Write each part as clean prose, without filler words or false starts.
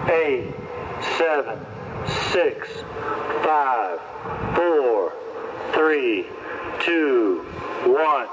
8, 7, 6, 5, 4, 3, 2, 1.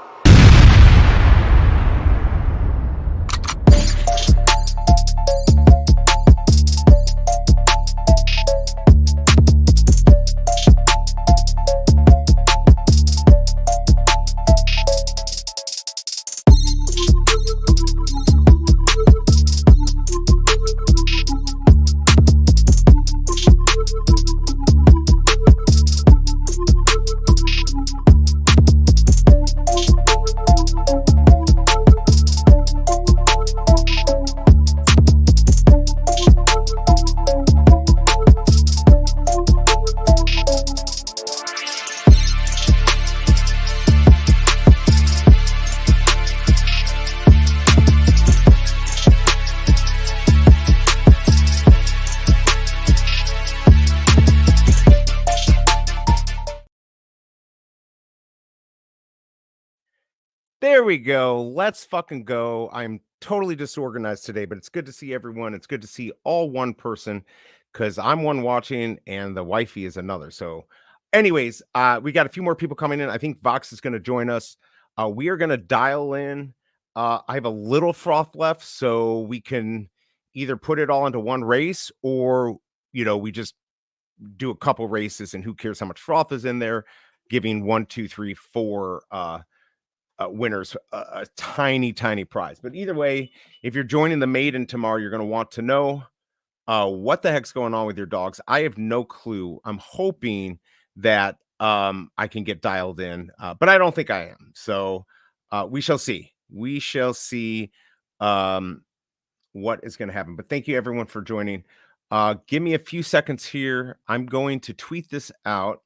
There we go. Let's fucking go. I'm totally disorganized today, but it's good to see everyone. It's good to see all one person because I'm one watching and the wifey is another. So, anyways, we got a few more people coming in. I think Vox is going to join us. We are going to dial in. I have a little froth left, so we can either put it all into one race or, we just do a couple races and who cares how much froth is in there, giving 1, 2, 3, 4 winners a tiny prize. But either way, if you're joining the maiden tomorrow, you're going to want to know what the heck's going on with your dogs. I have no clue. I'm hoping that I can get dialed in, but I don't think I am. So we shall see. We shall see what is going to happen. But thank you everyone for joining. Give me a few seconds here. I'm going to tweet this out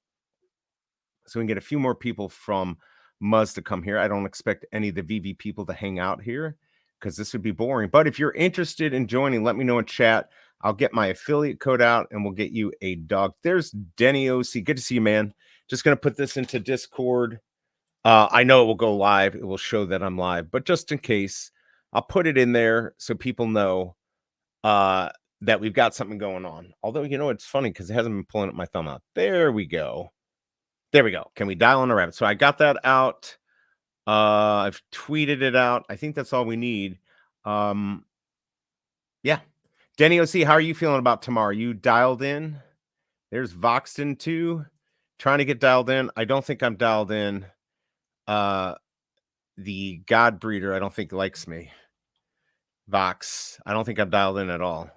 so we can get a few more people from Muzz to come here. I don't expect any of the VV people to hang out here because this would be boring. But if you're interested in joining, let me know in chat. I'll get my affiliate code out and we'll get you a dog. There's Denny OC. Good to see you, man. Just going to put this into Discord. I know it will go live. It will show that I'm live, but just in case, I'll put it in there so people know that we've got something going on. Although, it's funny because it hasn't been pulling up my thumb out. There we go. There we go. Can we dial on a rabbit? So I got that out. I've tweeted it out. I think that's all we need. Yeah. Denny OC, how are you feeling about tomorrow? You dialed in? There's Voxton too. Trying to get dialed in. I don't think I'm dialed in. The God Breeder, I don't think likes me. Vox, I don't think I'm dialed in at all.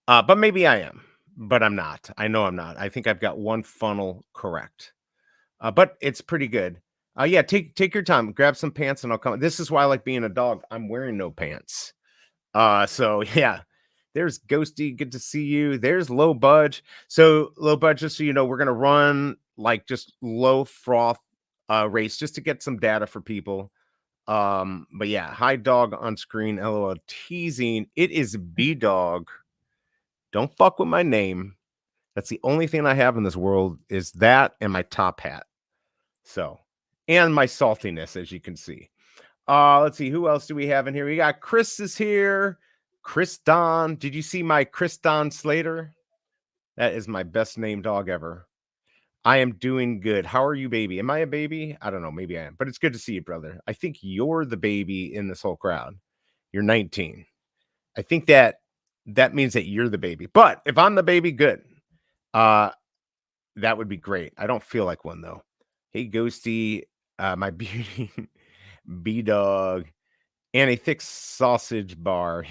But maybe I am, but I'm not. I know I'm not. I think I've got one funnel correct. But it's pretty good. Yeah, take your time. Grab some pants and I'll come. This is why I like being a dog. I'm wearing no pants. So yeah. There's Ghosty. Good to see you. There's Low Budge. So Low Budge, just so you know, we're gonna run like just low froth race just to get some data for people. But yeah, hi dog on screen. LOL teasing. It is B Dog. Don't fuck with my name. That's the only thing I have in this world is that and my top hat. So, and my saltiness, as you can see. Let's see, who else do we have in here? We got Chris is here. Chris Don. Did you see my Chris Don Slater? That is my best name dog ever. I am doing good. How are you, baby? Am I a baby? I don't know. Maybe I am, but it's good to see you, brother. I think you're the baby in this whole crowd. You're 19. I think that means that you're the baby. But if I'm the baby, good. That would be great. I don't feel like one though. Hey, Ghosty, my beauty, B Dog, and a thick sausage bar.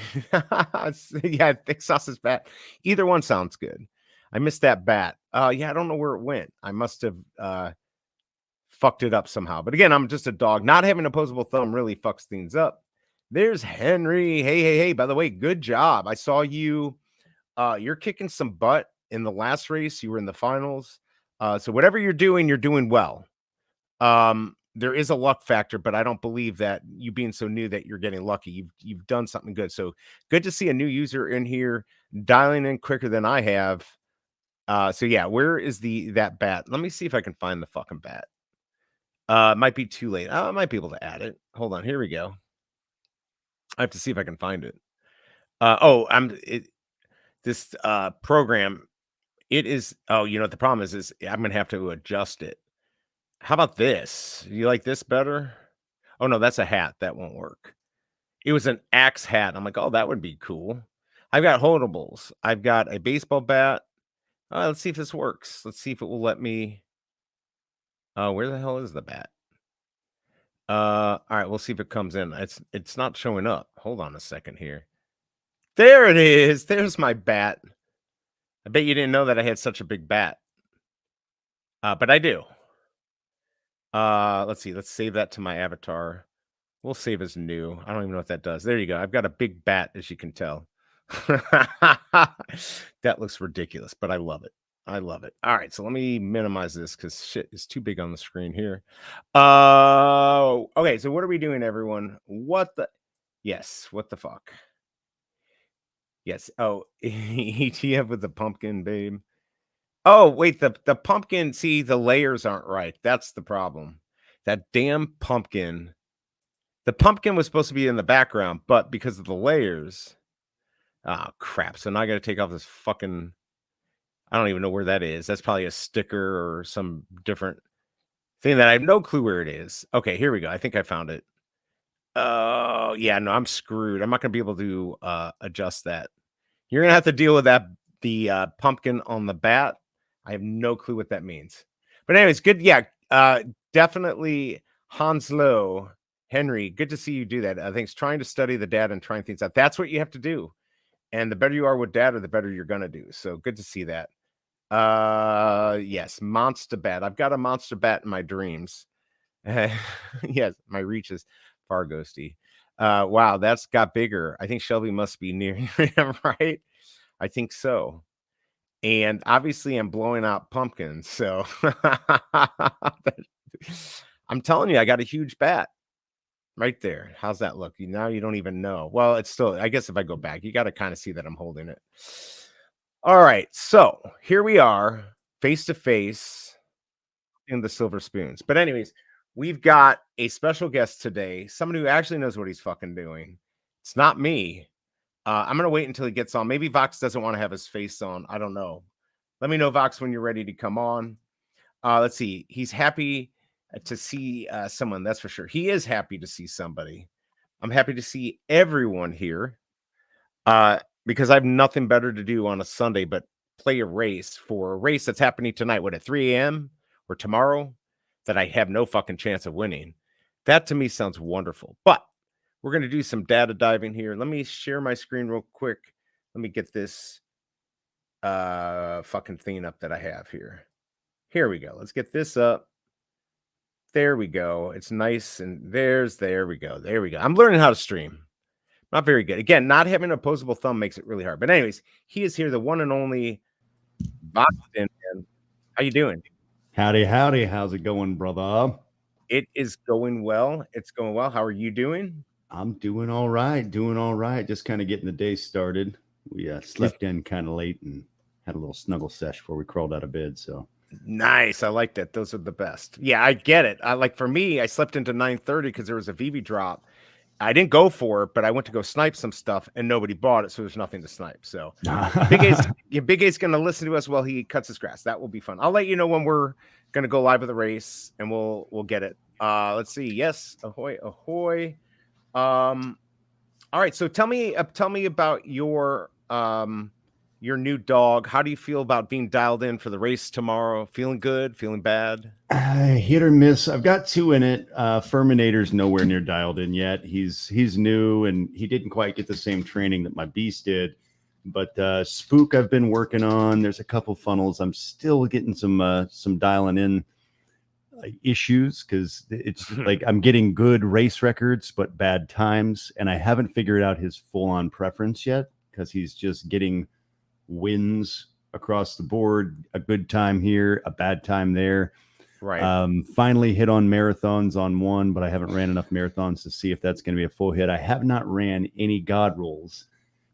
Yeah, thick sausage bat. Either one sounds good. I missed that bat. Yeah, I don't know where it went. I must have fucked it up somehow. But again, I'm just a dog. Not having opposable thumb really fucks things up. There's Henry. Hey. By the way, good job. I saw you. You're kicking some butt in the last race. You were in the finals. So whatever you're doing well. There is a luck factor, but I don't believe that you being so new that you're getting lucky. You've done something good. So good to see a new user in here dialing in quicker than I have. So yeah, where is that bat? Let me see if I can find the fucking bat. It might be too late. I might be able to add it. Hold on, here we go. I have to see if I can find it. this program, it is. Oh, you know what the problem is I'm gonna have to adjust it. How about this? You like this better? Oh no, that's a hat. That won't work. It was an axe hat. I'm like, oh, that would be cool. I've got holdables. I've got a baseball bat. Let's see if this works. Let's see if it will let me. Where the hell is the bat? All right, we'll see if it comes in. It's not showing up. Hold on a second here. There it is. There's my bat. I bet you didn't know that I had such a big bat. But I do. Let's see. Let's save that to my avatar. We'll save as new. I don't even know what that does. There you go. I've got a big bat, as you can tell. That looks ridiculous, but I love it. I love it. All right, so let me minimize this because shit is too big on the screen here. Okay, so what are we doing, everyone? What the? Yes, what the fuck? Yes. Oh, ETF with the pumpkin, babe. Oh, wait, the pumpkin, see, the layers aren't right. That's the problem. That damn pumpkin. The pumpkin was supposed to be in the background, but because of the layers. Oh, crap. So now I got to take off this fucking. I don't even know where that is. That's probably a sticker or some different thing that I have no clue where it is. Okay, here we go. I think I found it. Oh, yeah, no, I'm screwed. I'm not going to be able to adjust that. You're going to have to deal with that, the pumpkin on the bat. I have no clue what that means. But anyways, good. Yeah, definitely Hanslo, Henry, good to see you do that. I think it's trying to study the data and trying things out. That's what you have to do. And the better you are with data, the better you're going to do. So good to see that. Yes, monster bat. I've got a monster bat in my dreams. Yes, my reach is far ghosty. Wow, that's got bigger. I think Shelby must be near him, right? I think so. And obviously I'm blowing out pumpkins. So I'm telling you, I got a huge bat right there. How's that look? Now you don't even know. Well, it's still, I guess if I go back, you got to kind of see that I'm holding it. All right. So here we are face to face in the silver spoons. But anyways, we've got a special guest today, someone who actually knows what he's fucking doing. It's not me. I'm going to wait until he gets on. Maybe Vox doesn't want to have his face on. I don't know. Let me know, Vox, when you're ready to come on. Let's see. He's happy to see someone. That's for sure. He is happy to see somebody. I'm happy to see everyone here because I have nothing better to do on a Sunday but play a race for a race that's happening tonight. What, at 3 a.m. or tomorrow that I have no fucking chance of winning. That to me sounds wonderful. But we're going to do some data diving here. Let me share my screen real quick. Let me get this fucking thing up that I have here. Here we go. Let's get this up. There we go. It's nice. And there we go. There we go. I'm learning how to stream. Not very good. Again, not having an opposable thumb makes it really hard. But anyways, he is here, the one and only Boston. How you doing? Howdy, howdy. How's it going, brother? It is going well. It's going well. How are you doing? I'm doing all right. Doing all right. Just kind of getting the day started. We slept in kind of late and had a little snuggle sesh before we crawled out of bed. So nice. I like that. Those are the best. Yeah, I get it. For me, I slept into 9:30 because there was a VV drop. I didn't go for it, but I went to go snipe some stuff and nobody bought it, so there's nothing to snipe. So Big A's going to listen to us while he cuts his grass. That will be fun. I'll let you know when we're going to go live with the race, and we'll get it. Let's see. Yes, ahoy, ahoy. All right. So tell me about your new dog. How do you feel about being dialed in for the race tomorrow? Feeling good? Feeling bad? Hit or miss. I've got 2 in it. Ferminator's nowhere near dialed in yet. He's new and he didn't quite get the same training that my beast did. But Spook I've been working on. There's a couple funnels. I'm still getting some dialing in issues because it's like I'm getting good race records but bad times, and I haven't figured out his full-on preference yet because he's just getting wins across the board, a good time here, a bad time there. Right. Finally hit on marathons on one, but I haven't ran enough marathons to see if that's going to be a full hit. I have not ran any God rolls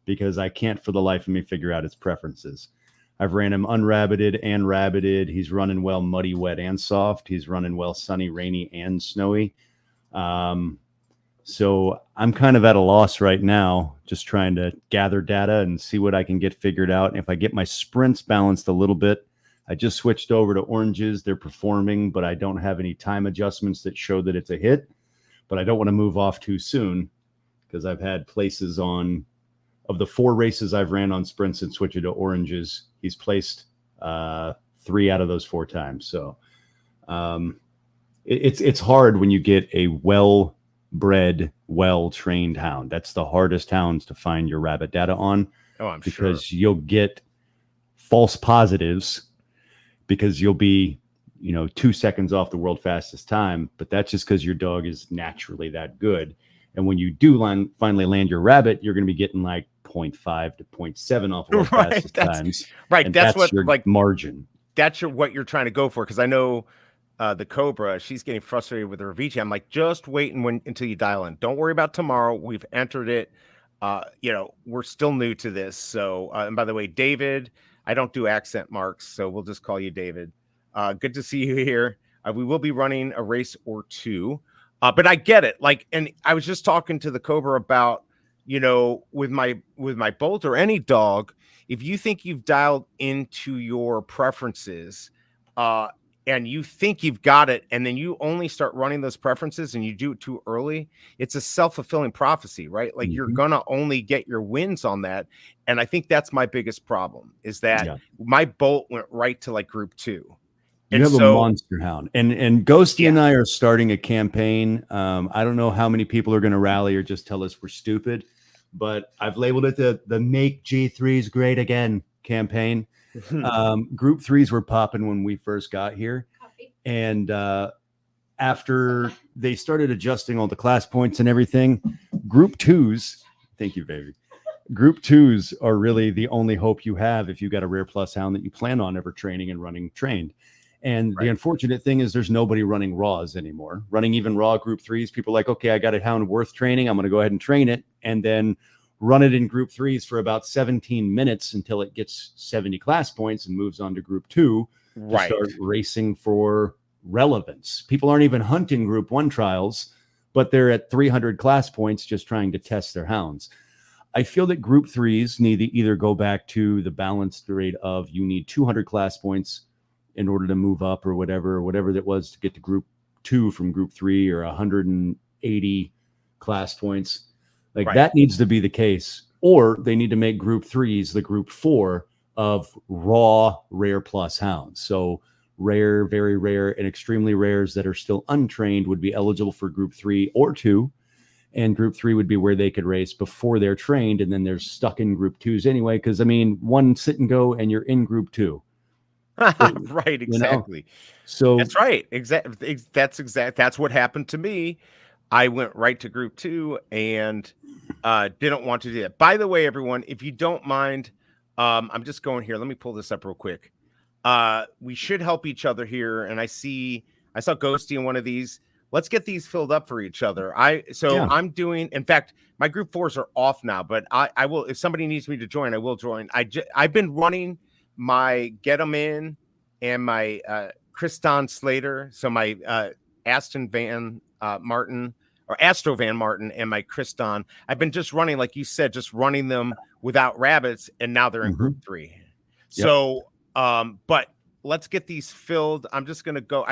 because I can't for the life of me figure out his preferences. I've ran him unrabbited and rabbited. He's running well muddy, wet, and soft. He's running well sunny, rainy, and snowy. So I'm kind of at a loss right now, just trying to gather data and see what I can get figured out. And if I get my sprints balanced a little bit, I just switched over to oranges. They're performing, but I don't have any time adjustments that show that it's a hit. But I don't want to move off too soon because I've had places of the 4 races I've ran on sprints and switched to oranges. He's placed 3 out of those 4 times. So it's hard when you get a well-bred, well-trained hound. That's the hardest hounds to find your rabbit data on. Oh, I'm because sure. you'll get false positives because you'll be 2 seconds off the world fastest time, but that's just because your dog is naturally that good. And when you do finally land your rabbit, you're going to be getting like 0.5 to 0.7 off the world fastest times. Right. And That's what your margin. That's what you're trying to go for. Because I know the Cobra, she's getting frustrated with her Vici. I'm like, just wait until you dial in. Don't worry about tomorrow. We've entered it. We're still new to this. So, and by the way, David, I don't do accent marks, so we'll just call you David. Good to see you here. We will be running a race or 2, but I get it. Like, and I was just talking to the Cobra about, with my Bolt or any dog, if you think you've dialed into your preferences, and you think you've got it, and then you only start running those preferences and you do it too early, it's a self-fulfilling prophecy, right? Like you're gonna only get your wins on that. And I think that's my biggest problem is that my Bolt went right to like group 2. You have a monster hound, and Ghosty and I are starting a campaign. I don't know how many people are going to rally or just tell us we're stupid, but I've labeled it the Make G3s Great Again campaign. Group 3s were popping when we first got here, and after they started adjusting all the class points and everything, Group 2s, thank you, baby. Group 2s are really the only hope you have if you got a rare plus hound that you plan on ever training and running trained. And the unfortunate thing is there's nobody running raws anymore. Running even raw group 3s, people are like, okay, I got a hound worth training. I'm going to go ahead and train it and then run it in group 3s for about 17 minutes until it gets 70 class points and moves on to group 2 to start racing for relevance. People aren't even hunting group 1 trials, but they're at 300 class points just trying to test their hounds. I feel that group 3s need to either go back to the balanced rate of you need 200 class points in order to move up or whatever that was to get to group 2 from group 3, or 180 class points. That needs to be the case, or they need to make group 3s the group 4 of raw rare plus hounds. So rare, very rare, and extremely rares that are still untrained would be eligible for group 3 or 2. And group 3 would be where they could race before they're trained. And then they're stuck in group 2s anyway. Cause one sit and go and you're in group 2. Right, exactly. So that's right. That's what happened to me. I went right to group 2 and didn't want to do that. By the way, everyone, if you don't mind, I'm just going here. Let me pull this up real quick. We should help each other here. And I saw Ghosty in one of these. Let's get these filled up for each other. I'm doing, in fact, my group 4s are off now, but I will, if somebody needs me to join, I will join. I've been running my Get 'em In and my Kriston Slater. So my Astro Van Martin and my Kriston. I've been just running, like you said, just running them without rabbits. And now they're in group 3. Yep. So, but let's get these filled. I'm just going to go.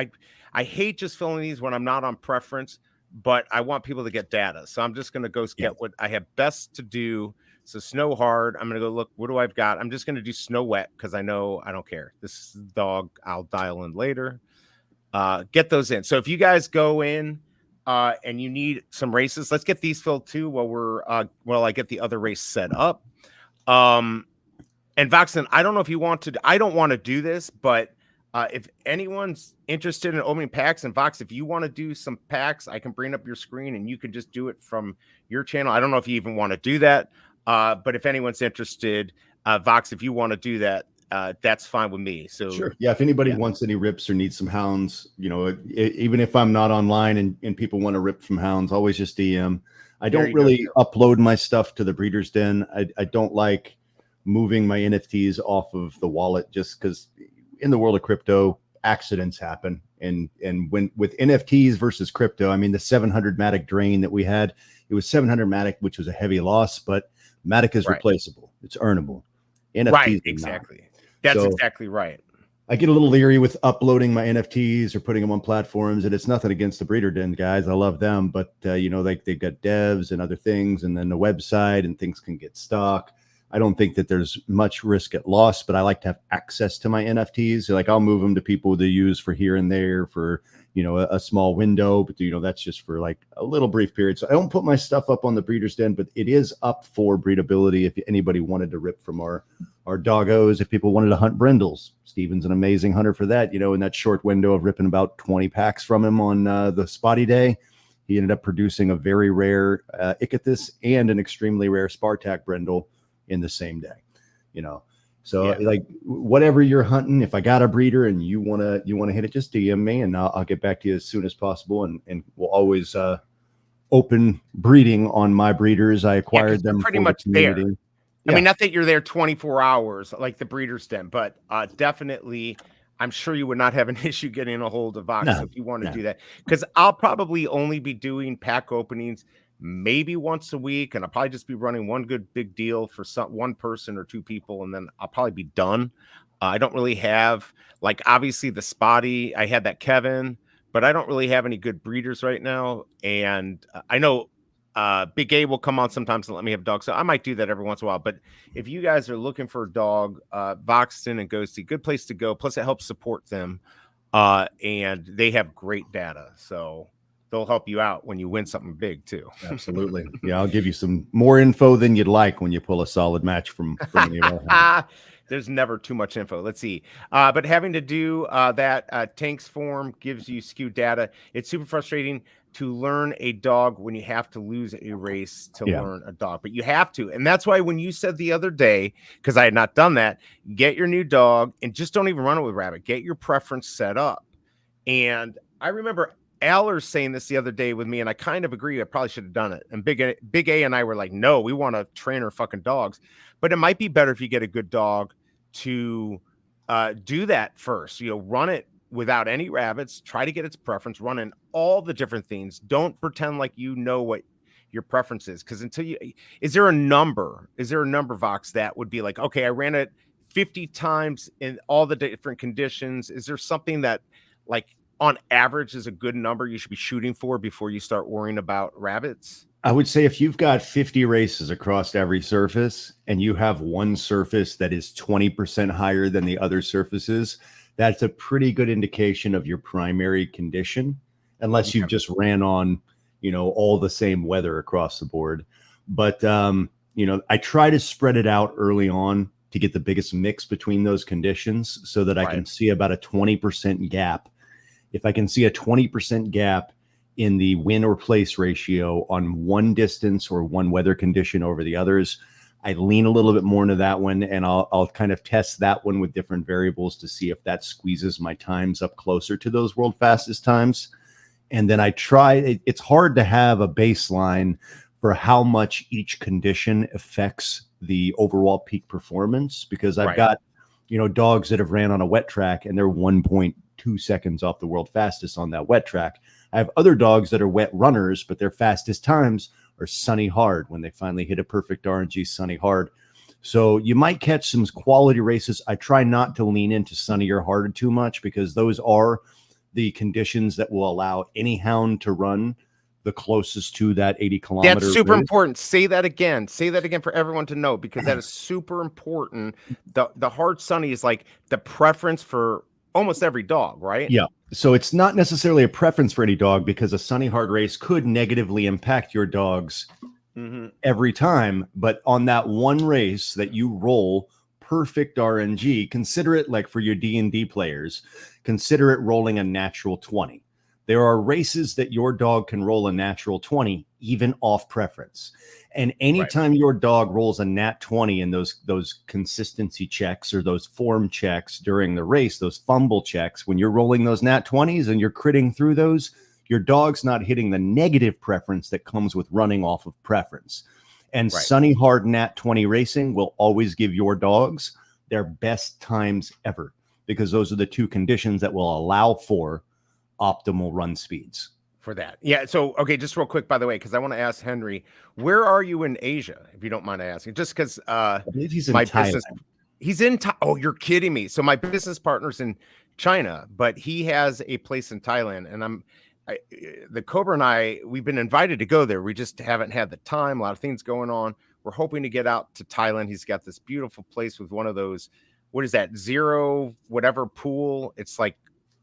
I hate just filling these when I'm not on preference, but I want people to get data. So I'm just going to go get what I have best to do. So snow hard, I'm going to go look, what do I've got? I'm just going to do snow wet because I know I don't care. This is dog, I'll dial in later. Get those in. So if you guys go in and you need some races, let's get these filled too while I get the other race set up. And Voxen, I don't know if you want to, I don't want to do this, but if anyone's interested in opening packs, and Vox, if you want to do some packs, I can bring up your screen and you can just do it from your channel. I don't know if you even want to do that. But if anyone's interested, Vox, if you want to do that, that's fine with me. So sure. Yeah. If anybody wants any rips or needs some hounds, even if I'm not online and people want to rip from hounds, always just DM. I don't really upload my stuff to the Breeders' Den. I don't like moving my NFTs off of the wallet just because in the world of crypto, accidents happen. And when with NFTs versus crypto, I mean, the 700 Matic drain that we had, it was 700 Matic, which was a heavy loss, but Matic is replaceable. It's earnable. NFTs right, exactly. That's exactly right. I get a little leery with uploading my NFTs or putting them on platforms, and it's nothing against the Breeder Den guys. I love them, but you know, like they've got devs and other things, and then the website, and things can get stuck. I don't think that there's much risk at loss, but I like to have access to my NFTs. So like I'll move them to people to use for here and there for, you know, a small window, but you know, that's just for like a little brief period. So I don't put my stuff up on the Breeder's Den, but it is up for breedability. If anybody wanted to rip from our doggos, if people wanted to hunt brindles, Steven's an amazing hunter for that, you know, in that short window of ripping about 20 packs from him on the spotty day, he ended up producing a very rare Ichthys and an extremely rare Spartak brindle in the same day, you know. So like whatever you're hunting, if I got a breeder and you want to hit it, just DM me and I'll get back to you as soon as possible. And we'll always open breeding on my breeders. I acquired them pretty much there. I mean, not that you're there 24 hours like the Breeder's Den, but definitely I'm sure you would not have an issue getting a hold of Vox if you want to do that, because I'll probably only be doing pack openings maybe once a week, and I'll probably just be running one good big deal for one person or two people, and then I'll probably be done. I don't really have, like, obviously the spotty, I had that Kevin, but I don't really have any good breeders right now. And I know Big A will come on sometimes and let me have dogs, so I might do that every once in a while. But if you guys are looking for a dog, Voxton and Ghosty, good place to go. Plus it helps support them, and they have great data, so they'll help you out when you win something big too. Absolutely. Yeah, I'll give you some more info than you'd like when you pull a solid match from you. There's never too much info. Let's see. But having to do that tanks form gives you skewed data. It's super frustrating to learn a dog when you have to lose a race to learn a dog, but you have to. And that's why when you said the other day, because I had not done that, get your new dog and just don't even run it with rabbit. Get your preference set up. And I remember Aller saying this the other day with me, and I kind of agree. I probably should have done it. And Big A and I were like, no, we want to train our fucking dogs. But it might be better if you get a good dog to do that first. You know, run it without any rabbits. Try to get its preference. Run in all the different things. Don't pretend like you know what your preference is. Because until you, is there a number, Vox, that would be like, okay, I ran it 50 times in all the different conditions. Is there something that, like, on average is a good number you should be shooting for before you start worrying about rabbits? I would say if you've got 50 races across every surface and you have one surface that is 20% higher than the other surfaces, that's a pretty good indication of your primary condition, unless you've just ran on, you know, all the same weather across the board. But, you know, I try to spread it out early on to get the biggest mix between those conditions so that I can see about a 20% gap. If I can see a 20% gap in the win or place ratio on one distance or one weather condition over the others, I lean a little bit more into that one, and I'll kind of test that one with different variables to see if that squeezes my times up closer to those world fastest times. And then I try, it's hard to have a baseline for how much each condition affects the overall peak performance, because I've got, you know, dogs that have ran on a wet track and they're 1.2 seconds off the world fastest on that wet track. I have other dogs that are wet runners, but their fastest times are sunny hard when they finally hit a perfect RNG sunny hard. So you might catch some quality races. I try not to lean into sunny or hard too much, because those are the conditions that will allow any hound to run the closest to that 80 kilometer. That's super important. Say that again for everyone to know, because that is super important. The hard sunny is like the preference for almost every dog, right? Yeah. So it's not necessarily a preference for any dog, because a sunny hard race could negatively impact your dogs every time. But on that one race that you roll perfect RNG, consider it, like for your D&D players, consider it rolling a natural 20. There are races that your dog can roll a natural 20, even off preference. And anytime your dog rolls a nat 20 in those consistency checks or those form checks during the race, those fumble checks, when you're rolling those nat 20s and you're critting through those, your dog's not hitting the negative preference that comes with running off of preference. And sunny hard nat 20 racing will always give your dogs their best times ever, because those are the two conditions that will allow for optimal run speeds. For that. Yeah. So, okay, just real quick, by the way, because I want to ask Henry, where are you in Asia, if you don't mind asking? Just because I believe he's in my Thailand. business, he's in, oh, you're kidding me. So my business partner's in China, but he has a place in Thailand, and the Cobra and I, we've been invited to go there. We just haven't had the time, a lot of things going on. We're hoping to get out to Thailand. He's got this beautiful place with one of those, what is that, zero whatever pool? It's like,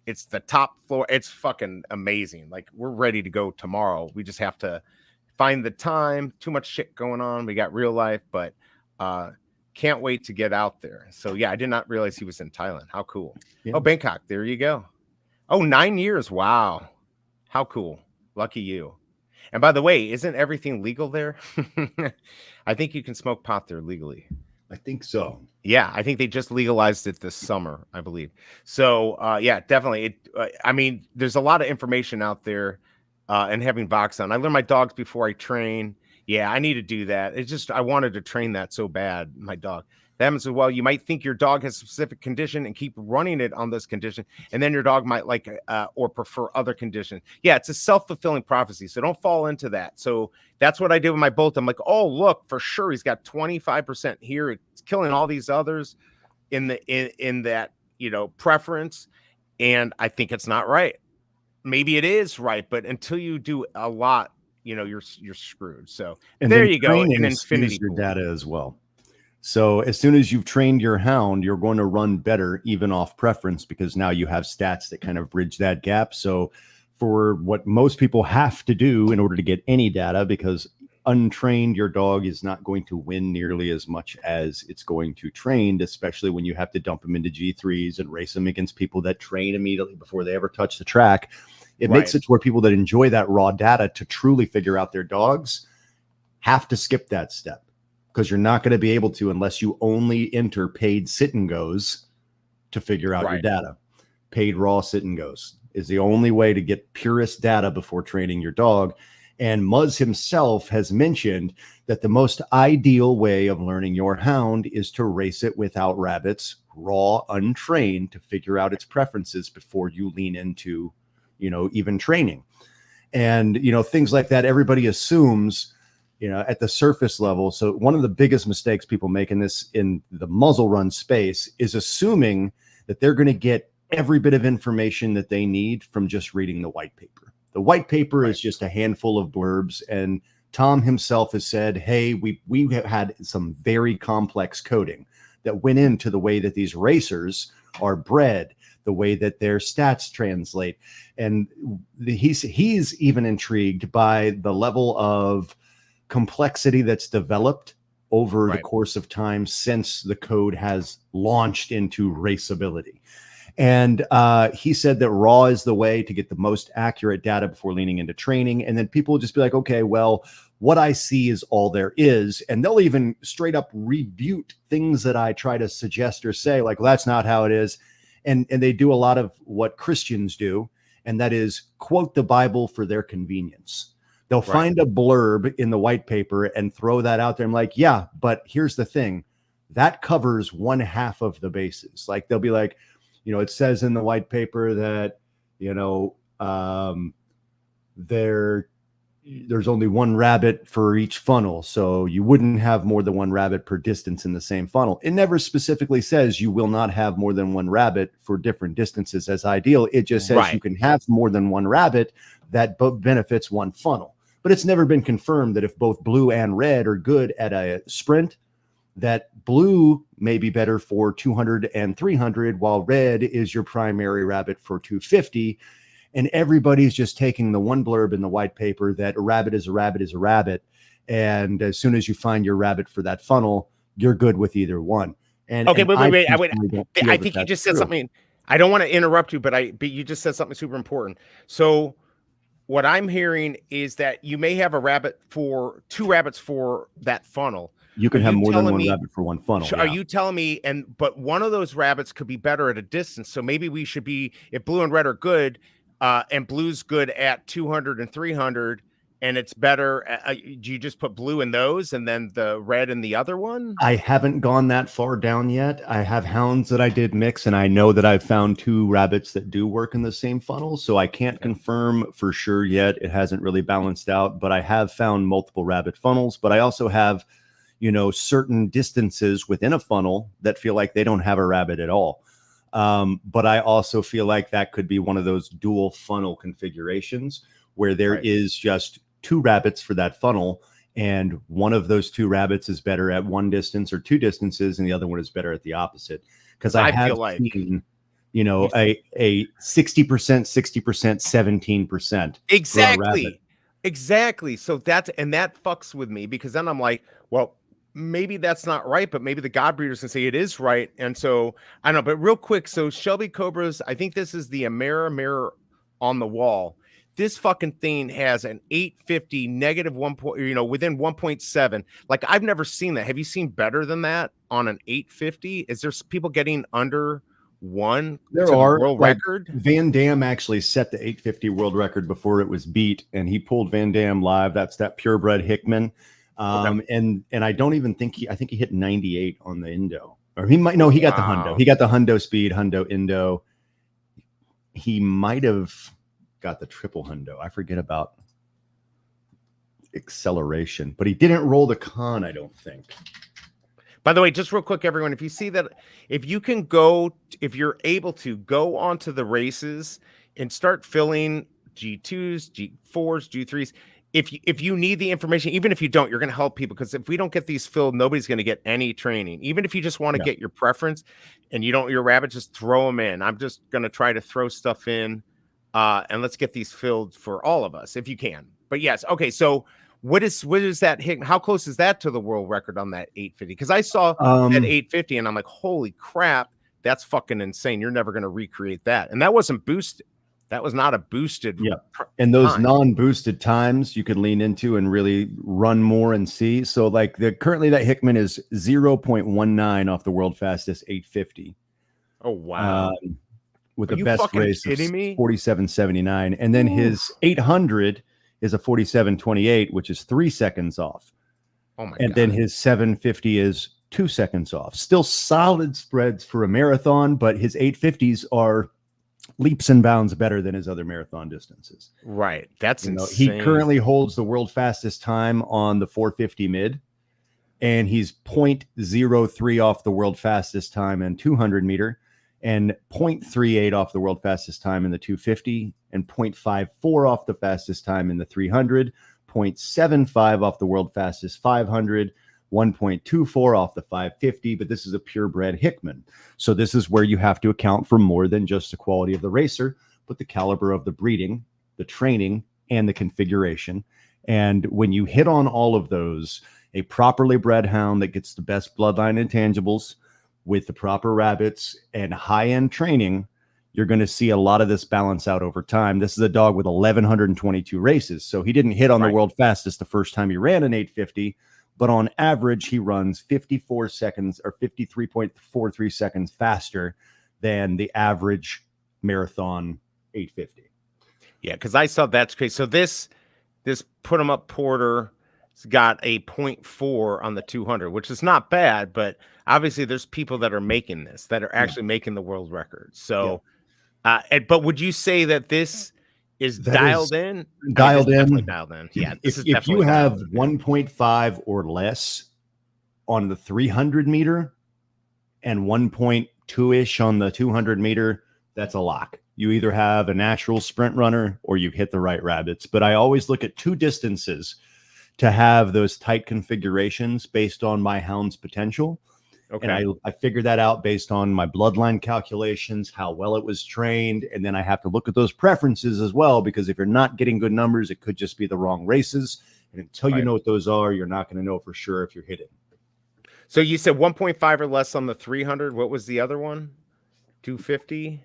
it's the top floor. It's fucking amazing. Like, we're ready to go tomorrow. We just have to find the time. Too much shit going on. We got real life, but can't wait to get out there. So yeah, I did not realize he was in Thailand. How cool. Yeah. Oh, Bangkok. There you go. Oh, 9 years. Wow. How cool. Lucky you. And by the way, isn't everything legal there? I think you can smoke pot there legally. I think so. Yeah, I think they just legalized it this summer, I believe. So, yeah, definitely. I mean, there's a lot of information out there, and having Vox on. I learn my dogs before I train. Yeah, I need to do that. It's just I wanted to train that so bad, my dog. That happens as well. You might think your dog has a specific condition and keep running it on this condition, and then your dog might like or prefer other conditions. Yeah, it's a self-fulfilling prophecy, so don't fall into that. So that's what I did with my bolt. I'm like, oh, look, for sure he's got 25% here. It's killing all these others in that, you know, preference, and I think it's not right. Maybe it is right, but until you do a lot, you know, you're screwed. So and there you go. An infinity your data as well. So as soon as you've trained your hound, you're going to run better, even off preference, because now you have stats that kind of bridge that gap. So for what most people have to do in order to get any data, because untrained, your dog is not going to win nearly as much as it's going to trained, especially when you have to dump them into G3s and race them against people that train immediately before they ever touch the track. It makes it to where people that enjoy that raw data to truly figure out their dogs have to skip that step. Because you're not going to be able to unless you only enter paid sit and goes to figure out your data. Paid raw sit and goes is the only way to get purest data before training your dog. And Muzz himself has mentioned that the most ideal way of learning your hound is to race it without rabbits, raw, untrained, to figure out its preferences before you lean into, you know, even training. And, you know, things like that, everybody assumes, you know, at the surface level. So one of the biggest mistakes people make in the muzzle run space is assuming that they're going to get every bit of information that they need from just reading the white paper. The white paper is just a handful of blurbs. And Tom himself has said, hey, we have had some very complex coding that went into the way that these racers are bred, the way that their stats translate. And he's even intrigued by the level of complexity that's developed over the course of time since the code has launched into raceability. And he said that raw is the way to get the most accurate data before leaning into training. And then people will just be like, okay, well, what I see is all there is. And they'll even straight up rebut things that I try to suggest or say, like, well, that's not how it is. And they do a lot of what Christians do, and that is quote the Bible for their convenience. They'll find a blurb in the white paper and throw that out there. I'm like, yeah, but here's the thing. That covers one half of the bases. Like, they'll be like, you know, it says in the white paper that, you know, there's only one rabbit for each funnel. So you wouldn't have more than one rabbit per distance in the same funnel. It never specifically says you will not have more than one rabbit for different distances as ideal. It just says you can have more than one rabbit that benefits one funnel. But it's never been confirmed that if both blue and red are good at a sprint, that blue may be better for 200 and 300, while red is your primary rabbit for 250. And everybody's just taking the one blurb in the white paper that a rabbit is a rabbit is a rabbit. And as soon as you find your rabbit for that funnel, you're good with either one. And okay, wait. I think you just said something. I don't want to interrupt you, but you just said something super important. So what I'm hearing is that you may have two rabbits for that funnel. You can have more than one rabbit for one funnel. Are you telling me, but one of those rabbits could be better at a distance. So maybe we should be, if blue and red are good, and blue's good at 200 and 300, and it's better. Do you just put blue in those and then the red in the other one? I haven't gone that far down yet. I have hounds that I did mix, and I know that I've found 2 rabbits that do work in the same funnel. So I can't confirm for sure yet. It hasn't really balanced out, but I have found multiple rabbit funnels. But I also have, certain distances within a funnel that feel like they don't have a rabbit at all. But I also feel like that could be one of those dual funnel configurations where there is just 2 rabbits for that funnel. And one of those 2 rabbits is better at one distance or 2 distances, and the other one is better at the opposite. Because I have feel like seen, a 60%, 60%, 17%. Exactly. So that fucks with me, because then I'm like, well, maybe that's not right, but maybe the God breeders can say it is right. And so I don't know, but real quick. So Shelby Cobras, I think this is the mirror on the wall. This fucking thing has an 850 negative 1 point, within 1.7. Like, I've never seen that. Have you seen better than that on an 850? Is there people getting under 1 there to are, the world record? Van Dam actually set the 850 world record before it was beat, and he pulled Van Dam live. That's that purebred Hickman. And I don't even think I think he hit 98 on the Indo, or he might. No, he got the Hundo. He got the Hundo speed, Hundo Indo. He might have got the triple Hundo. I forget about acceleration, but he didn't roll the con, I don't think. By the way, just real quick, everyone, if you see that, if you're able to go onto the races and start filling G2s, G4s, G3s, if you need the information, even if you don't, you're going to help people, because if we don't get these filled, nobody's going to get any training. Even if you just want to get your preference and you don't, your rabbit, just throw them in. I'm just going to try to throw stuff in. And let's get these filled for all of us if you can. But yes, okay. So what is that hit? How close is that to the world record on that 850? Because I saw that 850 and I'm like, holy crap, that's fucking insane. You're never going to recreate that. And that wasn't boosted. That was not a boosted. Yeah. And those non-boosted times you could lean into and really run more and see. So like currently that Hickman is 0.19 off the world fastest 850. Oh, wow. With the best race of 47.79, and then his 800 is a 47.28, which is 3 seconds off. Oh my! And then his 750 is 2 seconds off. Still solid spreads for a marathon, but his 850s are leaps and bounds better than his other marathon distances. Right, that's insane. He currently holds the world fastest time on the 450 mid, and he's 0.03 off the world fastest time in 200 meter. And 0.38 off the world fastest time in the 250, and 0.54 off the fastest time in the 300, 0.75 off the world fastest 500, 1.24 off the 550. But this is a purebred Hickman. So this is where you have to account for more than just the quality of the racer, but the caliber of the breeding, the training, and the configuration. And when you hit on all of those, a properly bred hound that gets the best bloodline intangibles, with the proper rabbits and high-end training, you're going to see a lot of this balance out over time. This is a dog with 1,122 races. So he didn't hit on the world fastest the first time he ran an 850, but on average, he runs 54 seconds or 53.43 seconds faster than the average marathon 850. Yeah, because I saw that's crazy. So this put him up Porter. It's got a 0.4 on the 200, which is not bad, but obviously there's people that are making this, that are actually making the world record. So, but would you say that this is dialed in? Dialed in. Definitely dialed in. Yeah. If you have 1.5 or less on the 300 meter and 1.2-ish on the 200 meter, that's a lock. You either have a natural sprint runner or you've hit the right rabbits. But I always look at 2 distances to have those tight configurations based on my hound's potential. Okay. And I figured that out based on my bloodline calculations, how well it was trained. And then I have to look at those preferences as well, because if you're not getting good numbers, it could just be the wrong races. And until you know what those are, you're not going to know for sure if you're hitting. So you said 1.5 or less on the 300. What was the other one? 250?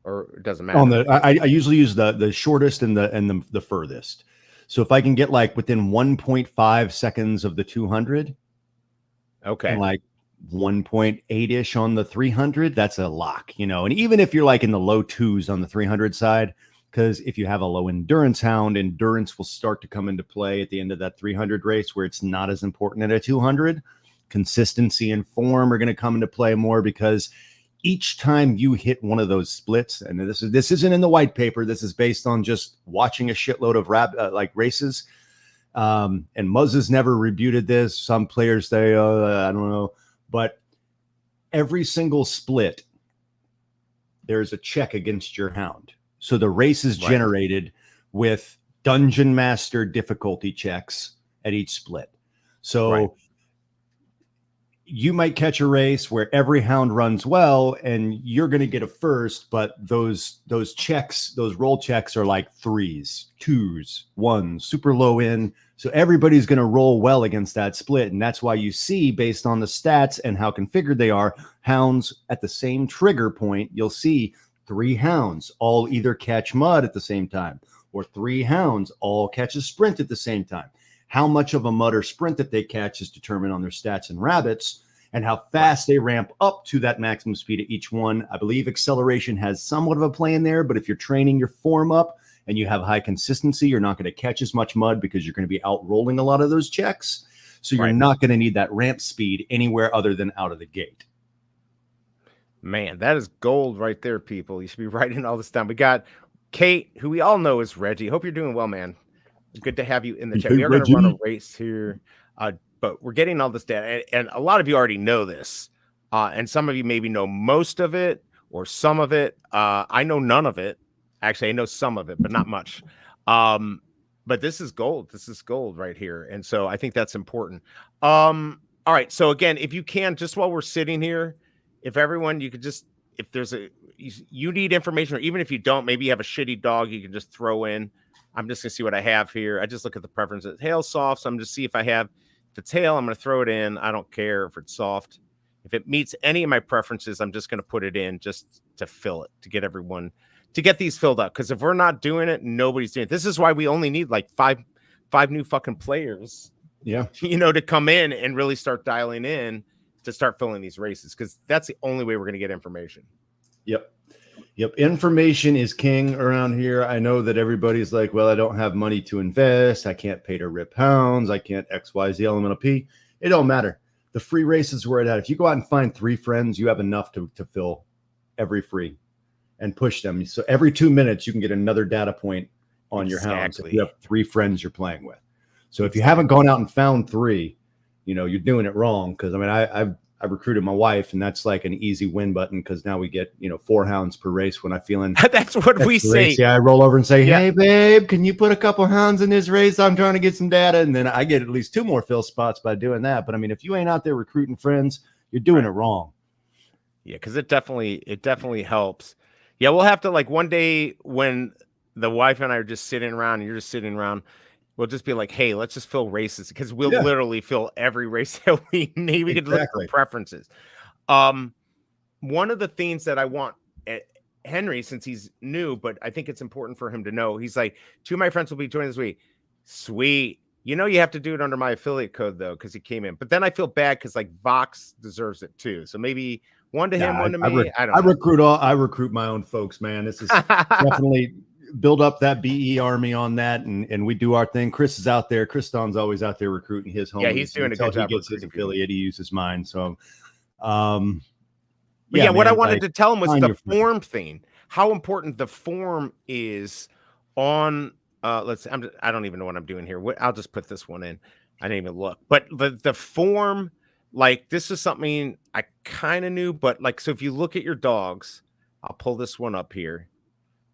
Or it doesn't matter. On the I usually use the shortest and the furthest. So if I can get like within 1.5 seconds of the 200, okay, and like 1.8-ish on the 300, that's a lock, And even if you're like in the low 2s on the 300 side, because if you have a low endurance hound, endurance will start to come into play at the end of that 300 race where it's not as important at a 200. Consistency and form are going to come into play more because each time you hit one of those splits, and this isn't in the white paper, this is based on just watching a shitload of races. And Muzz has never rebuted this. Some players say, I don't know, but every single split, there's a check against your hound. So the race is generated with Dungeon Master difficulty checks at each split. So you might catch a race where every hound runs well and you're going to get a first, but those checks, those roll checks are like 3s, 2s, 1s, super low in. So everybody's going to roll well against that split. And that's why you see, based on the stats and how configured they are, hounds at the same trigger point, you'll see 3 hounds all either catch mud at the same time, or 3 hounds all catch a sprint at the same time. How much of a mud or sprint that they catch is determined on their stats and rabbits, and how fast they ramp up to that maximum speed at each one. I believe acceleration has somewhat of a play in there, but if you're training your form up and you have high consistency, you're not going to catch as much mud because you're going to be out rolling a lot of those checks. So you're not going to need that ramp speed anywhere other than out of the gate. Man, that is gold right there, people. You should be writing all this down. We got Kate, who we all know is Reggie. Hope you're doing well, man. Good to have you in the chat. We are going to run a race here, but we're getting all this data, and a lot of you already know this, and some of you maybe know most of it or some of it. I know none of it. Actually, I know some of it, but not much. But this is gold. This is gold right here, and so I think that's important. All right. So again, if you can, just while we're sitting here, if everyone, you could just, if there's you need information, or even if you don't, maybe you have a shitty dog, you can just throw in. I'm just going to see what I have here. I just look at the preferences. Hail soft. So I'm just see if I have, if it's hail, I'm going to throw it in. I don't care if it's soft. If it meets any of my preferences, I'm just going to put it in just to fill it, to get everyone, to get these filled up. Because if we're not doing it, nobody's doing it. This is why we only need like five new fucking players, to come in and really start dialing in to start filling these races. Because that's the only way we're going to get information. Yep. Information is king around here. I know that everybody's like, well, I don't have money to invest. I can't pay to rip hounds. I can't XYZ elemental P. It don't matter. The free races where it at. If you go out and find 3 friends, you have enough to fill every free and push them. So every 2 minutes, you can get another data point on your hounds if you have 3 friends you're playing with. So if you haven't gone out and found 3, you're doing it wrong. Because I mean, I recruited my wife, and that's like an easy win button because now we get 4 hounds per race when I feeling that's what we say. Yeah, I roll over and say, hey babe, can you put a couple hounds in this race? I'm trying to get some data, and then I get at least 2 more fill spots by doing that. But I mean, if you ain't out there recruiting friends, you're doing it wrong. Yeah, because it definitely helps. Yeah, we'll have to, like, one day when the wife and I are just sitting around and you're just sitting around, we'll just be like, hey, let's just fill races, because we'll literally fill every race that we need. We could look for preferences. One of the things that I want Henry, since he's new, but I think it's important for him to know, he's like, 2 of my friends will be joining this week. Sweet. You have to do it under my affiliate code, though, because he came in. But then I feel bad because, like, Vox deserves it too. So maybe one to him, one to me. I don't know. I recruit my own folks, man. This is definitely build up that BE army on that, and we do our thing. Chris is out there. Chris Don's always out there recruiting his homies. Yeah, he's doing a good job. He gets his affiliate, he uses mine. So, what I wanted to tell him was the form thing. How important the form is on. I don't even know what I'm doing here. I'll just put this one in. I didn't even look, but the form, like, this is something I kind of knew, but like, so if you look at your dogs, I'll pull this one up here.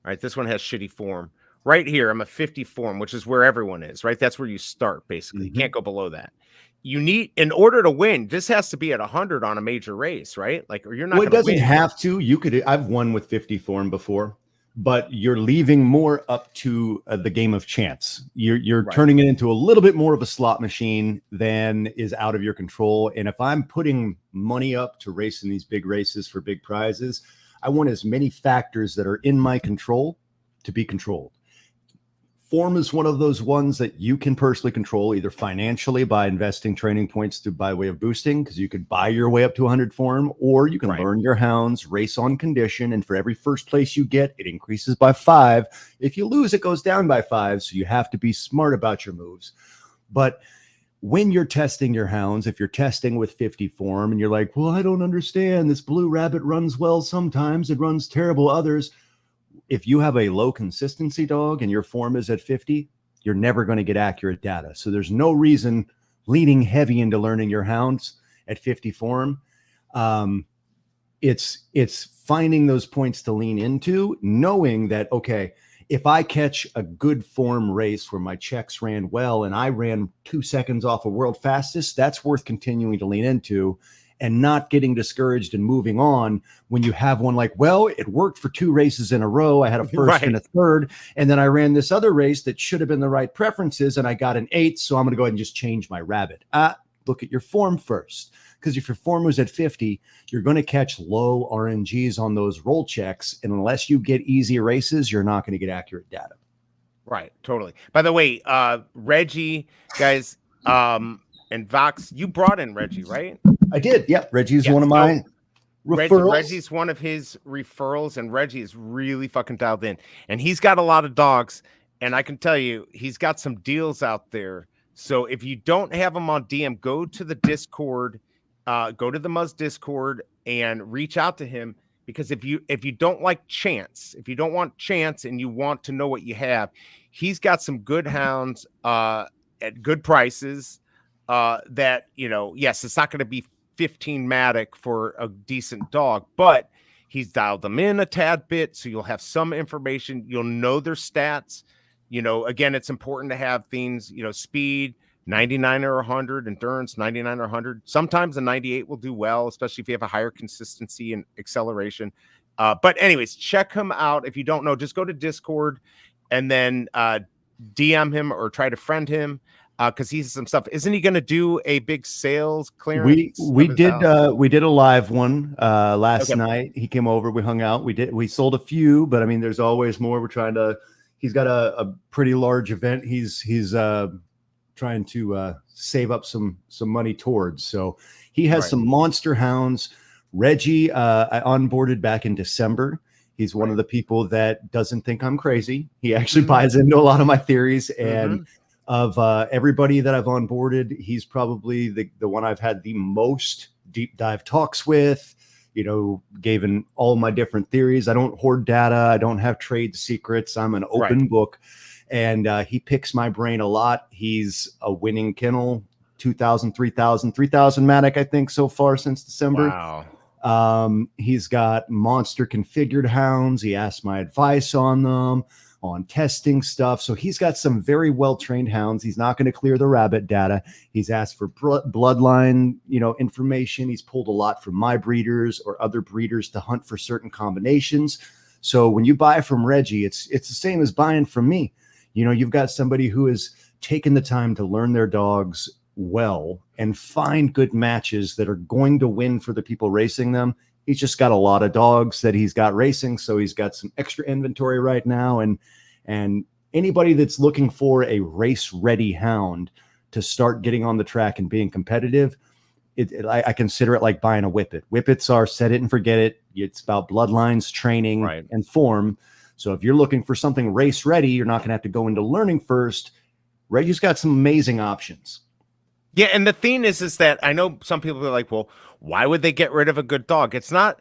All right, this one has shitty form. Right here, I'm a 50 form, which is where everyone is, right? That's where you start, basically. You can't go below that. You need, in order to win, this has to be at 100 on a major race, right? Like, or you're not. Well, it doesn't have to. You could. I've won with 50 form before, but you're leaving more up to the game of chance. You're turning it into a little bit more of a slot machine than is out of your control. And if I'm putting money up to race in these big races for big prizes, I want as many factors that are in my control to be controlled. Form is one of those ones that you can personally control, either financially by investing training points by way of boosting, because you could buy your way up to 100 form, or you can learn your hounds, race on condition, and for every first place you get, it increases by 5. If you lose, it goes down by 5, so you have to be smart about your moves. But when you're testing your hounds, if you're testing with 50 form and you're like, well, I don't understand, this blue rabbit runs well sometimes, it runs terrible others. If you have a low consistency dog and your form is at 50, you're never going to get accurate data. So there's no reason leaning heavy into learning your hounds at 50 form. It's finding those points to lean into, knowing that, okay, if I catch a good form race where my checks ran well and I ran 2 seconds off of world fastest, that's worth continuing to lean into, and not getting discouraged and moving on when you have one like, well, it worked for 2 races in a row. I had a first and a third, and then I ran this other race that should have been the right preferences, and I got an 8, so I'm going to go ahead and just change my rabbit. Look at your form first, because if your form was at 50, you're going to catch low RNGs on those roll checks, and unless you get easy races, you're not going to get accurate data. Right, totally. By the way, Reggie, guys, and Vox, you brought in Reggie, right? I did. Yep. Reggie's one of my referrals. Reggie's one of his referrals, and Reggie is really fucking dialed in. And he's got a lot of dogs, and I can tell you, he's got some deals out there. So if you don't have him on DM, go to the Discord, go to the Muzz Discord and reach out to him. Because if you don't like chance, if you don't want chance and you want to know what you have, he's got some good hounds at good prices. That, you know, yes, it's not going to be 15 Matic for a decent dog, but he's dialed them in a tad bit, so you'll have some information. You'll know their stats. You know, again, it's important to have things, you know, speed 99 or 100, endurance 99 or 100. Sometimes a 98 will do well, especially if you have a higher consistency and acceleration. But anyways, check him out. If you don't know, just go to Discord and then DM him or try to friend him. Because he's some stuff. Isn't he going to do a big sales clearance? We did a live one last night. He came over, we hung out, we sold a few, but I mean, there's always more. We're trying to. He's got a pretty large event. He's trying to save up some money towards. So he has some monster hounds. Reggie, I onboarded back in December. He's one of the people that doesn't think I'm crazy. He actually buys into a lot of my theories, and of everybody that I've onboarded, he's probably the one I've had the most deep dive talks with, you know, given all my different theories. I don't hoard data. I don't have trade secrets. I'm an open book, and he picks my brain a lot. He's a winning kennel, 2,000, 3,000 Matic, I think, so far since December. Wow. He's got monster configured hounds. He asked my advice on them, on testing stuff. So he's got some very well-trained hounds. He's not going to clear the rabbit data. He's asked for bloodline, you know, information. He's pulled a lot from my breeders or other breeders to hunt for certain combinations. So when you buy from Reggie, it's the same as buying from me. You know, you've got somebody who has taken the time to learn their dogs well and find good matches that are going to win for the people racing them. He's just got a lot of dogs that he's got racing, so he's got some extra inventory right now. And anybody that's looking for a race-ready hound to start getting on the track and being competitive, I consider it like buying a Whippet. Whippets are set it and forget it. It's about bloodlines, training, and form. So if you're looking for something race-ready, you're not going to have to go into learning first. Reggie's got some amazing options. Yeah, and the thing is that I know some people are like, well, why would they get rid of a good dog? It's not.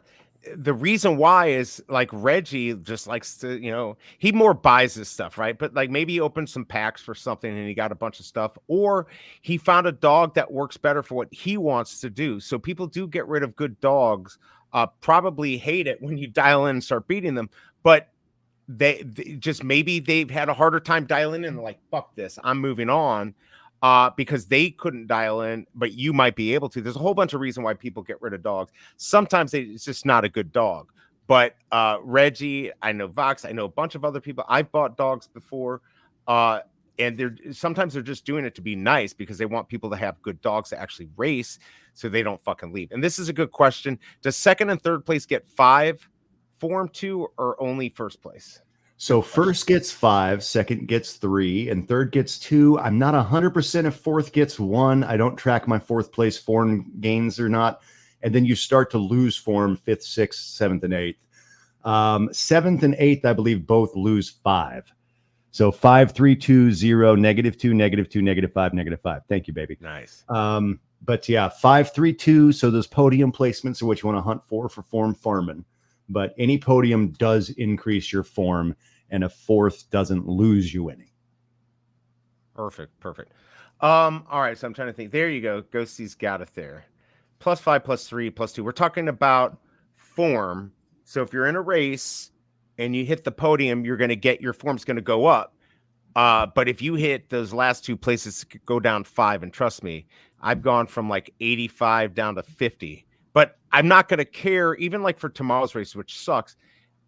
The reason why is like Reggie just likes to, you know, he more buys this stuff, right? But like maybe he opened some packs for something and he got a bunch of stuff, or he found a dog that works better for what he wants to do. So people do get rid of good dogs, probably hate it when you dial in and start beating them, but they just, maybe they've had a harder time dialing in and they're like, fuck this, I'm moving on. Because they couldn't dial in, but you might be able to. There's a whole bunch of reasons why people get rid of dogs. Sometimes it's just not a good dog. But Reggie, I know Vox, I know a bunch of other people. I've bought dogs before, and sometimes they're just doing it to be nice because they want people to have good dogs to actually race, so they don't fucking leave. And this is a good question: does second and third place get 5 Form 2 or only first place? So first gets 5, second gets 3, and third gets 2. I'm not 100% if fourth gets 1. I don't track my fourth place form gains or not. And then you start to lose form 5th, 6th, 7th, and 8th. 7th and 8th, I believe, both lose 5. So 5, 3, 2, 0, -2, -2, -5, -5. Thank you, baby. Nice. But yeah, 5, 3, 2. So those podium placements are what you want to hunt for form farming. But any podium does increase your form, and a fourth doesn't lose you any. Perfect. All right, so I'm trying to think. There you go. Ghosty's got it there. +5, +3, +2. We're talking about form. So if you're in a race and you hit the podium, you're going to get your form's going to go up. But if you hit those last 2 places, go down 5, and trust me, I've gone from like 85 down to 50. But I'm not going to care, even like for tomorrow's race, which sucks.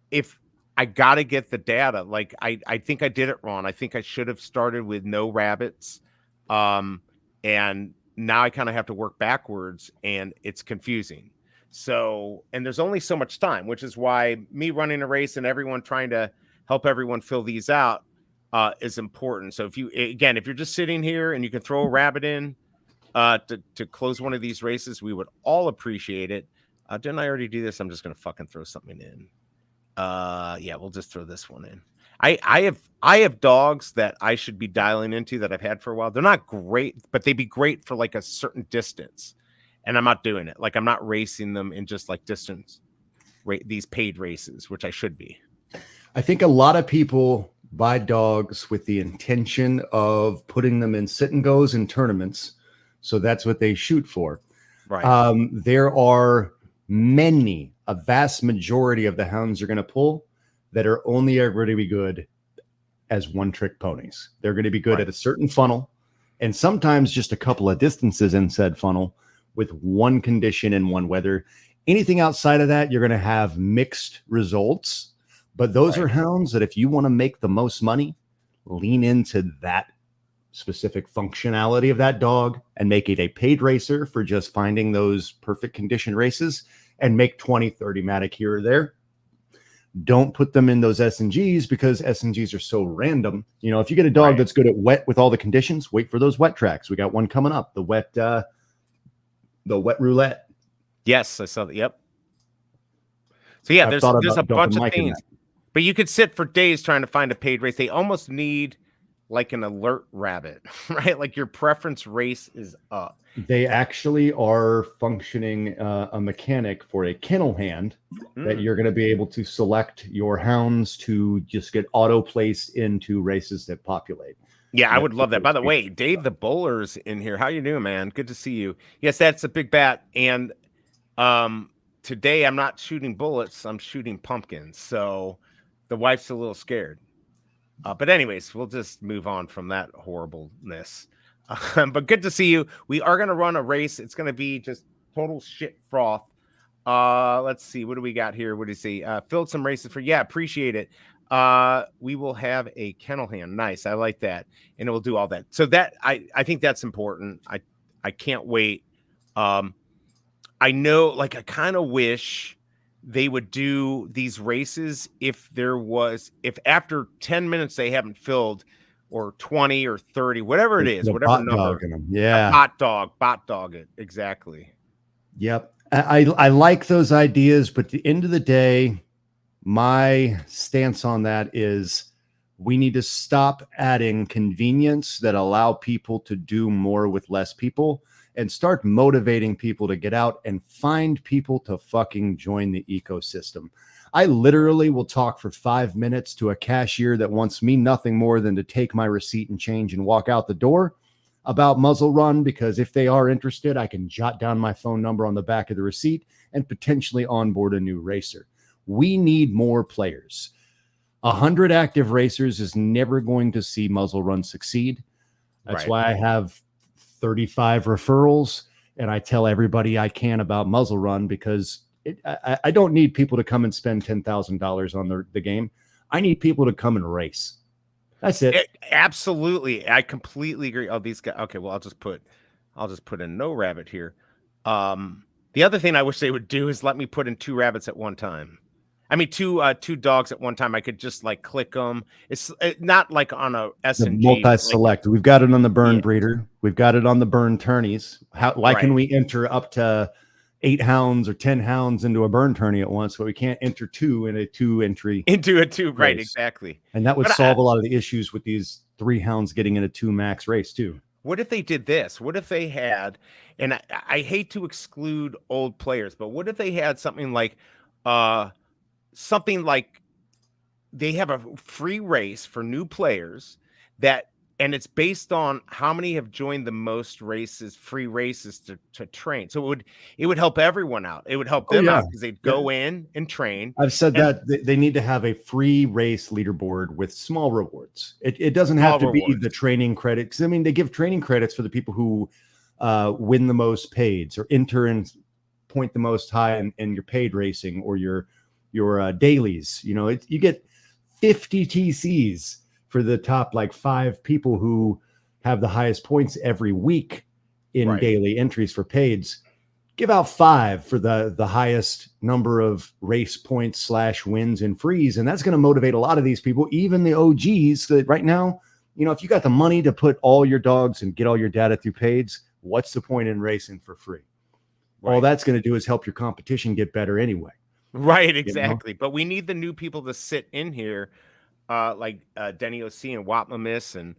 If I got to get the data, like I think I did it wrong. I think I should have started with no rabbits. And now I kind of have to work backwards, and it's confusing. So, and there's only so much time, which is why me running a race and everyone trying to help everyone fill these out is important. So if you're just sitting here and you can throw a rabbit in to close one of these races, we would all appreciate it. Didn't I already do this? I'm just going to fucking throw something in. Yeah, we'll just throw this one in. I have dogs that I should be dialing into that I've had for a while. They're not great, but they'd be great for like a certain distance. And I'm not doing it. Like I'm not racing them in just like distance these paid races, which I should be. I think a lot of people buy dogs with the intention of putting them in sit and goes in tournaments. So that's what they shoot for. Right. There are a vast majority of the hounds you're going to pull that are only ever going to be good as one-trick ponies. They're going to be good at a certain funnel, and sometimes just a couple of distances in said funnel with one condition and one weather. Anything outside of that, you're going to have mixed results. But those are hounds that if you want to make the most money, lean into that specific functionality of that dog and make it a paid racer for just finding those perfect condition races and make 20, 30 Matic here or there. Don't put them in those S&Gs because S&Gs are so random. You know, if you get a dog that's good at wet with all the conditions, wait for those wet tracks. We got one coming up, the wet roulette. Yes, I saw that. Yep. So yeah, there's a bunch of things. But you could sit for days trying to find a paid race. They almost need like an alert rabbit, right? Like your preference race is up. They actually are functioning a mechanic for a kennel hand that you're going to be able to select your hounds to just get auto placed into races that populate. Yeah, I would love that. By the way, Dave the Bowler's in here. How you doing, man? Good to see you. Yes, that's a big bat. And today I'm not shooting bullets. I'm shooting pumpkins. So the wife's a little scared. But anyways, we'll just move on from that horribleness. But good to see you. We are going to run a race. It's going to be just total shit froth. Let's see. What do we got here? What do you see? Filled some races for. Yeah, appreciate it. We will have a kennel hand. Nice. I like that. And it will do all that. So that I think that's important. I can't wait. I know, like, I kind of wish they would do these races if after 10 minutes they haven't filled, or 20 or 30, whatever it is, whatever number. Yeah. Bot dog it. Exactly. Yep. I like those ideas, but at the end of the day, my stance on that is we need to stop adding convenience that allow people to do more with less people and start motivating people to get out and find people to fucking join the ecosystem. I literally will talk for 5 minutes to a cashier that wants me nothing more than to take my receipt and change and walk out the door about Muzzle Run, because if they are interested, I can jot down my phone number on the back of the receipt and potentially onboard a new racer. We need more players. 100 active racers is never going to see Muzzle Run succeed. That's why I have 35 referrals, and I tell everybody I can about Muzzle Run, because I don't need people to come and spend $10,000 on the game. I need people to come and race. That's it. Absolutely. I completely agree. Oh, these guys. Okay, well, I'll just put in no rabbit here. The other thing I wish they would do is let me put in 2 rabbits at one time. I mean, two dogs at one time. I could just like click them. It's not like on a The SNG, but like, multi-select. We've got it on the burn yeah, breeder. We've got it on the burn tourneys. Why can right. we enter up to 8 hounds or 10 hounds into a burn tourney at once, but we can't enter 2 in a 2-entry Into a two, right? race? Exactly. And that would But solve a lot of the issues with these 3 hounds getting in a 2 max race too. what if they did this? What if they had, and I hate to exclude old players, but what if they had something like they have a free race for new players and it's based on how many have joined the most races, free races to train. So it would help everyone out. It would help them out because they'd go in and train. I've said and that they need to have a free race leaderboard with small rewards. It doesn't have to be the training credits. I mean, they give training credits for the people who win the most paids or enter and point the most high in your paid racing or your dailies. You know, you get 50 TCs for the top like 5 people who have the highest points every week in daily entries for paids. Give out 5 for the highest number of race points / wins and frees. And that's going to motivate a lot of these people, even the OGs that right now, you know, if you got the money to put all your dogs and get all your data through paids, what's the point in racing for free? All that's going to do is help your competition get better anyway. Right, exactly. You know? But we need the new people to sit in here, like Denny OC and Watmamis and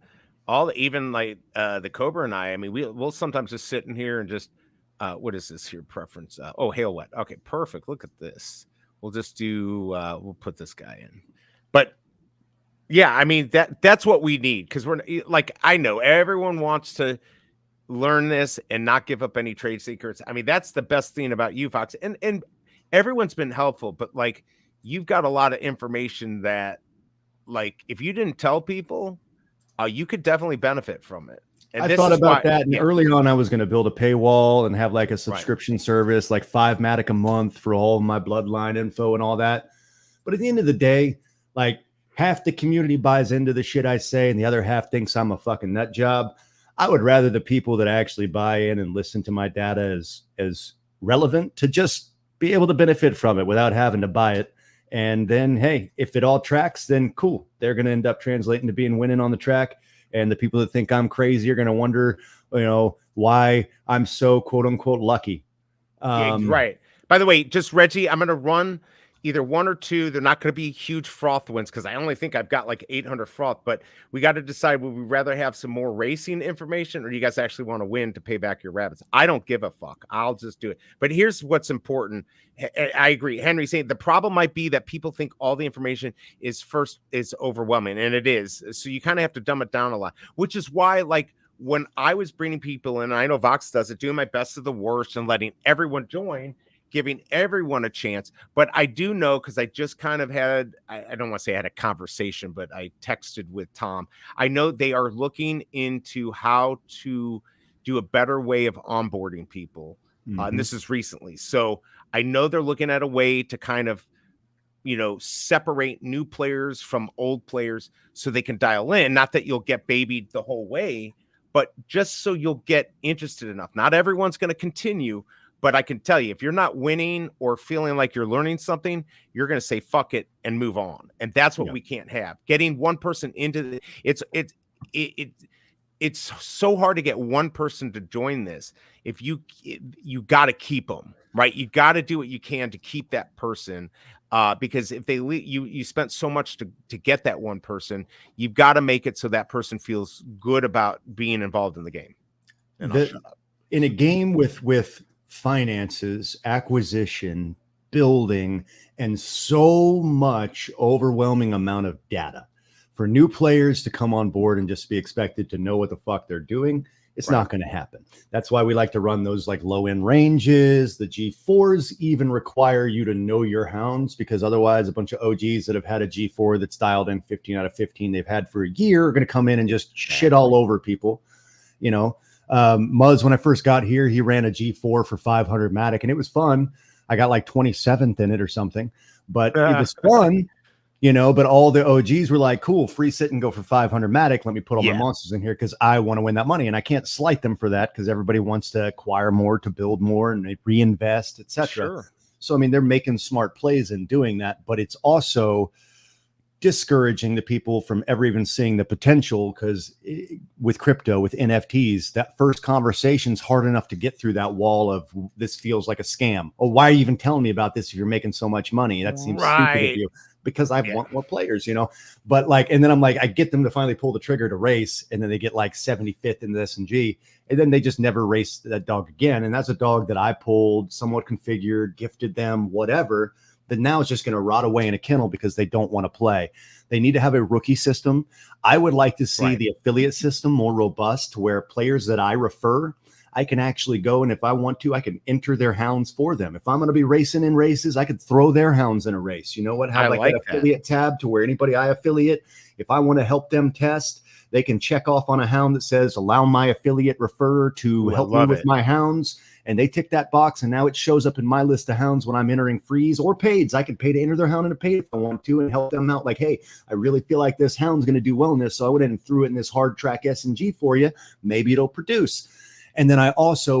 even like the Cobra and I mean, we'll sometimes just sit in here and just, what is this here preference? Hail wet. Okay, perfect. Look at this. We'll just do, we'll put this guy in. But yeah, I mean, that's what we need. Cause we're like, I know everyone wants to learn this and not give up any trade secrets. I mean, that's the best thing about you, Fox. And everyone's been helpful, but like, you've got a lot of information that, like, if you didn't tell people, you could definitely benefit from it. And I thought about that. And early on, I was going to build a paywall and have like a subscription service, like 5 Matic a month for all of my bloodline info and all that. But at the end of the day, like half the community buys into the shit I say and the other half thinks I'm a fucking nut job. I would rather the people that actually buy in and listen to my data as relevant to just be able to benefit from it without having to buy it. And then, hey, if it all tracks, then cool. They're going to end up translating to being winning on the track. And the people that think I'm crazy are going to wonder, you know, why I'm so quote unquote lucky. Right. By the way, just Reggie, I'm going to run either 1 or 2. They're not going to be huge froth wins because I only think I've got like 800 froth, but we got to decide, would we rather have some more racing information or do you guys actually want to win to pay back your rabbits? I don't give a fuck. I'll just do it. But here's what's important. I agree. Henry's saying the problem might be that people think all the information is overwhelming, and it is. So you kind of have to dumb it down a lot, which is why, like, when I was bringing people in, I know Vox does it, doing my best of the worst and letting everyone join, giving everyone a chance. But I do know, because I just kind of had, I don't want to say I had a conversation, but I texted with Tom. I know they are looking into how to do a better way of onboarding people. And this is recently. So I know they're looking at a way to kind of, you know, separate new players from old players so they can dial in. Not that you'll get babied the whole way, but just so you'll get interested enough. Not everyone's going to continue. But I can tell you, if you're not winning or feeling like you're learning something, you're going to say, fuck it and move on. And that's what we can't have. Getting one person into it's so hard to get one person to join this. If you got to keep them, right? You got to do what you can to keep that person. Because if they leave, you spent so much to get that one person, you've got to make it so that person feels good about being involved in the game. And I'll shut up. In a game with finances, acquisition, building, and so much overwhelming amount of data for new players to come on board and just be expected to know what the fuck they're doing, it's not going to happen. That's why we like to run those like low end ranges. The G4s even require you to know your hounds, because otherwise a bunch of OGs that have had a G4 that's dialed in 15 out of 15 they've had for a year are going to come in and just shit all over people. You know, Muzz, when I first got here, he ran a G4 for 500 Matic and it was fun. I got like 27th in it or something, but it was fun, you know, but all the OGs were like, cool, free sit and go for 500 Matic. Let me put all my monsters in here because I want to win that money. And I can't slight them for that because everybody wants to acquire more, to build more, and they reinvest, etc. Sure. So, I mean, they're making smart plays in doing that, but it's also discouraging the people from ever even seeing the potential, because with crypto, with NFTs, that first conversation is hard enough to get through that wall of, this feels like a scam. Oh, why are you even telling me about this if you're making so much money? That seems stupid of you, because I want more players, but like, and then I'm like, I get them to finally pull the trigger to race, and then they get like 75th in the S&G, and then they just never race that dog again. And that's a dog that I pulled, somewhat configured, gifted them, whatever, that now is just going to rot away in a kennel because they don't want to play. They need to have a rookie system. I would like to see the affiliate system more robust, to where players that I refer, I can actually go, and if I want to, I can enter their hounds for them. If I'm going to be racing in races, I could throw their hounds in a race. You know what? Have like an affiliate tab, to where anybody I affiliate, if I want to help them test, they can check off on a hound that says, allow my affiliate referrer to help me with my hounds. And they tick that box, and now it shows up in my list of hounds when I'm entering frees or paids. I can pay to enter their hound in a paid if I want to, and help them out. Like, hey, I really feel like this hound's going to do well in this, so I went in and threw it in this hard track S&G for you. Maybe it'll produce. And then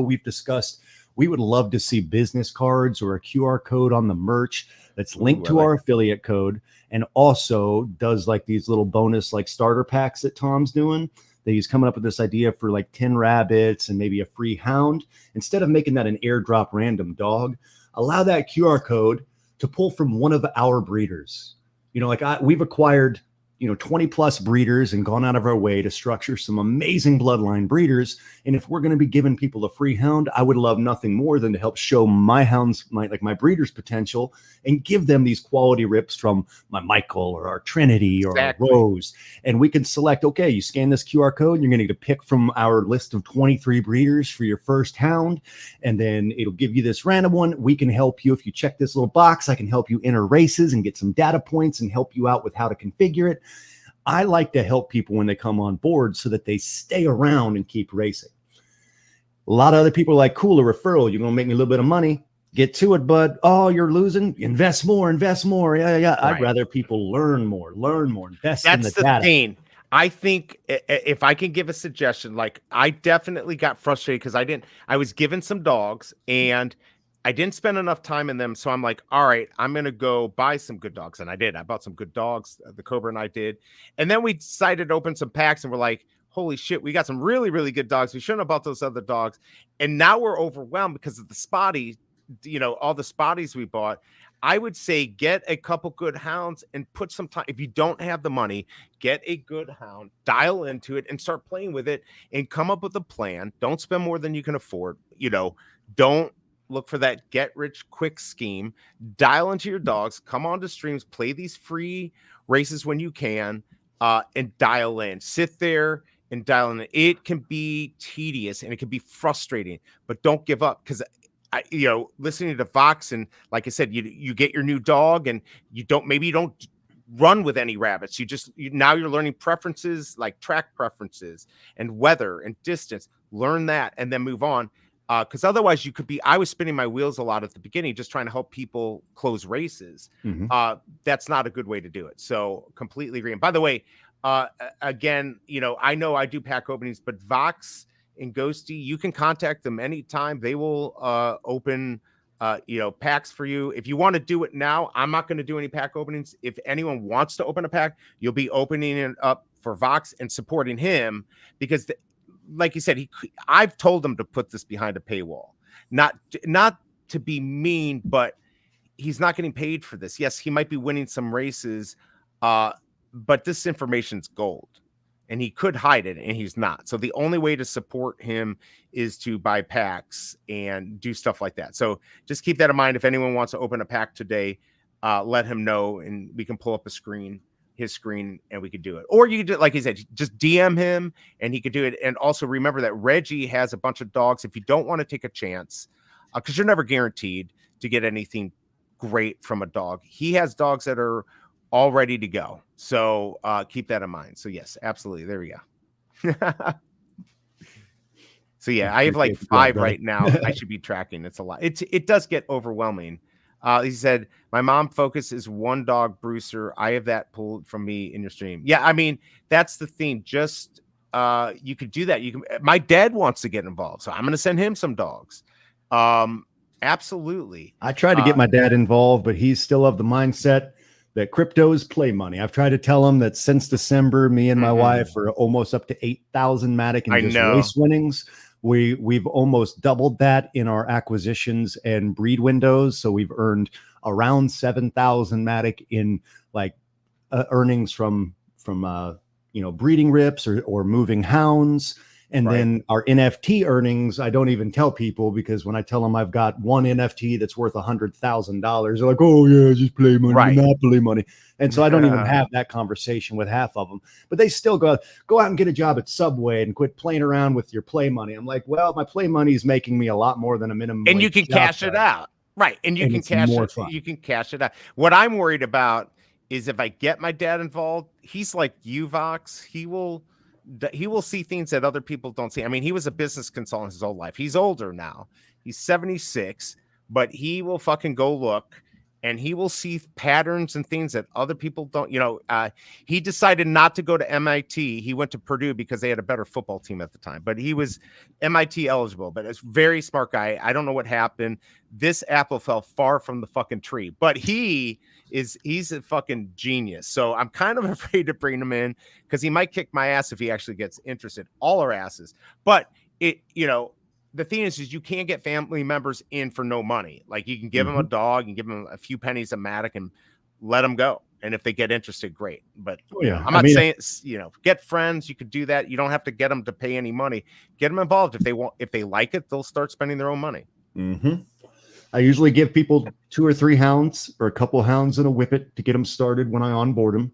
we've discussed, we would love to see business cards or a QR code on the merch that's linked to our affiliate code, and also does like these little bonus like starter packs that Tom's doing. He's coming up with this idea for like 10 rabbits and maybe a free hound. Instead of making that an airdrop random dog, allow that QR code to pull from one of our breeders. We've acquired 20 plus breeders and gone out of our way to structure some amazing bloodline breeders. And if we're going to be giving people a free hound, I would love nothing more than to help show my hounds, my breeders' potential, and give them these quality rips from my Michael or our Trinity or our Rose. And we can select, okay, you scan this QR code, and you're going to get to pick from our list of 23 breeders for your first hound. And then it'll give you this random one. We can help you. If you check this little box, I can help you enter races and get some data points and help you out with how to configure it. I like to help people when they come on board so that they stay around and keep racing. A lot of other people are like, cool, a referral. You're going to make me a little bit of money. Get to it, bud. Oh, you're losing. Invest more. Yeah. I'd rather people learn more, invest in the data. That's the thing. I think if I can give a suggestion, like I definitely got frustrated because I was given some dogs and I didn't spend enough time in them. So I'm like, all right, I'm going to go buy some good dogs. And I did. I bought some good dogs. The Cobra and I did. And then we decided to open some packs and we're like, holy shit, we got some really, really good dogs. We shouldn't have bought those other dogs. And now we're overwhelmed because of the spotty, all the spotties we bought. I would say get a couple good hounds and put some time. If you don't have the money, get a good hound, dial into it and start playing with it and come up with a plan. Don't spend more than you can afford. Don't look for that get rich quick scheme. Dial into your dogs, come on to streams, play these free races when you can, and dial in. Sit there and dial in. It can be tedious and it can be frustrating, but don't give up, because listening to Vox, and like I said, you get your new dog and you don't run with any rabbits. Now you're learning preferences, like track preferences and weather and distance. Learn that and then move on. Because otherwise I was spinning my wheels a lot at the beginning, just trying to help people close races. Mm-hmm. That's not a good way to do it. So completely agree. And by the way, again, I know I do pack openings, but Vox and Ghosty, you can contact them anytime. They will open, packs for you. If you want to do it now, I'm not going to do any pack openings. If anyone wants to open a pack, you'll be opening it up for Vox and supporting him, because like you said, I've told him to put this behind a paywall, not to be mean, but he's not getting paid for this. Yes, he might be winning some races, but this information's gold, and he could hide it, and he's not. So the only way to support him is to buy packs and do stuff like that. So just keep that in mind. If anyone wants to open a pack today, let him know, and we can pull up his screen, and we could do it. Or you could do, like he said, just DM him and he could do it. And also remember that Reggie has a bunch of dogs. If you don't want to take a chance, because you're never guaranteed to get anything great from a dog, he has dogs that are all ready to go. So keep that in mind. So yes, absolutely. There we go. So yeah, I have like 5 right now. I should be tracking. It's a lot. It does get overwhelming. He said, my mom focus is one dog, Brewster. I have that pulled from me in your stream. Yeah, I mean, that's the thing. Just you could do that. My dad wants to get involved, so I'm going to send him some dogs. Absolutely. I tried to get my dad involved, but he's still of the mindset that crypto is play money. I've tried to tell him that since December, me and my wife are almost up to 8,000 Matic in just race winnings. We've almost doubled that in our acquisitions and breed windows. So we've earned around 7,000 Matic in like earnings from breeding rips or moving hounds. And then our NFT earnings, I don't even tell people, because when I tell them I've got one NFT that's worth $100,000, they're like, "Oh yeah, just play money, monopoly money." And so I don't even have that conversation with half of them. But they still go out and get a job at Subway and quit playing around with your play money. I'm like, well, my play money is making me a lot more than a minimum, and you can cash it out, right? And you can cash it. You can cash it out. What I'm worried about is if I get my dad involved, he's like you, Vox. He will see things that other people don't see. I mean, he was a business consultant his whole life. He's older now. He's 76, but he will fucking go look and he will see patterns and things that other people don't. He decided not to go to MIT. He went to Purdue because they had a better football team at the time, but he was MIT eligible, but it's a very smart guy. I don't know what happened. This apple fell far from the fucking tree, but he's a fucking genius. So I'm kind of afraid to bring him in because he might kick my ass if he actually gets interested. All our asses. But the thing is you can't get family members in for no money. Like you can give them a dog and give them a few pennies of Matic and let them go. And if they get interested, great. But I'm not saying, get friends. You could do that. You don't have to get them to pay any money. Get them involved. If they like it, they'll start spending their own money. I usually give people 2 or 3 hounds or a couple hounds and a whippet to get them started when I onboard them,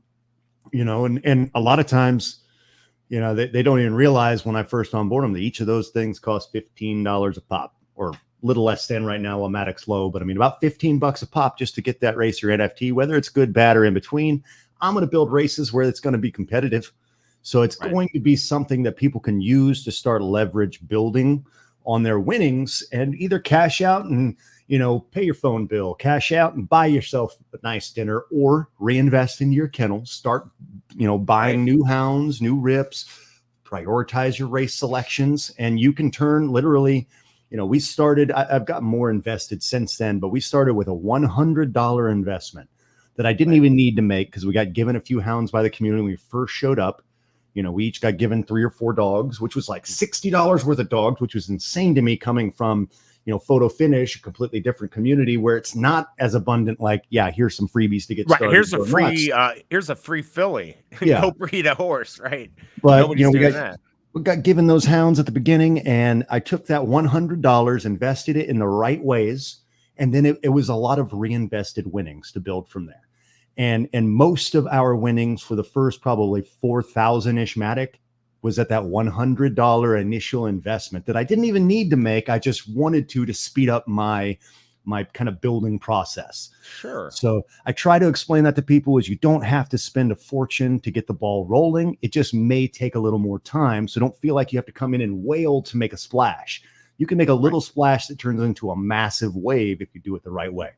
and a lot of times, they don't even realize when I first onboard them that each of those things cost $15 a pop, or a little less than right now while Matic's low, but I mean about $15 a pop just to get that racer NFT, whether it's good, bad, or in between. I'm going to build races where it's going to be competitive. So it's going to be something that people can use to start leverage building on their winnings, and either cash out and pay your phone bill, cash out and buy yourself a nice dinner, or reinvest into your kennel, start buying new hounds, new rips, prioritize your race selections, and you can turn literally, we started, I've gotten more invested since then, but we started with a $100 investment that I didn't even need to make because we got given a few hounds by the community when we first showed up. We each got given 3 or 4 dogs, which was like $60 worth of dogs, which was insane to me coming from, Photo Finish, a completely different community where it's not as abundant. Like, here's some freebies to get started. Here's a free filly. Yeah. Go breed a horse, right? But nobody's doing that. We got given those hounds at the beginning, and I took that $100, invested it in the right ways, and then it was a lot of reinvested winnings to build from there. And most of our winnings for the first probably 4,000-ish Matic was at that $100 initial investment that I didn't even need to make. I just wanted to speed up my kind of building process. Sure. So I try to explain that to people is you don't have to spend a fortune to get the ball rolling. It just may take a little more time. So don't feel like you have to come in and wail to make a splash. You can make a little splash that turns into a massive wave if you do it the right way.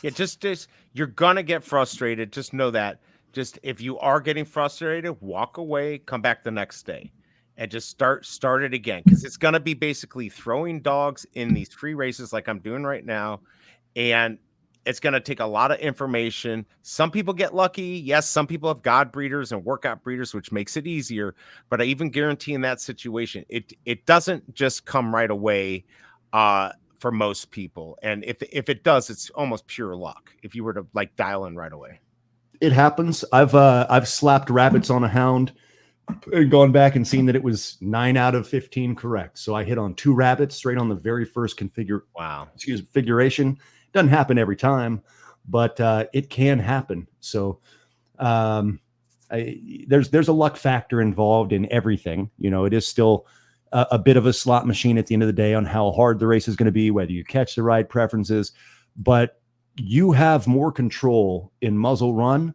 Yeah, just you're gonna get frustrated. Just know that. Just if you are getting frustrated, walk away, come back the next day, and just start it again, because it's gonna be basically throwing dogs in these free races like I'm doing right now, and it's gonna take a lot of information. Some people get lucky. Yes, some people have God breeders and workout breeders, which makes it easier. But I even guarantee in that situation, it doesn't just come right away. For most people, and if it does, it's almost pure luck if you were to like dial in right away. It happens. I've slapped rabbits on a hound and gone back and seen that it was 9 out of 15 correct. So I hit on 2 rabbits straight on the very first configuration. Doesn't happen every time, but it can happen. So there's a luck factor involved in everything. It is still a bit of a slot machine at the end of the day on how hard the race is going to be, whether you catch the right preferences, but you have more control in Muzzle Run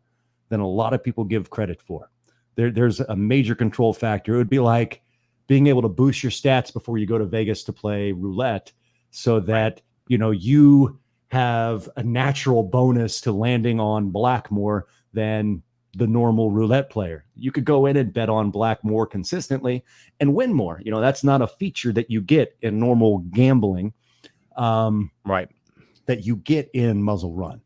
than a lot of people give credit for. There's a major control factor. It would be like being able to boost your stats before you go to Vegas to play roulette so that, you have a natural bonus to landing on black more than the normal roulette player. You could go in and bet on black more consistently and win more. That's not a feature that you get in normal gambling. Right. that you get in Muzzle Run.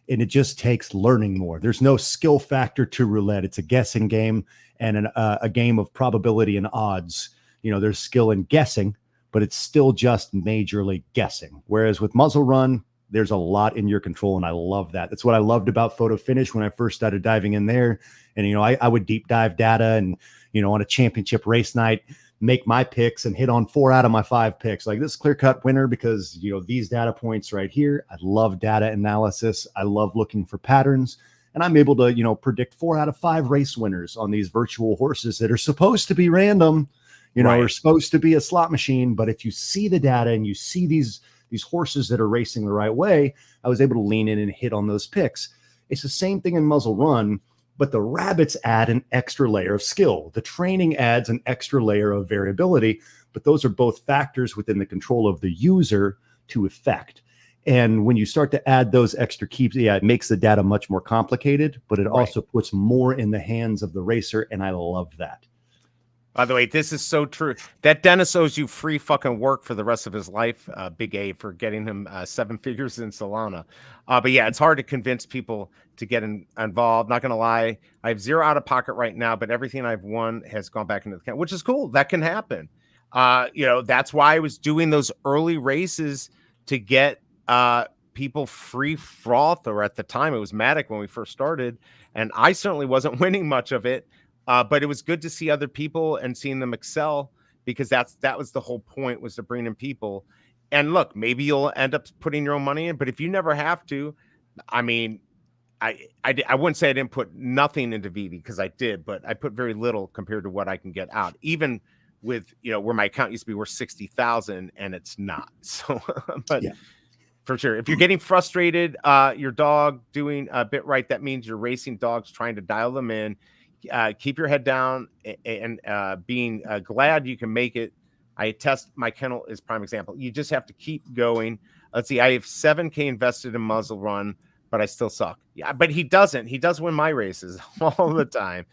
And it just takes learning more. There's no skill factor to roulette. It's a guessing game and a game of probability and odds. There's skill in guessing, but it's still just majorly guessing. Whereas with Muzzle Run, there's a lot in your control, and I love that. That's what I loved about Photo Finish when I first started diving in there. And, I would deep dive data and, on a championship race night, make my picks and hit on 4 out of my 5 picks. Like, this clear cut winner because, these data points right here. I love data analysis. I love looking for patterns. And I'm able to, predict 4 out of 5 race winners on these virtual horses that are supposed to be random, are supposed to be a slot machine. But if you see the data and you see these horses that are racing the right way, I was able to lean in and hit on those picks. It's the same thing in Muzzle Run, but the rabbits add an extra layer of skill. The training adds an extra layer of variability, but those are both factors within the control of the user to effect. And when you start to add those extra keeps, it makes the data much more complicated, but it also puts more in the hands of the racer, and I love that. By the way, this is so true. That Dennis owes you free fucking work for the rest of his life, Big A, for getting him 7 figures in Solana. But yeah, it's hard to convince people to get involved. Not going to lie. I have 0 out of pocket right now, but everything I've won has gone back into the account, which is cool. That can happen. That's why I was doing those early races to get people free froth, or at the time it was Matic when we first started. And I certainly wasn't winning much of it. But it was good to see other people and seeing them excel, because that was the whole point, was to bring in people. And look, maybe you'll end up putting your own money in, but if you never have to, I mean, I wouldn't say I didn't put nothing into VV, because I did, but I put very little compared to what I can get out, even with, where my account used to be worth 60,000 and it's not. So, but yeah. For sure, if you're getting frustrated, your dog doing a bit right, that means you're racing dogs, trying to dial them in. Keep your head down and being glad you can make it. I test my kennel is prime example. You just have to keep going. Let's see. I have 7K invested in Muzzle Run, but I still suck. Yeah, but he doesn't. He does win my races all the time.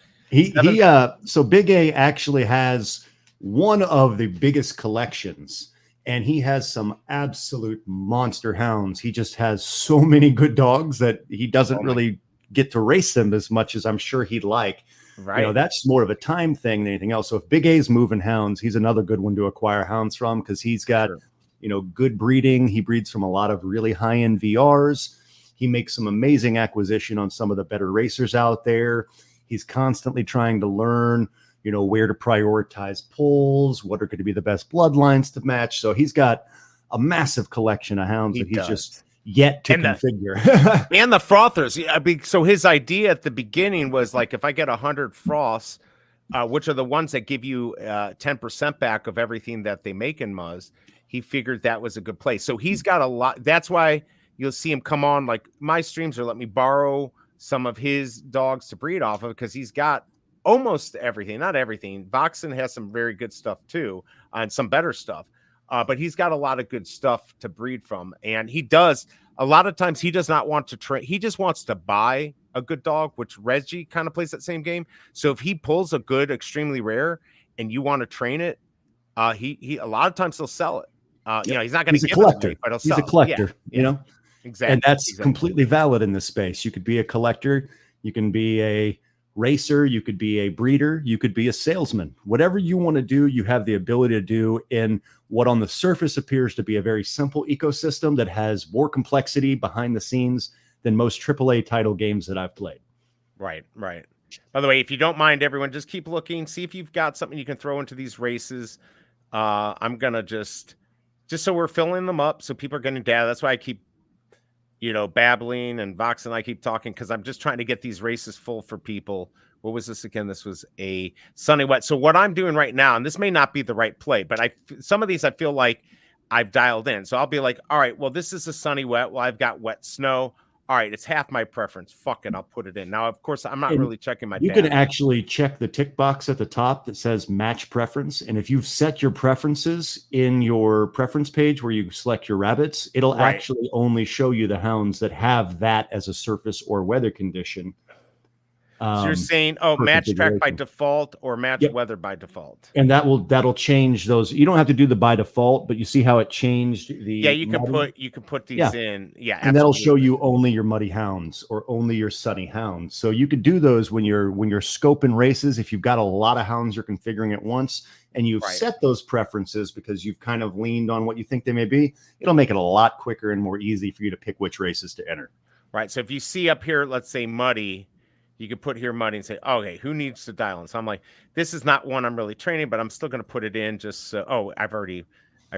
So Big A actually has one of the biggest collections, and he has some absolute monster hounds. He just has so many good dogs that he doesn't really get to race them as much as I'm sure he'd like. Right. That's more of a time thing than anything else. So if Big A's moving hounds, he's another good one to acquire hounds from, because he's got, good breeding. He breeds from a lot of really high-end VRs. He makes some amazing acquisition on some of the better racers out there. He's constantly trying to learn, where to prioritize pulls, what are going to be the best bloodlines to match. So he's got a massive collection of hounds he's just yet to configure. And the frothers. So his idea at the beginning was like, if I get 100 froths, which are the ones that give you 10% back of everything that they make in Muzz, he figured that was a good place. So he's got a lot. That's why you'll see him come on like my streams, or let me borrow some of his dogs to breed off of, because he's got almost everything. Not everything. Voxen has some very good stuff too, and some better stuff. But he's got a lot of good stuff to breed from. And he does, a lot of times he does not want to train. He just wants to buy a good dog, which Reggie kind of plays that same game. So if he pulls a good, extremely rare, and you want to train it, he a lot of times he'll sell it. He's not going to give it away, but he'll sell it. He's a collector, Exactly. And that's completely valid in this space. You could be a collector. You can be a racer, you could be a breeder, you could be a salesman. Whatever you want to do, you have the ability to do in what on the surface appears to be a very simple ecosystem that has more complexity behind the scenes than most AAA title games that I've played. Right. By the way, if you don't mind, everyone, just keep looking, see if you've got something you can throw into these races. I'm gonna just so we're filling them up, so people are getting data. That's why I keep babbling, and Vox and I keep talking, because I'm just trying to get these races full for people. What was this again? This was a sunny wet. So what I'm doing right now, and this may not be the right play, but some of these I feel like I've dialed in. So I'll be like, all right, well, this is a sunny wet. Well, I've got wet snow. All right, it's half my preference. Fuck it, I'll put it in. Now, of course, I'm not really checking my data. You can actually check the tick box at the top that says match preference. And if you've set your preferences in your preference page where you select your rabbits, it'll actually only show you the hounds that have that as a surface or weather condition. So you're saying, oh, per match track by configuration. default or match Yep. weather by default. And that'll change those. You don't have to do the by default, but you see how it changed the Yeah, you can muddy? put these Yeah. in. Yeah, And that'll show absolutely. you only your muddy hounds or only your sunny hounds. So you could do those when you're scoping races. If you've got a lot of hounds you're configuring at once and you've Right. set those preferences because you've kind of leaned on what you think they may be, it'll make it a lot quicker and more easy for you to pick which races to enter. Right. So if you see up here, let's say muddy, you could put here muddy and say, okay, who needs to dial in? So I'm like, this is not one I'm really training, but I'm still going to put it in just so, oh, I've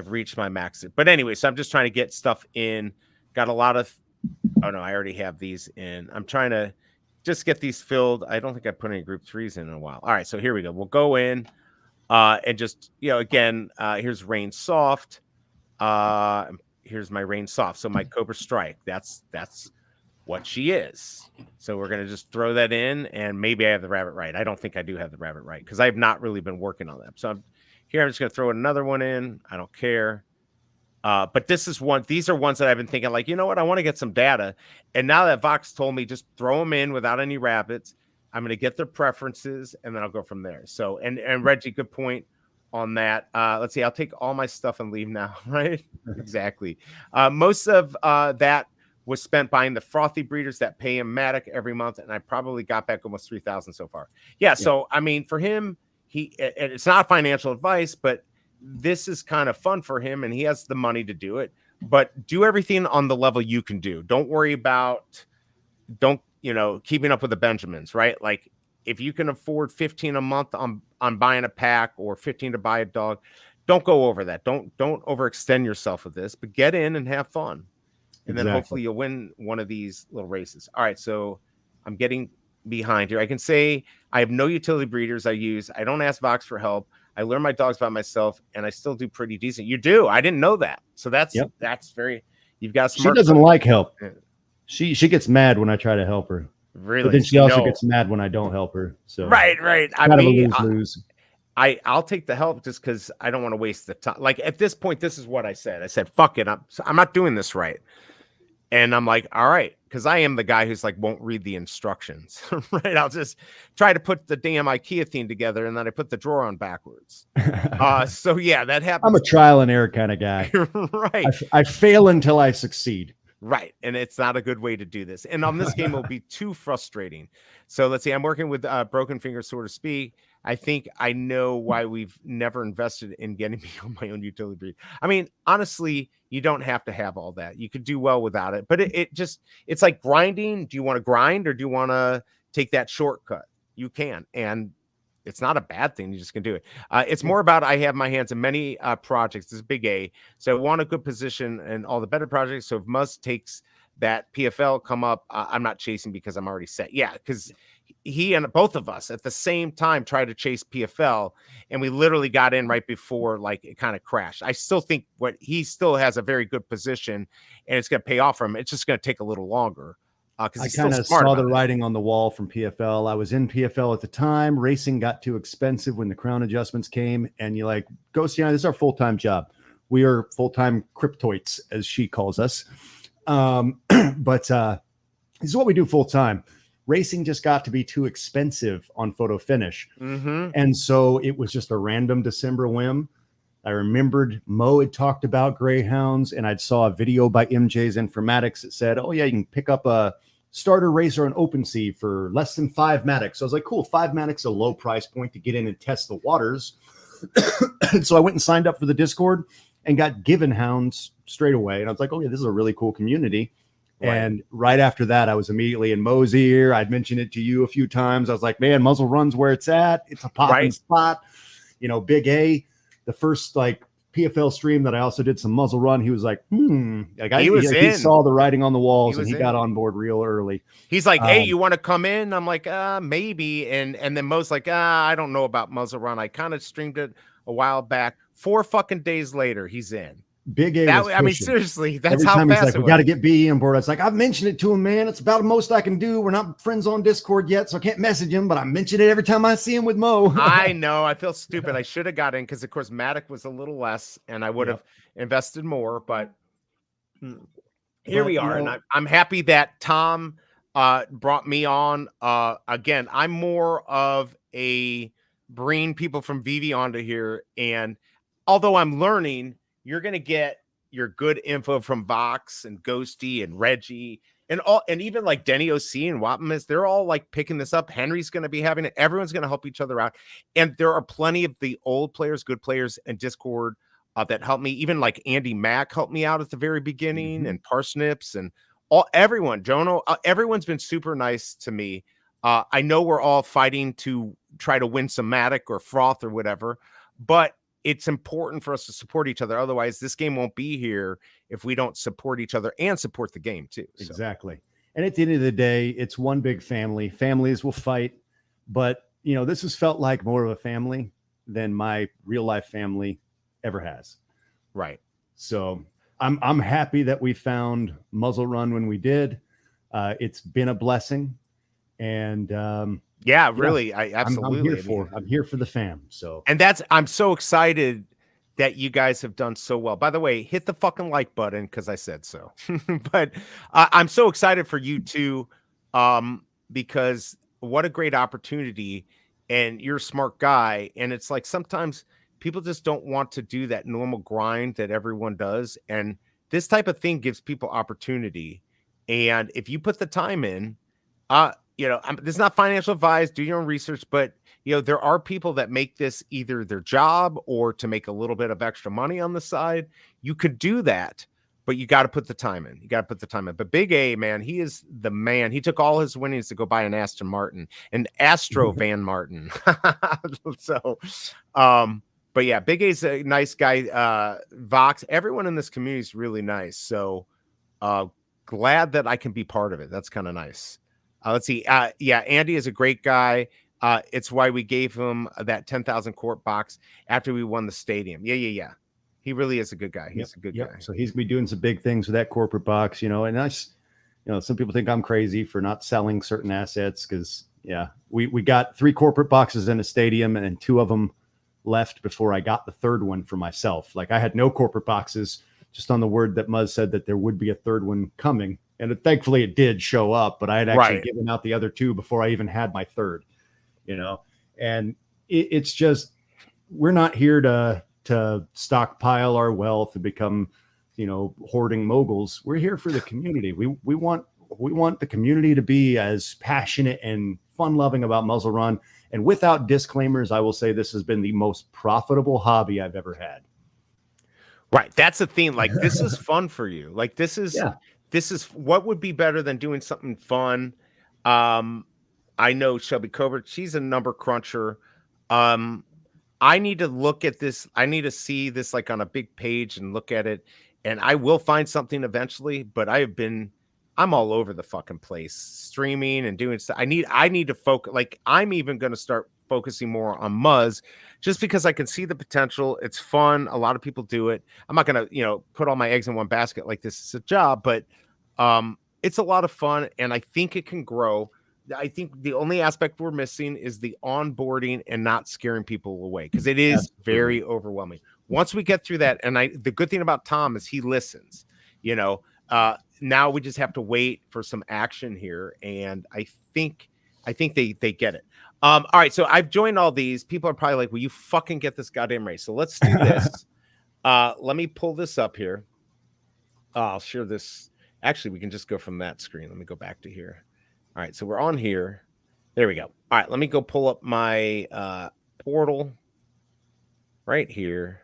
reached my max. But anyway, so I'm just trying to get stuff in. Got a lot of, oh no, I already have these in. I'm trying to just get these filled. I don't think I put any group 3s in a while. All right. So here we go. We'll go in and just, again, here's rain soft. Here's my rain soft. So my Cobra Strike, that's what she is. So we're going to just throw that in, and maybe I have the rabbit right. I don't think I do have the rabbit right because I have not really been working on that. So I'm just going to throw another one in. I don't care. But these are ones that I've been thinking like, you know what? I want to get some data. And now that Vox told me just throw them in without any rabbits, I'm going to get their preferences and then I'll go from there. So, and Reggie, good point on that. Let's see. I'll take all my stuff and leave now. Right. Exactly. Most of that was spent buying the frothy breeders that pay him Matic every month. And I probably got back almost 3,000 so far. Yeah. So, I mean, for him, it's not financial advice, but this is kind of fun for him and he has the money to do it, but do everything on the level you can do. Don't worry about, keeping up with the Benjamins, right? Like if you can afford 15 a month on buying a pack or 15 to buy a dog, don't go over that. Don't overextend yourself with this, but get in and have fun. And then hopefully you'll win one of these little races. All right. So I'm getting behind here. I can say I have no utility breeders I use. I don't ask Vox for help. I learn my dogs by myself and I still do pretty decent. You do. I didn't know that. So that's very, you've got smart. She doesn't like help. She gets mad when I try to help her. Really? But then she also gets mad when I don't help her. So right. Kind of a lose-lose. I'll take the help just because I don't want to waste the time. Like at this point, this is what I said. I said, fuck it. I'm not doing this right. And I'm like, all right, because I am the guy who's like, won't read the instructions, right? I'll just try to put the damn IKEA theme together and then I put the drawer on backwards. So yeah, that happens. I'm a trial and error kind of guy. Right. I fail until I succeed. Right. And it's not a good way to do this. And on this game, it'll be too frustrating. So let's see, I'm working with Broken Finger, so to speak. I think I know why we've never invested in getting me on my own utility breed. I mean, honestly, you don't have to have all that. You could do well without it, but it's like grinding. Do you want to grind or do you want to take that shortcut? You can. And it's not a bad thing. You just can do it. It's more about I have my hands in many projects. This is big A. So I want a good position in all the better projects. So if Muzz takes that PFL come up, I'm not chasing because I'm already set. Yeah, because he and both of us at the same time tried to chase PFL and we literally got in right before like it kind of crashed. I still think he still has a very good position and it's going to pay off for him. It's just going to take a little longer. I kind of saw the writing on the wall from PFL. I was in PFL at the time. Racing got too expensive when the crown adjustments came. And you're like, Ghosty, this is our full-time job. We are full-time cryptoids, as she calls us. But this is what we do full-time. Racing just got to be too expensive on photo finish. Mm-hmm. And so it was just a random December whim. I remembered Mo had talked about greyhounds and I saw a video by MJ's Informatics that said, oh yeah, you can pick up a starter racer on OpenSea for less than 5 Matics. So I was like, cool, 5 Matics, a low price point to get in and test the waters. And so I went and signed up for the Discord and got given hounds straight away. And I was like, oh yeah, this is a really cool community. Right. And right after that, I was immediately in Mo's ear. I'd mentioned it to you a few times. I was like, man, Muzzle Run's where it's at. It's a popping spot. Big A, the first like PFL stream that I also did some Muzzle Run. He was like, he saw the writing on the walls and he got on board real early. He's like, hey, you want to come in? I'm like, maybe. And then Mo's like, I don't know about Muzzle Run. I kind of streamed it a while back. 4 fucking days later, he's in. Big A. I mean, seriously, that's every how time fast he's like, we got to get B on board. It's like, I've mentioned it to him, man. It's about the most I can do. We're not friends on Discord yet, so I can't message him, but I mention it every time I see him with Mo. I know. I feel stupid. I should have got in because, of course, Matic was a little less, and I would have invested more. But here we are, and I'm happy that Tom brought me on. Again, I'm more of a bring people from Vivi onto here. And although I'm learning, you're going to get your good info from Vox and Ghosty and Reggie and even like Denny OC and Wapamus. They're all like picking this up. Henry's going to be having it. Everyone's going to help each other out. And there are plenty of the old players, good players in Discord that helped me. Even like Andy Mack helped me out at the very beginning, and Parsnips and everyone, Jono, everyone's been super nice to me. I know we're all fighting to try to win some Matic or Froth or whatever, but it's important for us to support each other. Otherwise, this game won't be here if we don't support each other and support the game too. So. Exactly. And at the end of the day, it's one big family. Families will fight, but you know, this has felt like more of a family than my real life family ever has. Right. So I'm happy that we found Muzzle Run when we did. It's been a blessing, and really, I absolutely. I'm here for the fam. So, and I'm so excited that you guys have done so well. By the way, hit the fucking like button because I said so. But I'm so excited for you too, because what a great opportunity, and you're a smart guy, and it's like sometimes people just don't want to do that normal grind that everyone does. And this type of thing gives people opportunity. And if you put the time in, this is not financial advice, do your own research, but there are people that make this either their job or to make a little bit of extra money on the side. You could do that, but you got to put the time in. But Big A, man, he is the man. He took all his winnings to go buy an Aston Martin, an Astro Van Martin. So, but yeah, Big A's a nice guy. Vox, everyone in this community is really nice. So glad that I can be part of it. That's kind of nice. Let's see. Andy is a great guy. It's why we gave him that 10,000 quart box after we won the stadium. Yeah. He really is a good guy. He's a good guy. So he's gonna be doing some big things with that corporate box, and some people think I'm crazy for not selling certain assets because we got 3 corporate boxes in a stadium and 2 of them left before I got the 3rd one for myself. Like I had no corporate boxes, just on the word that Muzz said that there would be a 3rd one coming. And thankfully it did show up, but I had actually given out the other 2 before I even had my 3rd, and it's just, we're not here to stockpile our wealth and become, hoarding moguls. We're here for the community. We want the community to be as passionate and fun loving about Muzzle Run. And without disclaimers, I will say this has been the most profitable hobby I've ever had. Right. That's the thing. Like, this is fun for you. Like, this is what would be better than doing something fun. I know Shelby Cobra, she's a number cruncher. I need to look at this. I need to see this like on a big page and look at it. And I will find something eventually, but I'm all over the fucking place streaming and doing stuff. I need to focus. Like, I'm even going to start focusing more on Muzz just because I can see the potential. It's fun. A lot of people do it. I'm not going to, put all my eggs in one basket like this is a job, but it's a lot of fun. And I think it can grow. I think the only aspect we're missing is the onboarding and not scaring people away, because it is very overwhelming. Once we get through that, and the good thing about Tom is he listens, now we just have to wait for some action here. And I think they get it. All right. So I've joined all these. People are probably like, will you fucking get this goddamn race? So let's do this. Let me pull this up here. I'll share this. Actually, we can just go from that screen. Let me go back to here. All right. So we're on here. There we go. All right. Let me go pull up my portal right here.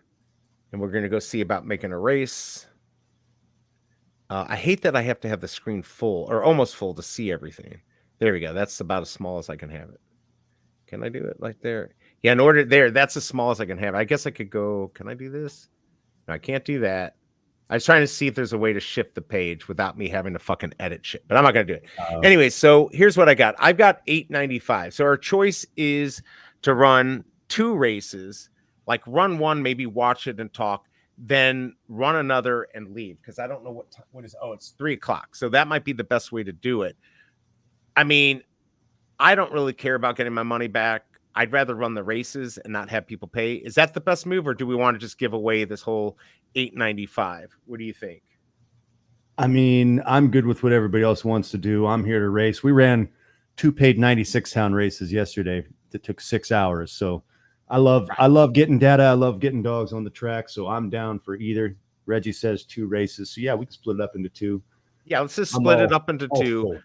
And we're going to go see about making a race. I hate that I have to have the screen full or almost full to see everything. There we go. That's about as small as I can have it. Can I do it like there? Yeah, in order there, that's as small as I can have it. I guess I could go, can I do this? No, I can't do that. I was trying to see if there's a way to shift the page without me having to fucking edit shit, but I'm not going to do it. Anyway, so here's what I got. I've got 895. So our choice is to run 2 races, like run one, maybe watch it and talk, then run another and leave. Because I don't know what is, it's 3:00. So that might be the best way to do it. I mean, I don't really care about getting my money back. I'd rather run the races and not have people pay. Is that the best move, or do we want to just give away this whole 895? What do you think? I mean, I'm good with what everybody else wants to do. I'm here to race. We ran 2 paid 96-hound races yesterday that took 6 hours. So I love getting data. I love getting dogs on the track. So I'm down for either. Reggie says 2 races. So yeah, we can split it up into 2. Yeah, let's just I'm split it all- up into all 2. full.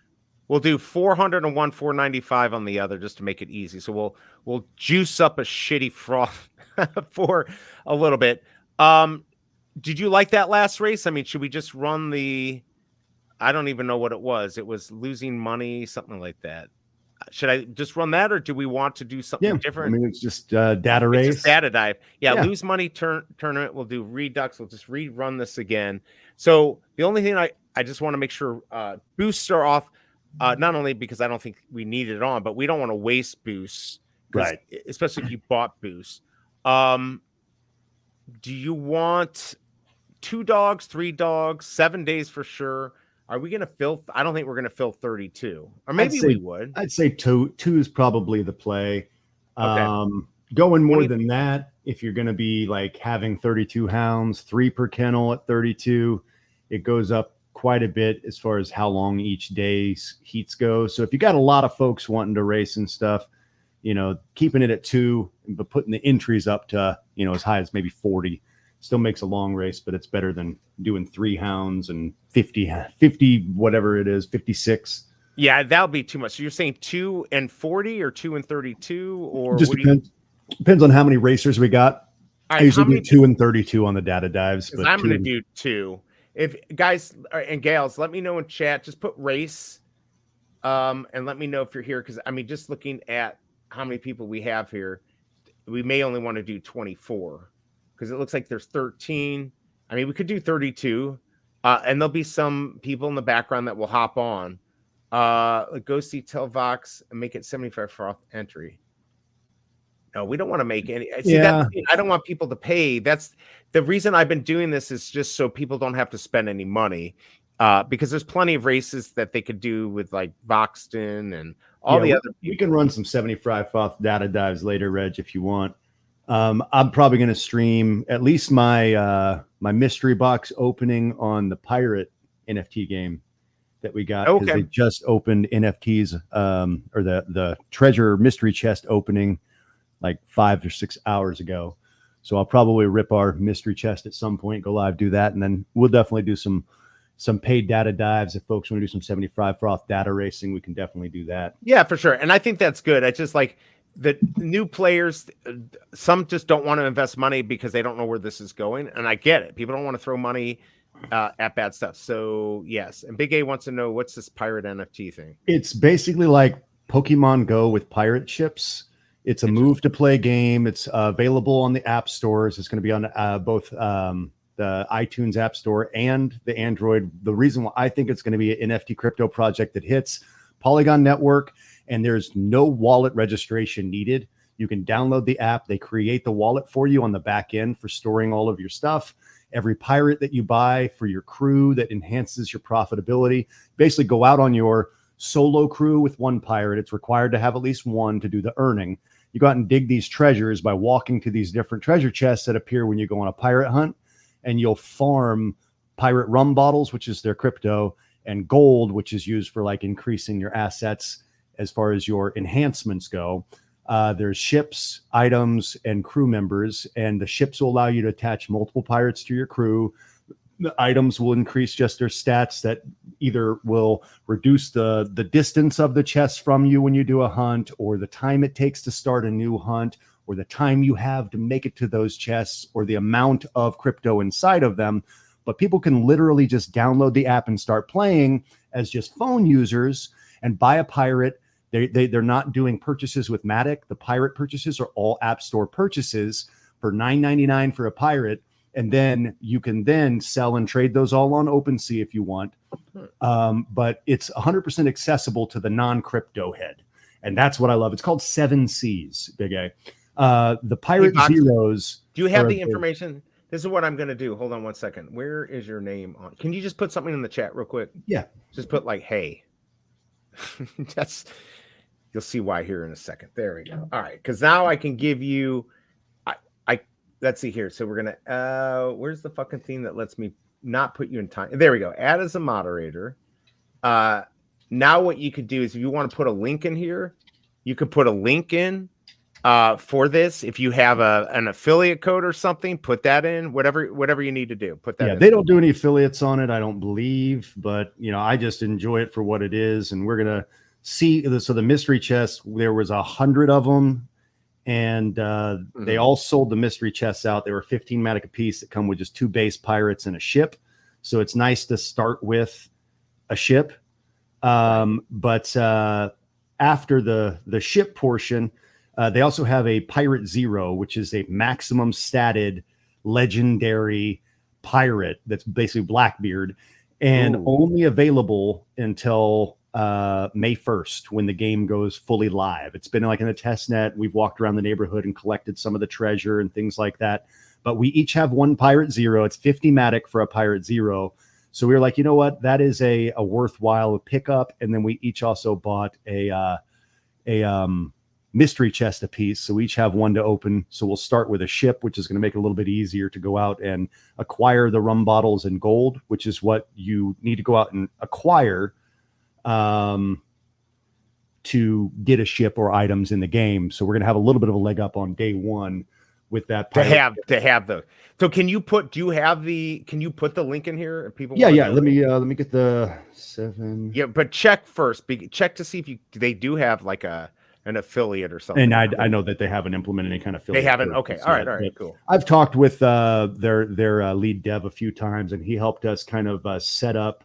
We'll do 400 on one, 495 on the other, just to make it easy. So we'll juice up a shitty froth for a little bit. Did you like that last race? I mean, should we just run the? I don't even know what it was. It was losing money, something like that. Should I just run that, or do we want to do something Yeah, I different? mean, it's just data It's race. just data dive. Yeah, Yeah. lose money tournament. We'll do redux. We'll just rerun this again. So the only thing I just want to make sure boosts are off. Not only because I don't think we need it on, but we don't want to waste boosts, Right. especially if you bought boosts. Do you want 2 dogs, 3 dogs, 7 days for sure? Are we going to fill? I don't think we're going to fill 32, or maybe we would. I'd say two is probably the play. Okay. Going more 20 than that, if you're going to be like having 32 hounds, 3 per kennel at 32, it goes up quite a bit as far as how long each day's heats go. So if you got a lot of folks wanting to race and stuff, keeping it at 2, but putting the entries up to, as high as maybe 40 still makes a long race, but it's better than doing 3 hounds and 50, whatever it is, 56. Yeah, that'll be too much. So you're saying 2 and 40 or 2 and 32, or Just what depends on how many racers we got. All I right, usually do 2 and 32 on the data dives, but I'm going to do 2. If guys and gals, let me know in chat. Just put race, and let me know if you're here, because I mean, just looking at how many people we have here, we may only want to do 24 because it looks like there's 13. I mean, we could do 32, and there'll be some people in the background that will hop on. Go see Telvox and make it 75 froth entry. No, we don't want to make any. See, Yeah. I don't want people to pay. That's the reason I've been doing this, is just so people don't have to spend any money. Because there's plenty of races that they could do with like Voxton and all the other people. We can run some 75 froth data dives later, Reg, if you want. I'm probably going to stream at least my my mystery box opening on the Pirate NFT game that we got, because they just opened NFTs, or the treasure mystery chest opening like 5 or 6 hours ago. So I'll probably rip our mystery chest at some point, go live, do that, and then we'll definitely do some paid data dives. If folks want to do some 75 froth data racing, we can definitely do that. Yeah, for sure. And I think that's good. I just like the new players. Some just don't want to invest money because they don't know where this is going. And I get it. People don't want to throw money at bad stuff. So yes. And Big A wants to know, what's this pirate NFT thing? It's basically like Pokemon Go with pirate ships. It's a move to play game. It's available on the app stores. It's going to be on both the iTunes App Store and the Android. The reason why I think it's going to be an NFT crypto project that hits Polygon Network, and there's no wallet registration needed. You can download the app. They create the wallet for you on the back end for storing all of your stuff. Every pirate that you buy for your crew that enhances your profitability, basically go out on your solo crew with 1 pirate. It's required to have at least 1 to do the earning. You go out and dig these treasures by walking to these different treasure chests that appear when you go on a pirate hunt, and you'll farm pirate rum bottles, which is their crypto, and gold, which is used for like increasing your assets as far as your enhancements go. There's ships, items, and crew members, and the ships will allow you to attach multiple pirates to your crew. The items will increase just their stats that either will reduce the distance of the chest from you when you do a hunt, or the time it takes to start a new hunt, or the time you have to make it to those chests, or the amount of crypto inside of them. But people can literally just download the app and start playing as just phone users and buy a pirate. They're not doing purchases with Matic. The pirate purchases are all App Store purchases for $9.99 for a pirate. And then you can then sell and trade those all on OpenSea if you want. But it's 100% accessible to the non-crypto head. And that's what I love. It's called 7 Seas, Big A. The Pirate Zeros. Do you have the information? This is what I'm going to do. Hold on one second. Where is your name on? Can you just put something in the chat real quick? Yeah. Just put like, hey. You'll see why here in a second. There we go. All right. Because now I can give you, let's see here. So we're going to, where's the fucking thing that lets me not put you in time. There we go. Add as a moderator. Now what you could do is if you want to put a link in here, you could put a link in for this. If you have an affiliate code or something, put that in. Whatever you need to do, put that in. They don't do any affiliates on it, I don't believe, but I just enjoy it for what it is. And we're gonna see. So the mystery chests, there was 100 of them, and they all sold the mystery chests out. They were 15 Matic a piece that come with just 2 base pirates and a ship. So it's nice to start with a ship. But after the ship portion, they also have a Pirate Zero, which is a maximum statted legendary pirate that's basically Blackbeard, and only available until May 1st when the game goes fully live. It's been like in a test net. We've walked around the neighborhood and collected some of the treasure and things like that. But we each have one Pirate Zero. It's 50 Matic for a Pirate Zero. So we were like, you know what? That is a worthwhile pickup. And then we each also bought a mystery chest a piece. So we each have one to open. So we'll start with a ship, which is going to make it a little bit easier to go out and acquire the rum bottles and gold, which is what you need to go out and acquire to get a ship or items in the game. So we're going to have a little bit of a leg up on day one with that to have the. So can you put the link in here if people let me get the 7. But check first, check to see if they do have like an affiliate or something. And I know that they haven't implemented any kind of affiliate. They haven't. Okay. All right. Cool. I've talked with their lead dev a few times, and he helped us kind of set up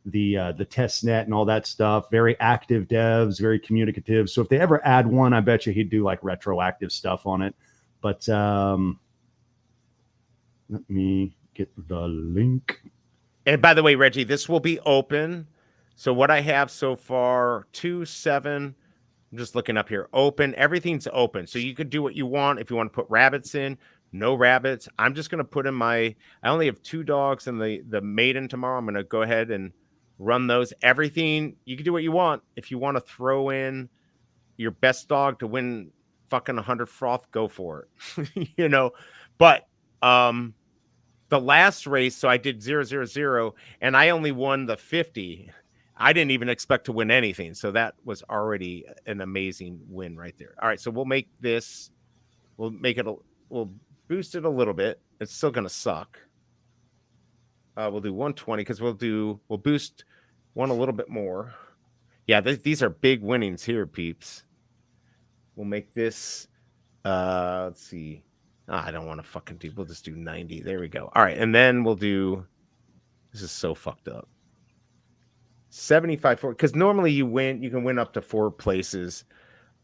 the test net and all that stuff. Very active devs, very communicative. So if they ever add one, I bet you he'd do like retroactive stuff on it. But let me get the link. And by the way, Reggie, this will be open. So what I have so far, 2-7. I'm just looking up here. Open. Everything's open. So you could do what you want. If you want to put rabbits in, no rabbits. I'm just going to put in I only have 2 dogs and the maiden tomorrow. I'm going to go ahead and run those. Everything. You can do what you want. If you want to throw in your best dog to win fucking 100 froth, go for it. But the last race, so I did 0-0-0 and I only won the 50. I didn't even expect to win anything. So that was already an amazing win right there. All right. So we'll make this, we'll boost it a little bit. It's still going to suck. We'll do 120 because we'll boost one a little bit more. Yeah. These are big winnings here, peeps. We'll make this, let's see. I don't want to fucking do, we'll just do 90. There we go. All right. And then we'll do, this is so fucked up. 75 because normally you can win up to 4 places.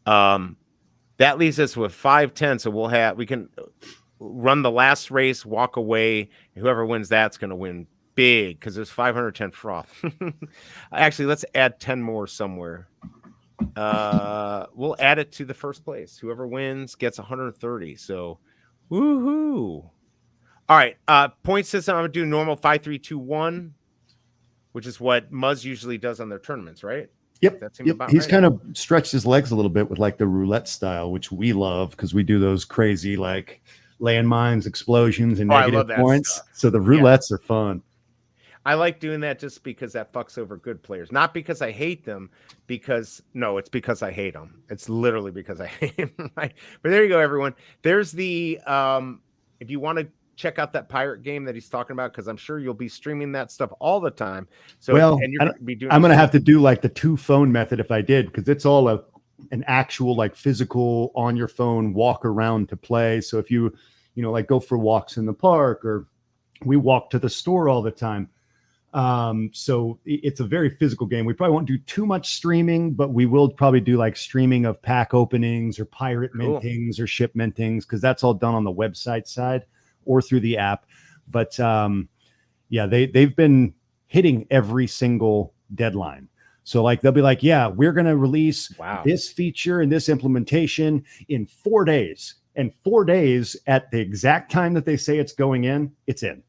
That leaves us with 510. So we can run the last race, walk away, and whoever wins that's going to win big because there's 510 froth. Actually, let's add 10 more somewhere. We'll add it to the first place. Whoever wins gets 130. So woohoo. All right. Point system, I'm gonna do normal 5, 3, 2, 1, which is what Muzz usually does on their tournaments, right? Yep. He's right. Kind of stretched his legs a little bit with like the roulette style, which we love because we do those crazy like landmines, explosions, and negative points. Stuff. So the roulettes are fun. I like doing that just because that fucks over good players. Not because I hate them, it's because I hate them. It's literally because I hate them. Right? But there you go, everyone. There's the, if you want to check out that pirate game that he's talking about, because I'm sure you'll be streaming that stuff all the time. So and you're going to be doing. I'm going to have to do like the 2 phone method if I did, because it's all an actual like physical on your phone walk around to play. So if you like go for walks in the park, or we walk to the store all the time. So it's a very physical game. We probably won't do too much streaming, but we will probably do like streaming of pack openings or pirate mintings or ship mintings, because that's all done on the website side or through the app. But they've been hitting every single deadline. So like they'll be like, yeah, we're going to release this feature and this implementation in 4 days. And 4 days at the exact time that they say it's going in, it's in.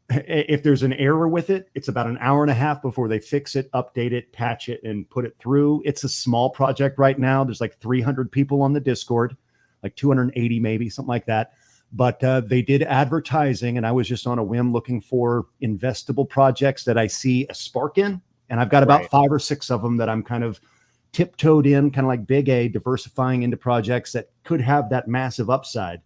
If there's an error with it, it's about an hour and a half before they fix it, update it, patch it, and put it through. It's a small project right now. There's like 300 people on the Discord, like 280 maybe, something like that. But they did advertising, and I was just on a whim looking for investable projects that I see a spark in. And I've got about 5 or 6 of them that I'm kind of tiptoed in, kind of like Big A, diversifying into projects that could have that massive upside.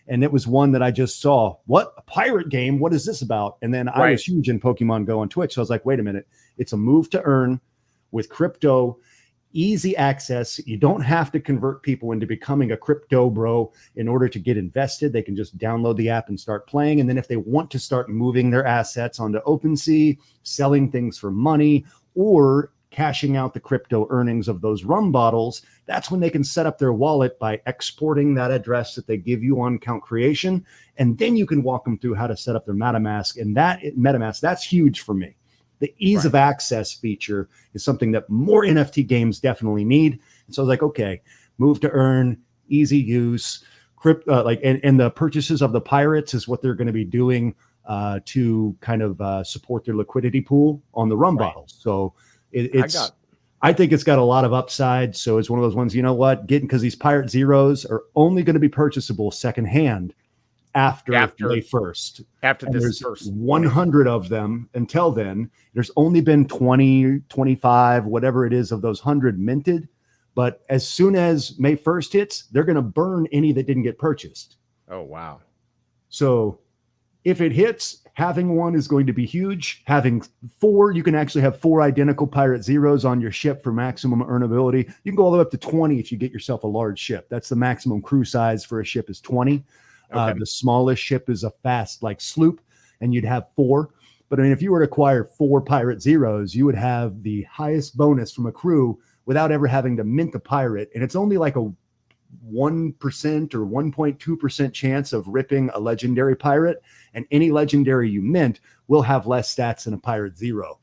And it was one that I just saw, what, a pirate game? What is this about? And then I was huge in Pokemon Go on Twitch. So I was like, wait a minute, it's a move to earn with crypto, easy access. You don't have to convert people into becoming a crypto bro in order to get invested. They can just download the app and start playing. And then if they want to start moving their assets onto OpenSea, selling things for money, or cashing out the crypto earnings of those rum bottles, that's when they can set up their wallet by exporting that address that they give you on account creation. And then you can walk them through how to set up their MetaMask. And that's huge for me. The ease of access feature is something that more NFT games definitely need. And so I was like, okay, move to earn, easy use, and the purchases of the pirates is what they're going to be doing to kind of support their liquidity pool on the rum bottles. So I think it's got a lot of upside. So it's one of those ones, you know what, because these Pirate Zeros are only going to be purchasable secondhand after May 1st. After this there's first 100 of them until then. There's only been 20, 25, whatever it is of those 100 minted. But as soon as May 1st hits, they're going to burn any that didn't get purchased. Oh, wow. So if it hits, having one is going to be huge. Having 4, you can actually have 4 identical Pirate Zeros on your ship for maximum earnability. You can go all the way up to 20 if you get yourself a large ship. That's the maximum crew size for a ship is 20. The smallest ship is a fast like sloop, and you'd have 4. But I mean, if you were to acquire 4 Pirate Zeros, you would have the highest bonus from a crew without ever having to mint a pirate. And it's only like a 1% or 1.2% chance of ripping a legendary pirate. And any legendary you mint will have less stats than a Pirate Zero.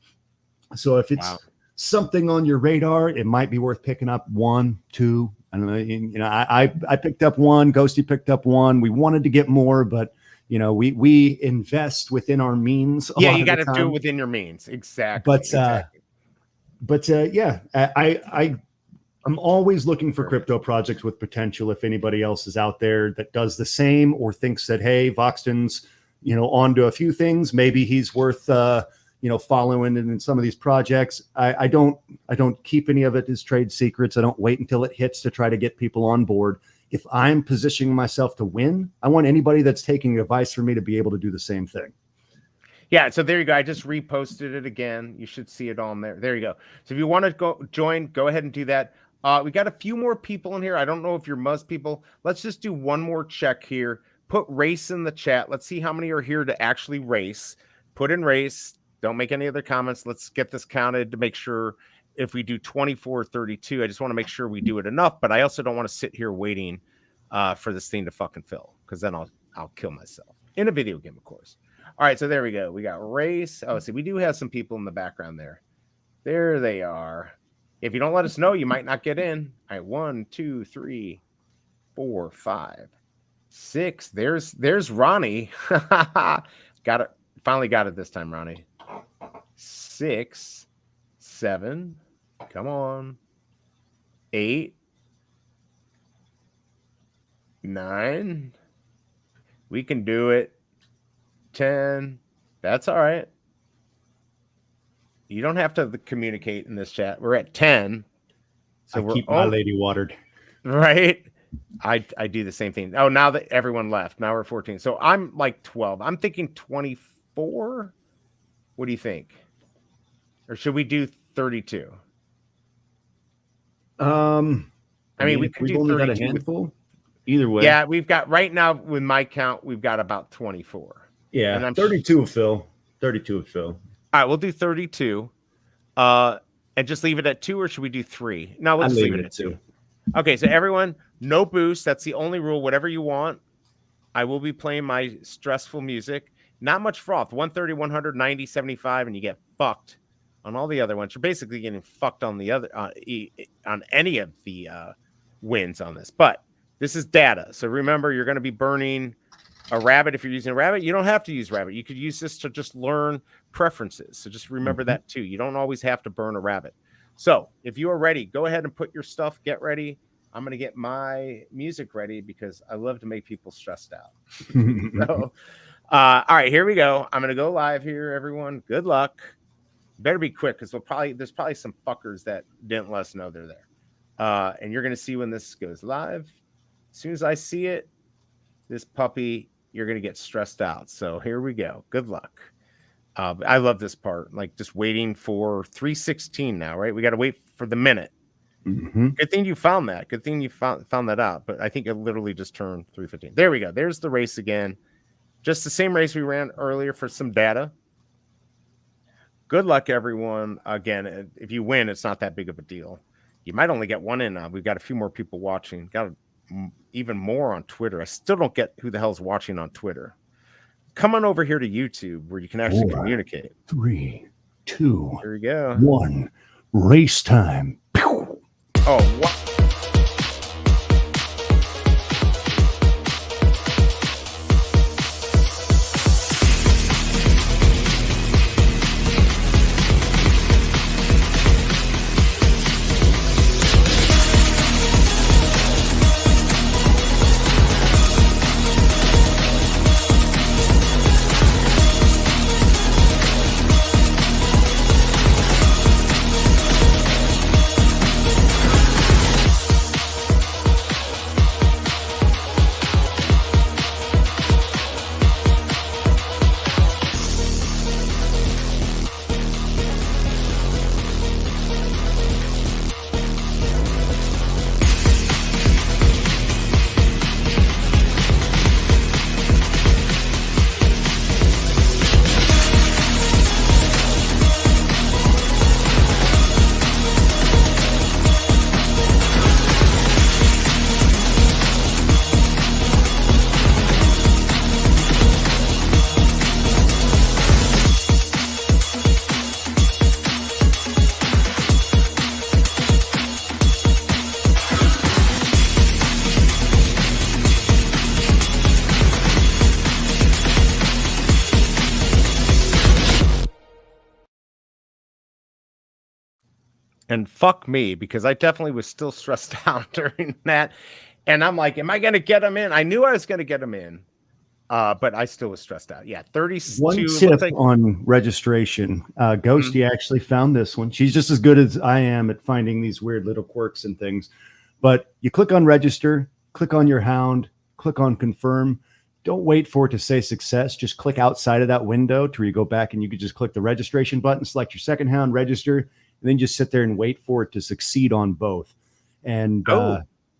So if it's something on your radar, it might be worth picking up 1, 2. I don't know. You know, I picked up 1. Ghosty picked up 1. We wanted to get more, but you know, we invest within our means. Yeah, you got to do it within your means. Exactly. But I'm always looking for crypto projects with potential. If anybody else is out there that does the same or thinks that, hey, Voxton's, you know, on to a few things, maybe he's worth, following in some of these projects. I don't keep any of it as trade secrets. I don't wait until it hits to try to get people on board. If I'm positioning myself to win, I want anybody that's taking advice from me to be able to do the same thing. Yeah, so there you go. I just reposted it again. You should see it on there. There you go. So if you want to join, go ahead and do that. We got a few more people in here. I don't know if you're Muzz people. Let's just do one more check here. Put race in the chat. Let's see how many are here to actually race. Put in race. Don't make any other comments. Let's get this counted to make sure if we do 24 or 32. I just want to make sure we do it enough, but I also don't want to sit here waiting for this thing to fucking fill, because then I'll kill myself in a video game, of course. All right, so there we go. We got race. Oh, see, we do have some people in the background there. There they are. If you don't let us know, you might not get in. All right, 1, 2, 3, 4, 5, 6. There's Ronnie. Got it. Finally got it this time, Ronnie. 6, 7. Come on. 8, 9. We can do it. 10. That's all right. You don't have to communicate in this chat. We're at 10. So I keep my lady watered. Right? I do the same thing. Oh, now that everyone left. Now we're 14. So I'm like 12. I'm thinking 24. What do you think? Or should we do 32? I mean, we could we've do only 32 got a handful. Either way. Yeah, we've got right now with my count, we've got about 24. Yeah, and 32 of Phil. 32 of Phil. All right, we'll do 32. And just leave it at 2, or should we do 3? No, let's leave it at 2. Okay, so everyone, no boost. That's the only rule. Whatever you want. I will be playing my stressful music. Not much froth. 130, 100, 90, 75, and you get fucked on all the other ones. You're basically getting fucked on the other on any of the wins on this. But this is data. So remember, you're going to be burning a rabbit. If you're using a rabbit, you don't have to use rabbit. You could use this to just learn preferences. So just remember that too. You don't always have to burn a rabbit. So if you are ready, go ahead and put your stuff, get ready. I'm going to get my music ready because I love to make people stressed out. So, all right, here we go. I'm going to go live here, everyone. Good luck. Better be quick because there's probably some fuckers that didn't let us know they're there. And you're going to see when this goes live. As soon as I see it, this puppy, you're going to get stressed out. So here we go. Good luck. I love this part, like just waiting for 3:16 now, right? We got to wait for the minute. Good thing you found that. Good thing you found that out. But I think it literally just turned 3:15. There we go. There's the race again. Just the same race we ran earlier for some data. Good luck, everyone. Again, if you win, it's not that big of a deal. You might only get one in. We've got a few more people watching. Got even more on Twitter. I still don't get who the hell's watching on Twitter. Come on over here to YouTube where you can actually communicate. 3, 2, here we go. 1. Race time. Oh, what? And fuck me, because I definitely was still stressed out during that. And I'm like, am I going to get him in? I knew I was going to get him in, but I still was stressed out. Yeah, 32. One tip on registration. Ghosty actually found this one. She's just as good as I am at finding these weird little quirks and things. But you click on register, click on your hound, click on confirm. Don't wait for it to say success. Just click outside of that window to where you go back and you can just click the registration button, select your second hound, register, and then just sit there and wait for it to succeed on both. And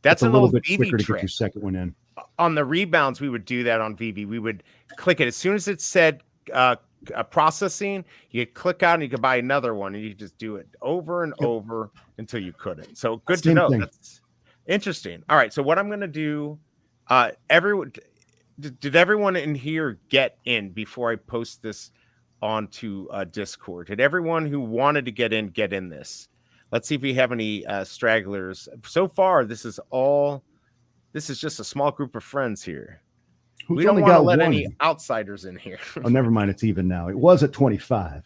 that's a little bit VV quicker trick. to get your second one in. On the rebounds, we would do that on VV. We would click it as soon as it said processing. You click out and you could buy another one, and you just do it over and over until you couldn't. So good to know. That's interesting. All right. So what I'm going to do, did everyone in here get in before I post this onto Discord? Did everyone who wanted to get in this? Let's see if we have any stragglers. So far, this is just a small group of friends here. We don't want to let any outsiders in here. Oh, never mind. It's even now. It was at 25.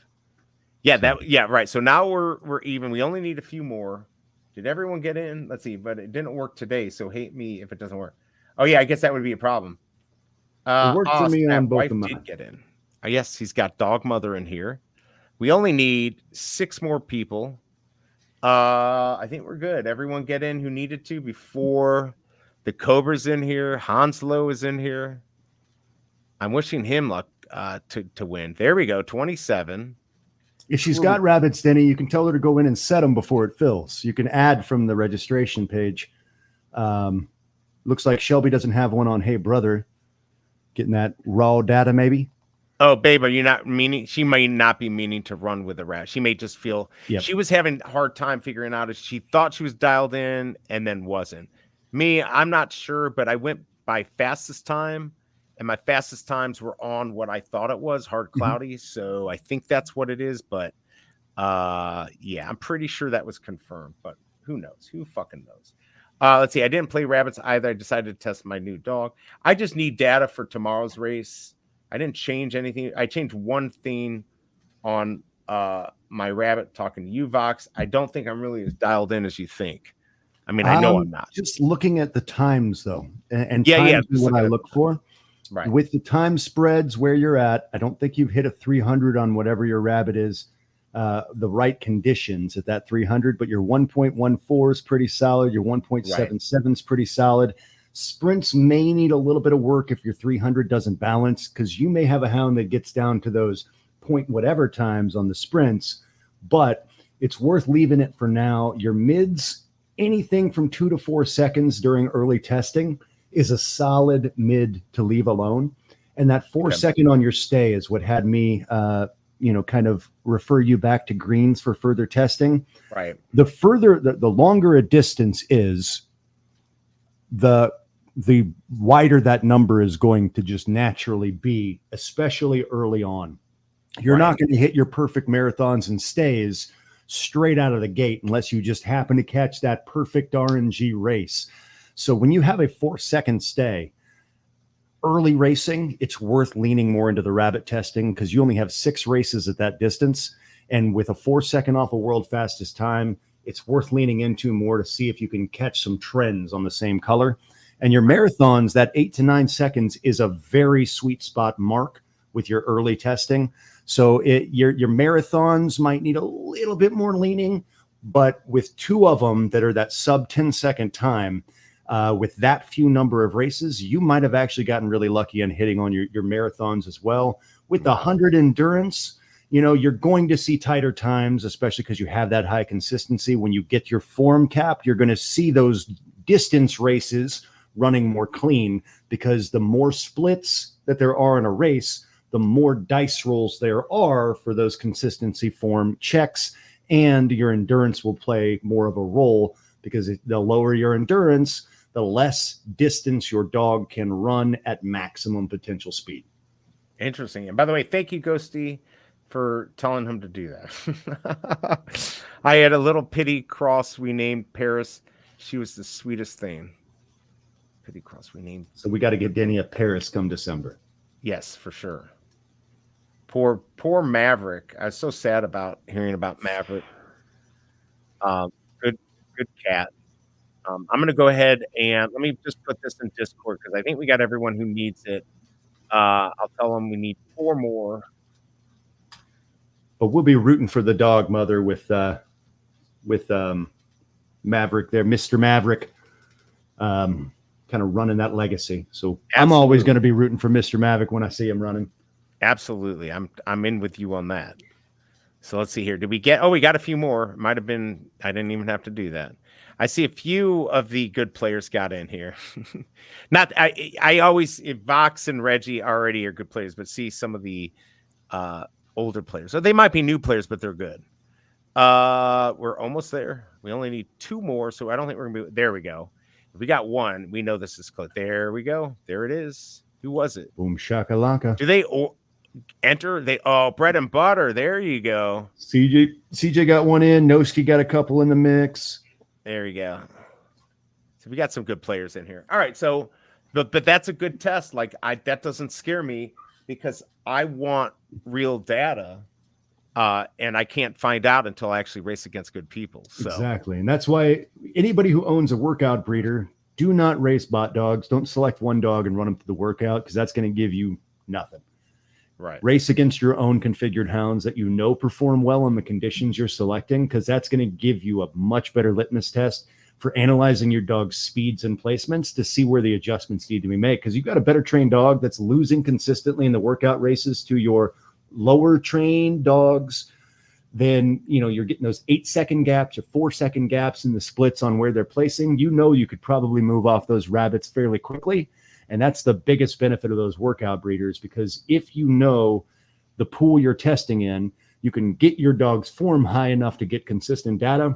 Yeah, right. So now we're even. We only need a few more. Did everyone get in? Let's see, but it didn't work today. So hate me if it doesn't work. Oh yeah, I guess that would be a problem. It worked for me on both of mine. Did get in. Yes, he's got Dog Mother in here. We only need 6 more people. I think we're good. Everyone get in who needed to before the Cobra's in here. Hanslow is in here. I'm wishing him luck to win. There we go. 27. If she's got rabbits, Denny, you can tell her to go in and set them before it fills. You can add from the registration page. Looks like Shelby doesn't have one on Hey Brother. Getting that raw data, maybe. Oh, babe, are you not meaning? She may not be meaning to run with a rat. She may just feel she was having a hard time figuring out if she thought she was dialed in and then wasn't. Me, I'm not sure, but I went by fastest time, and my fastest times were on what I thought it was, hard cloudy. So I think that's what it is. But yeah, I'm pretty sure that was confirmed. But who knows? Who fucking knows? Let's see. I didn't play rabbits either. I decided to test my new dog. I just need data for tomorrow's race. I didn't change anything. I changed one thing on my rabbit talking to you, Vox. I don't think I'm really as dialed in as you think. I mean, I know I'm not. Just looking at the times, though, and Yeah. times is what I look for. Right. With the time spreads where you're at, I don't think you've hit a 300 on whatever your rabbit is, the right conditions at that 300, but your 1.14 is pretty solid. Your 1.77 is pretty solid. Sprints may need a little bit of work if your 300 doesn't balance, because you may have a hound that gets down to those point whatever times on the sprints, but it's worth leaving it for now. Your mids, anything from 2 to 4 seconds during early testing is a solid mid to leave alone. And that 4-second on your stay is what had me, kind of refer you back to greens for further testing. Right. The longer a distance is, the wider that number is going to just naturally be, especially early on. You're not going to hit your perfect marathons and stays straight out of the gate unless you just happen to catch that perfect RNG race. So when you have a 4-second stay, early racing, it's worth leaning more into the rabbit testing, because you only have 6 races at that distance. And with a 4-second off a world fastest time, it's worth leaning into more to see if you can catch some trends on the same color. And your marathons, that 8 to 9 seconds is a very sweet spot mark with your early testing. So your marathons might need a little bit more leaning, but with 2 of them that are that sub 10-second time, with that few number of races, you might have actually gotten really lucky on hitting on your marathons as well. With the 100 endurance, you're going to see tighter times, especially because you have that high consistency. When you get your form cap, you're going to see those distance races running more clean, because the more splits that there are in a race, the more dice rolls there are for those consistency form checks, and your endurance will play more of a role, because the lower your endurance, the less distance your dog can run at maximum potential speed. Interesting. And by the way, thank you, Ghosty, for telling him to do that. I had a little pity cross we named Paris. She was the sweetest thing. Pity cross we named. So we got to get Denny a Paris come December. Yes, for sure. Poor Maverick. I was so sad about hearing about Maverick. Good cat. I'm going to go ahead and let me just put this in Discord, because I think we got everyone who needs it. I'll tell them we need 4 more. But we'll be rooting for the dog mother with Maverick there, Mr. Maverick, kind of running that legacy. So absolutely. I'm always going to be rooting for Mr. Maverick when I see him running. Absolutely. I'm in with you on that. So let's see here. Did we get, we got a few more. Might have been, I didn't even have to do that. I see a few of the good players got in here. Not, I always, Vox and Reggie already are good players, but see some of the older players. So they might be new players, but they're good. We're almost there. We only need 2 more. So I don't think we're going to be, there we go. If we got 1, we know this is close. There we go. There it is. Who was it? Boom shakalaka. Do they enter? Bread and butter. There you go. CJ got 1 in. Noski got a couple in the mix. There you go. So we got some good players in here. All right. So, but that's a good test. Like that doesn't scare me, because I want real data, and I can't find out until I actually race against good people. So. Exactly. And that's why anybody who owns a workout breeder, do not race bot dogs. Don't select one dog and run them to the workout, because that's going to give you nothing. Right. Race against your own configured hounds that perform well in the conditions you're selecting, because that's going to give you a much better litmus test for analyzing your dog's speeds and placements to see where the adjustments need to be made. Because you've got a better trained dog that's losing consistently in the workout races to your lower trained dogs, then you're getting those 8-second gaps or 4-second gaps in the splits on where they're placing. You could probably move off those rabbits fairly quickly. And that's the biggest benefit of those workout breeders, because if you know the pool you're testing in, you can get your dog's form high enough to get consistent data,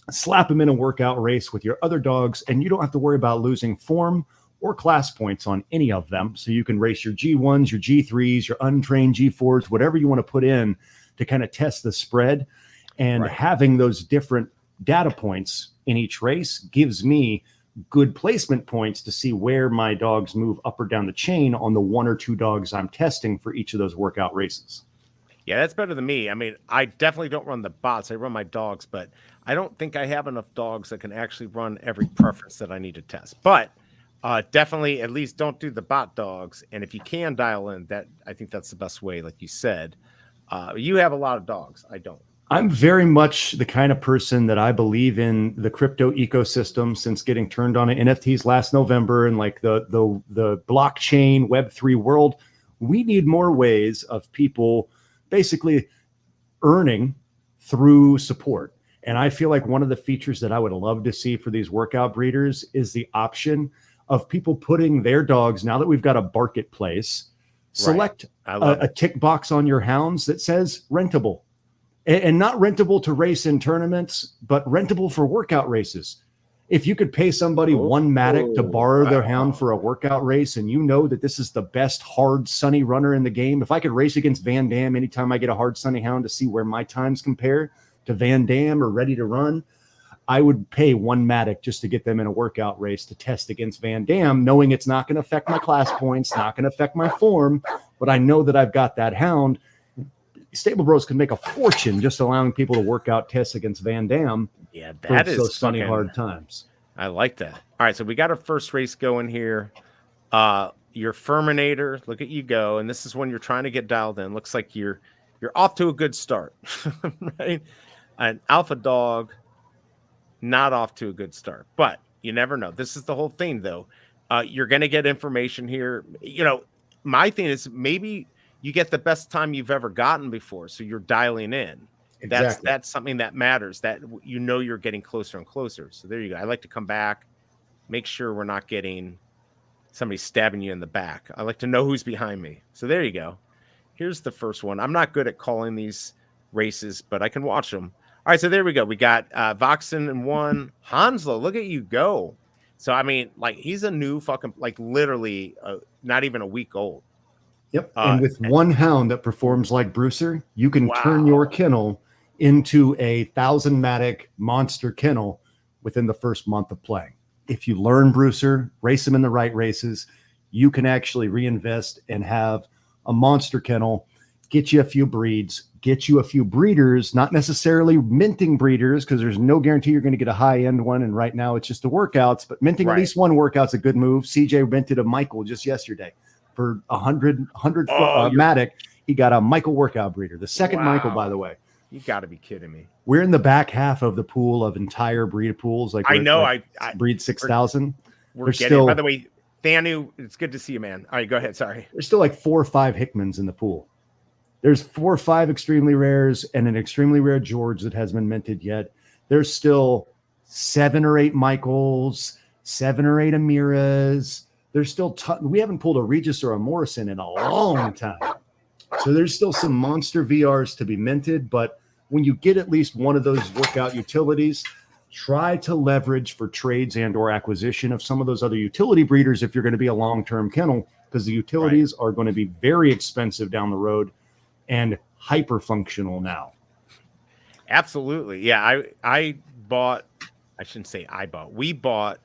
slap them in a workout race with your other dogs, and you don't have to worry about losing form or class points on any of them. So you can race your G1s, your G3s, your untrained G4s, whatever you want to put in to kind of test the spread. And having those different data points in each race gives me good placement points to see where my dogs move up or down the chain on the 1 or 2 dogs I'm testing for each of those workout races. Yeah, that's better than me. I mean, I definitely don't run the bots. I run my dogs, but I don't think I have enough dogs that can actually run every preference that I need to test. But definitely, at least don't do the bot dogs. And if you can dial in, that I think that's the best way, like you said. You have a lot of dogs. I don't. I'm very much the kind of person that I believe in the crypto ecosystem since getting turned on to NFTs last November and like the blockchain Web3 world. We need more ways of people basically earning through support. And I feel like one of the features that I would love to see for these workout breeders is the option of people putting their dogs, now that we've got a marketplace, select a tick box on your hounds that says rentable. And not rentable to race in tournaments, but rentable for workout races. If you could pay somebody one Matic to borrow their hound for a workout race, and you know that this is the best hard sunny runner in the game, if I could race against Van Dam anytime I get a hard sunny hound to see where my times compare to Van Dam or Ready to Run, I would pay one Matic just to get them in a workout race to test against Van Dam, knowing it's not going to affect my class points, not going to affect my form, but I know that I've got that hound. Stable Bros can make a fortune just allowing people to work out tests against Van Dam. Yeah, that is those sunny hard times. I like that. All right, so we got our first race going here. Your Furminator, look at you go, and this is when you're trying to get dialed in. Looks like you're off to a good start, right? An Alpha Dog, not off to a good start, but you never know. This is the whole thing, though. You're going to get information here. You know, my thing is maybe you get the best time you've ever gotten before, so you're dialing in. Exactly. That's something that matters, that you know you're getting closer and closer. So there you go. I like to come back, make sure we're not getting somebody stabbing you in the back. I like to know who's behind me. So there you go. Here's the first one. I'm not good at calling these races, but I can watch them. All right, so there we go. We got Voxen in one. Hanslow, look at you go. So, I mean, like, he's a new fucking, like, literally not even a week old. Yep. And with one hound that performs like Brucer, you can turn your kennel into a 1,000-matic monster kennel within the first month of playing. If you learn Brucer, race him in the right races, you can actually reinvest and have a monster kennel, get you a few breeds, get you a few breeders, not necessarily minting breeders, because there's no guarantee you're going to get a high-end one. And right now it's just the workouts, but minting at least one workout's a good move. CJ minted a Michael just yesterday. For 100 Matic, he got a Michael workout breeder. The second Michael, by the way. You got to be kidding me. We're in the back half of the pool of entire breed pools. Like I know, like I breed 6,000. We're getting still, by the way, Thanu, it's good to see you, man. All right, go ahead. Sorry. There's still like 4 or 5 Hickmans in the pool. There's 4 or 5 extremely rares and an extremely rare George that hasn't been minted yet. There's still 7 or 8 Michaels, 7 or 8 Amiras. There's still we haven't pulled a Regis or a Morrison in a long time. So there's still some monster VRs to be minted, but when you get at least one of those workout utilities, try to leverage for trades and or acquisition of some of those other utility breeders if you're going to be a long-term kennel, because the utilities are going to be very expensive down the road and hyper functional now. Absolutely. Yeah, I bought, I shouldn't say I bought, we bought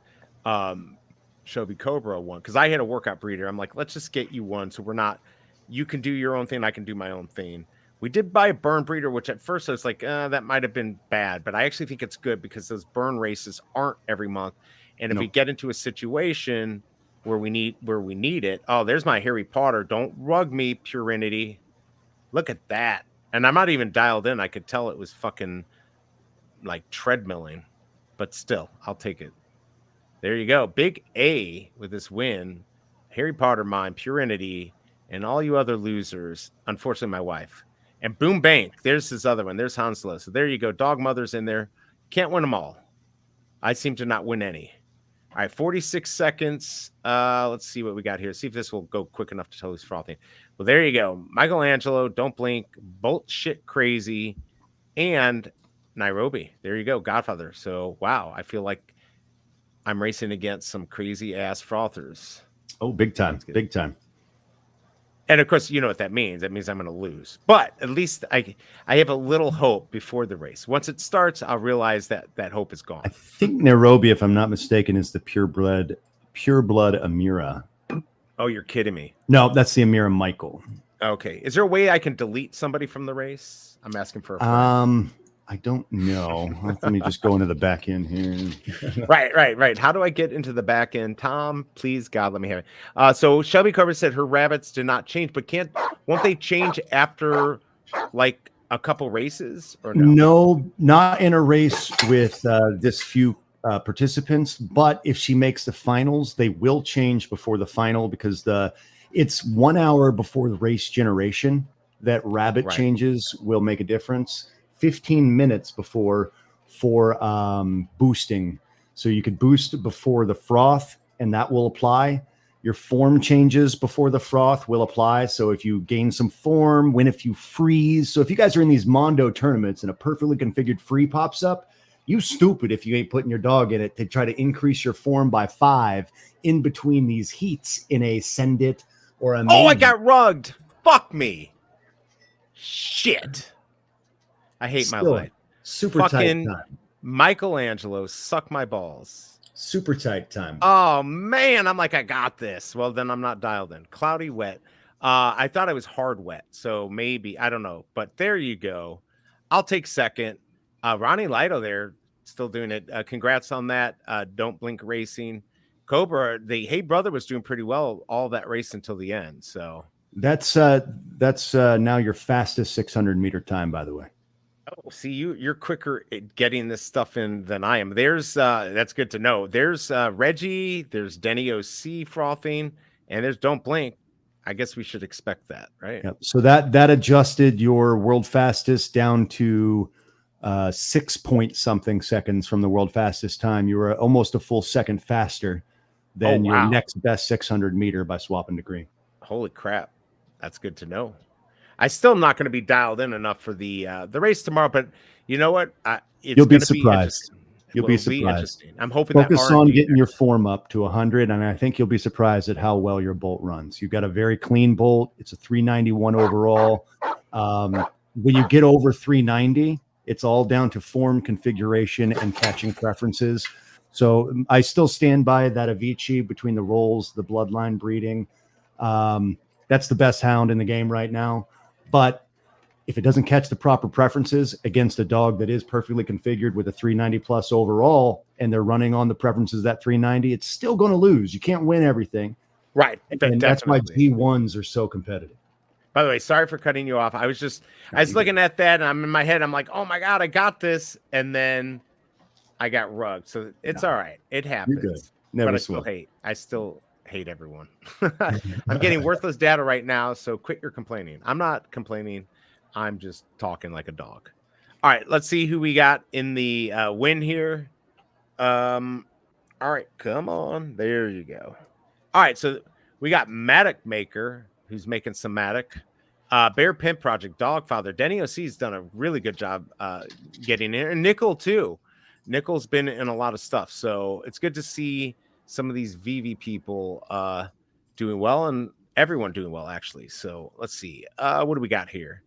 Shobi Cobra one because I had a workout breeder. I'm like, let's just get you one so we're not, you can do your own thing, I can do my own thing. We did buy a burn breeder, which at first I was like, that might have been bad, but I actually think it's good because those burn races aren't every month. And if we get into a situation where we need it, oh, there's my Harry Potter. Don't rug me, Purinity. Look at that. And I'm not even dialed in. I could tell it was fucking like treadmilling, but still, I'll take it. There you go. Big A with this win. Harry Potter mine, Purinity, and all you other losers. Unfortunately, my wife. And Boom Bank. There's his other one. There's Hanslow. So there you go. Dog Mother's in there. Can't win them all. I seem to not win any. All right, 46 seconds. Let's see what we got here. See if this will go quick enough to tell who's frothing. Well, there you go. Michelangelo, Don't Blink, Bolt Shit Crazy, and Nairobi. There you go. Godfather. So, wow. I feel like I'm racing against some crazy-ass frothers. Oh, big time. Big time. And, of course, you know what that means. That means I'm going to lose. But at least I have a little hope before the race. Once it starts, I'll realize that hope is gone. I think Nairobi, if I'm not mistaken, is the pureblood Amira. Oh, you're kidding me. No, that's the Amira Michael. Okay. Is there a way I can delete somebody from the race? I'm asking for a friend. I don't know. Let me just go into the back end here. Right. How do I get into the back end? Tom, please, God, let me have it. So Shelby Carver said her rabbits did not change, but won't they change after like a couple races or no? No, not in a race with this few participants. But if she makes the finals, they will change before the final because it's 1 hour before the race generation that rabbit changes will make a difference. 15 minutes before for boosting. So you could boost before the froth, and that will apply. Your form changes before the froth will apply. So if you gain some form, win a few frees. So if you guys are in these Mondo tournaments and a perfectly configured free pops up, you stupid if you ain't putting your dog in it to try to increase your form by 5 in between these heats in a send it or a I got rugged. Fuck me. Shit. I hate my life. Super fucking tight time. Michelangelo, suck my balls. Super tight time. Oh man, I'm like, I got this. Well, then I'm not dialed in. Cloudy wet. I thought I was hard wet, so maybe I don't know. But there you go. I'll take second. Ronnie Lido there, still doing it. Congrats on that. Don't blink racing. Cobra, the Hey Brother was doing pretty well all that race until the end. So that's now your fastest 600-meter time, by the way. Oh, see, you're quicker at getting this stuff in than I am. There's that's good to know. There's Reggie, there's Denny OC frothing, and there's Don't Blink. I guess we should expect that, right? Yep. So that adjusted your world fastest down to 6 point something seconds from the world fastest time. You were almost a full second faster than your next best 600-meter by swapping to green. Holy crap. That's good to know. I still am not going to be dialed in enough for the race tomorrow, but you know what? You'll be surprised. You'll be surprised. I'm hoping focus on getting your form up to 100, and I think you'll be surprised at how well your bolt runs. You've got a very clean bolt. It's a 391 overall. When you get over 390, it's all down to form, configuration, and catching preferences. So I still stand by that Avicii between the rolls, the bloodline breeding. That's the best hound in the game right now. But if it doesn't catch the proper preferences against a dog that is perfectly configured with a 390 plus overall, and they're running on the preferences of that 390, it's still going to lose. You can't win everything. Right. And that's why G1s are so competitive. By the way, sorry for cutting you off. I was looking at that, and I'm in my head. I'm like, oh my God, I got this. And then I got rugged. So it's all right. It happens. You're good. Never but I still hate everyone. I'm getting worthless data right now, so quit your complaining. I'm not complaining. I'm just talking like a dog. All right, let's see who we got in the win here. All right, come on. There you go. All right, so we got Matic Maker, who's making some Matic. Bear Pimp Project, Dogfather. Denny OC's done a really good job getting in. And Nickel, too. Nickel's been in a lot of stuff, so it's good to see some of these VV people doing well, and everyone doing well, actually. So let's see. What do we got here?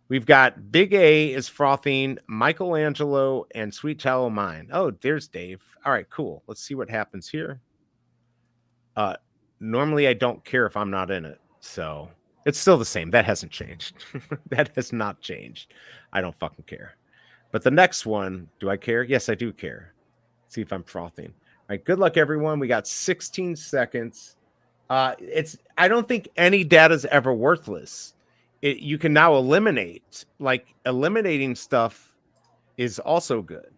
We've got Big A is frothing, Michelangelo, and Sweet Child Mine. Oh, there's Dave. All right, cool. Let's see what happens here. Normally, I don't care if I'm not in it, so it's still the same. That hasn't changed. That has not changed. I don't fucking care. But the next one, do I care? Yes, I do care. Let's see if I'm frothing. All right, good luck, everyone. We got 16 seconds. I don't think any data is ever worthless. You can now eliminate. Like eliminating stuff is also good.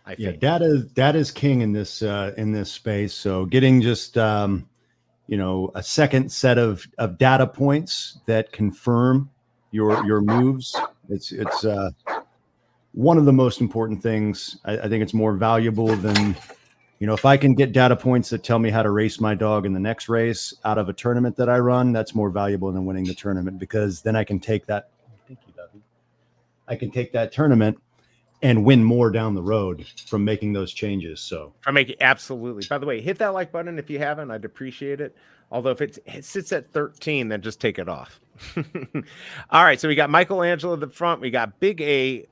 I think. Data is king in this space. So getting just a second set of data points that confirm your moves. It's one of the most important things. I think it's more valuable than. If I can get data points that tell me how to race my dog in the next race out of a tournament that I run, that's more valuable than winning the tournament, because then I can take that. Thank you, Duffy. I can take that tournament and win more down the road from making those changes. So absolutely. By the way, hit that like button if you haven't. I'd appreciate it. Although if it sits at 13, then just take it off. All right. So we got Michelangelo at the front. We got Big A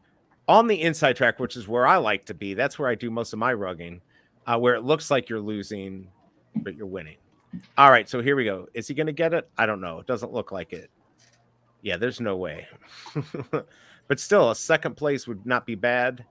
on the inside track, which is where I like to be. That's where I do most of my rugging. Where it looks like you're losing, but you're winning. All right, so here we go. Is he going to get it? I don't know. It doesn't look like it. Yeah, there's no way. But still, a second place would not be bad.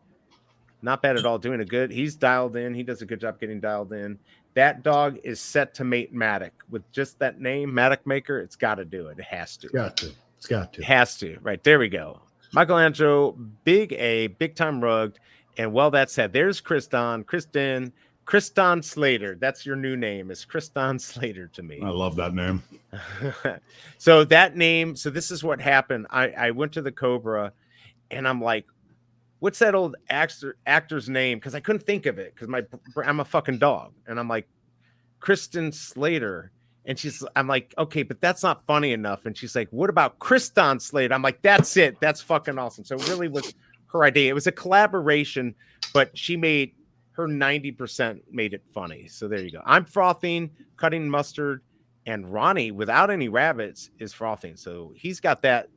Not bad at all. Doing a good. He's dialed in. He does a good job getting dialed in. That dog is set to mate Matic. With just that name, Matic Maker, it's got to do it. It has to. It's got to. It's got to. It has to. Right. There we go. Michelangelo, big A, big time rugged. And well, that said, there's Kriston Slater. That's your new name. Is Kriston Slater to me. I love that name. So that name. So this is what happened. I went to the Cobra and I'm like, what's that old actor's name? Because I couldn't think of it because I'm a fucking dog. And I'm like, Kristen Slater. And I'm like, okay, but that's not funny enough. And she's like, what about Kriston Slater? I'm like, that's it. That's fucking awesome. So it really was her idea. It was a collaboration, but she made her 90% made it funny. So there you go. I'm frothing, cutting mustard, and Ronnie, without any rabbits, is frothing. So he's got that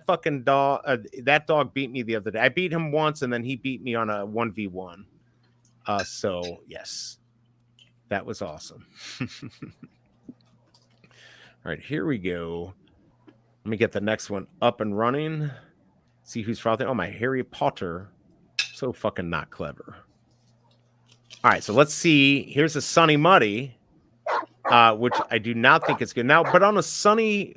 fucking dog. That dog beat me the other day. I beat him once, and then he beat me on a 1v1. So yes, that was awesome. All right, here we go. Let me get the next one up and running. See who's frothing. Oh, my Harry Potter. So fucking not clever. All right, so let's see. Here's a Sunny Muddy, which I do not think is good. Now, but on a Sunny,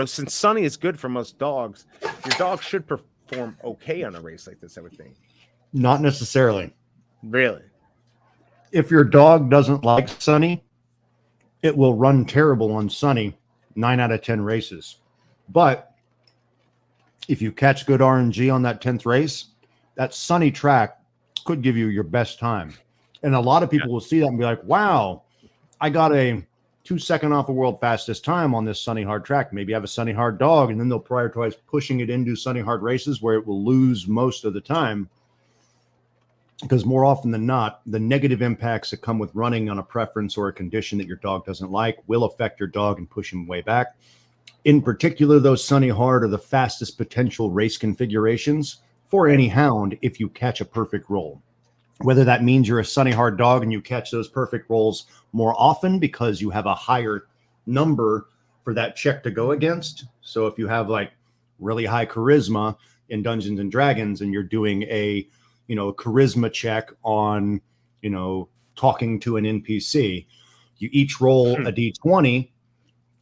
since Sunny is good for most dogs, your dog should perform okay on a race like this, I would think. Not necessarily. Really? If your dog doesn't like Sunny, it will run terrible on Sunny 9 out of 10 races. But if you catch good RNG on that 10th race, that Sunny track could give you your best time. And a lot of people will see that and be like, wow, I got a 2-second off a world fastest time on this Sunny hard track. Maybe I have a Sunny hard dog, and then they'll prioritize pushing it into Sunny hard races where it will lose most of the time. Because more often than not, the negative impacts that come with running on a preference or a condition that your dog doesn't like will affect your dog and push him way back. In particular, those Sunny hard are the fastest potential race configurations for any hound if you catch a perfect roll. Whether that means you're a Sunny hard dog and you catch those perfect rolls more often because you have a higher number for that check to go against. So if you have like really high charisma in Dungeons and Dragons and you're doing a charisma check on, talking to an NPC, you each roll a D20.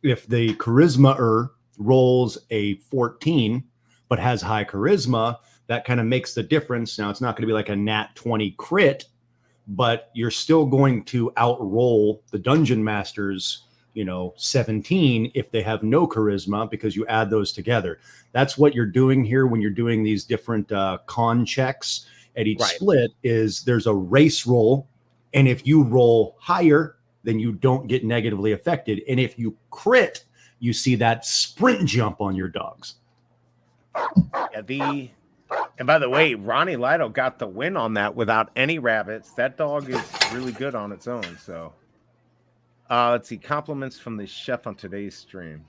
If the charisma rolls a 14, but has high charisma, that kind of makes the difference. Now, it's not going to be like a nat 20 crit, but you're still going to outroll the dungeon masters, 17 if they have no charisma, because you add those together. That's what you're doing here when you're doing these different con checks at each split. Is there's a race roll, and if you roll higher, then you don't get negatively affected, and if you crit, you see that sprint jump on your dogs. And by the way, Ronnie Lido got the win on that without any rabbits. That dog is really good on its own. So let's see, compliments from the chef on today's stream.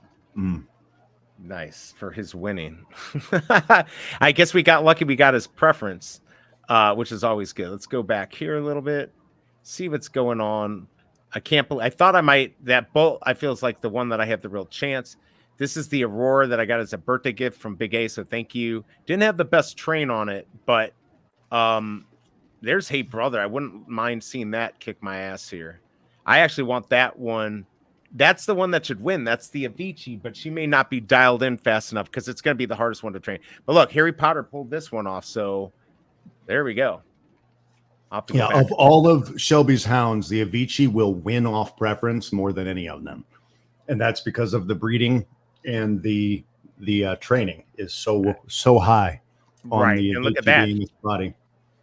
Nice for his winning. I guess we got lucky. We got his preference, which is always good. Let's go back here a little bit, see what's going on. I can't believe I thought I might. That bolt, I feel is like the one that I have the real chance. This is the Aurora that I got as a birthday gift from Big A, so thank you. Didn't have the best train on it, but there's Hey Brother. I wouldn't mind seeing that kick my ass here. I actually want that one. That's the one that should win. That's the Avicii, but she may not be dialed in fast enough because it's going to be the hardest one to train. But look, Harry Potter pulled this one off, so there we go. Of all of Shelby's hounds, the Avicii will win off preference more than any of them. And that's because of the breeding and the training is so high on the and look at that body.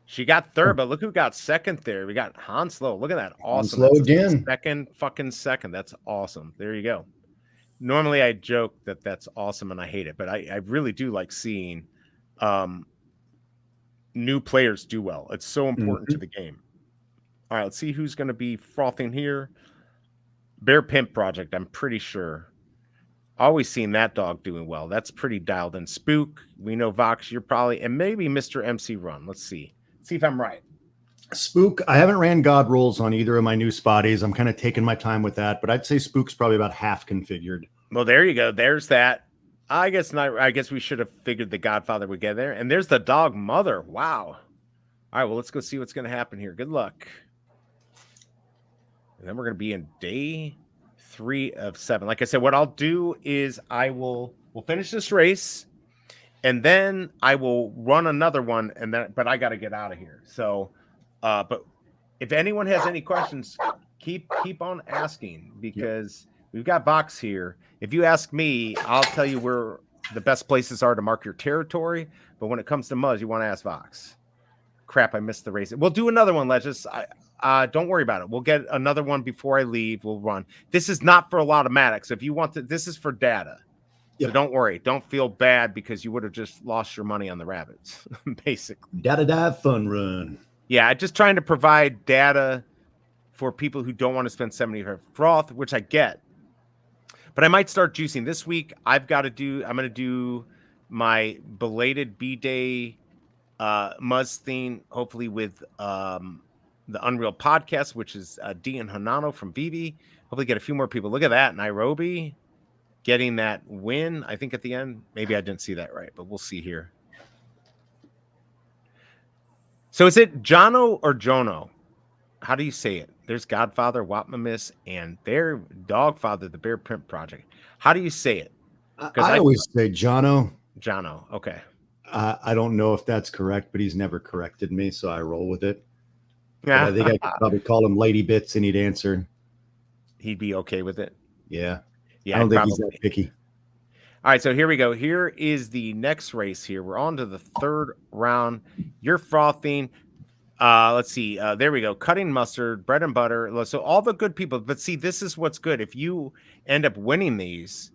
She got third, but look who got second there. We got Hanslow. Look at that. Awesome. Hanslow again. Second. That's awesome. There you go. Normally I joke that that's awesome and I hate it, but I really do like seeing new players do well. It's so important to the game. All right, let's see who's going to be frothing here. Bear Pimp Project, I'm pretty sure. Always seen that dog doing well. That's pretty dialed in. Spook, we know Vox, you're probably, and maybe Mr. MC Run. Let's see. See if I'm right. Spook, I haven't ran God rolls on either of my new spotties. I'm kind of taking my time with that, but I'd say Spook's probably about half configured. Well, there you go. There's that. I guess not. I guess we should have figured the Godfather would get there. And there's the dog mother. Wow. All right, well, let's go see what's going to happen here. Good luck. And then we're going to be in day 3 of 7. Like I said, what I'll do is we'll finish this race, and then I will run another one, but I got to get out of here. So, but if anyone has any questions, keep on asking, because we've got Vox here. If you ask me, I'll tell you where the best places are to mark your territory. But when it comes to Muzz, you want to ask Vox. Crap, I missed the race. We'll do another one, Legis. Don't worry about it. We'll get another one before I leave. We'll run. This is not for a lot of Matic. So if you want to, this is for data. So don't worry. Don't feel bad because you would have just lost your money on the rabbits, basically. Data fun run. Yeah, just trying to provide data for people who don't want to spend 75 froth, which I get. But I might start juicing this week. I'm going to do my belated B-Day Muzz theme, hopefully with the Unreal podcast, which is D and Hanano from Vivi. Hopefully get a few more people. Look at that. Nairobi getting that win, I think, at the end. Maybe I didn't see that right, but we'll see here. So is it Jono or Jono? How do you say it? There's Godfather, Watmamis, and their Dogfather, the Bear Pimp Project. How do you say it? I always say Jono. Jono, okay. I don't know if that's correct, but he's never corrected me, so I roll with it. I think I could probably call him Lady Bits and he'd answer. He'd be okay with it? Yeah. Yeah, I don't think he's that picky. All right, so here we go. Here is the next race here. We're on to the 3rd round. You're frothing. Let's see. There we go. Cutting mustard, bread and butter. So all the good people. But see, this is what's good. If you end up winning these,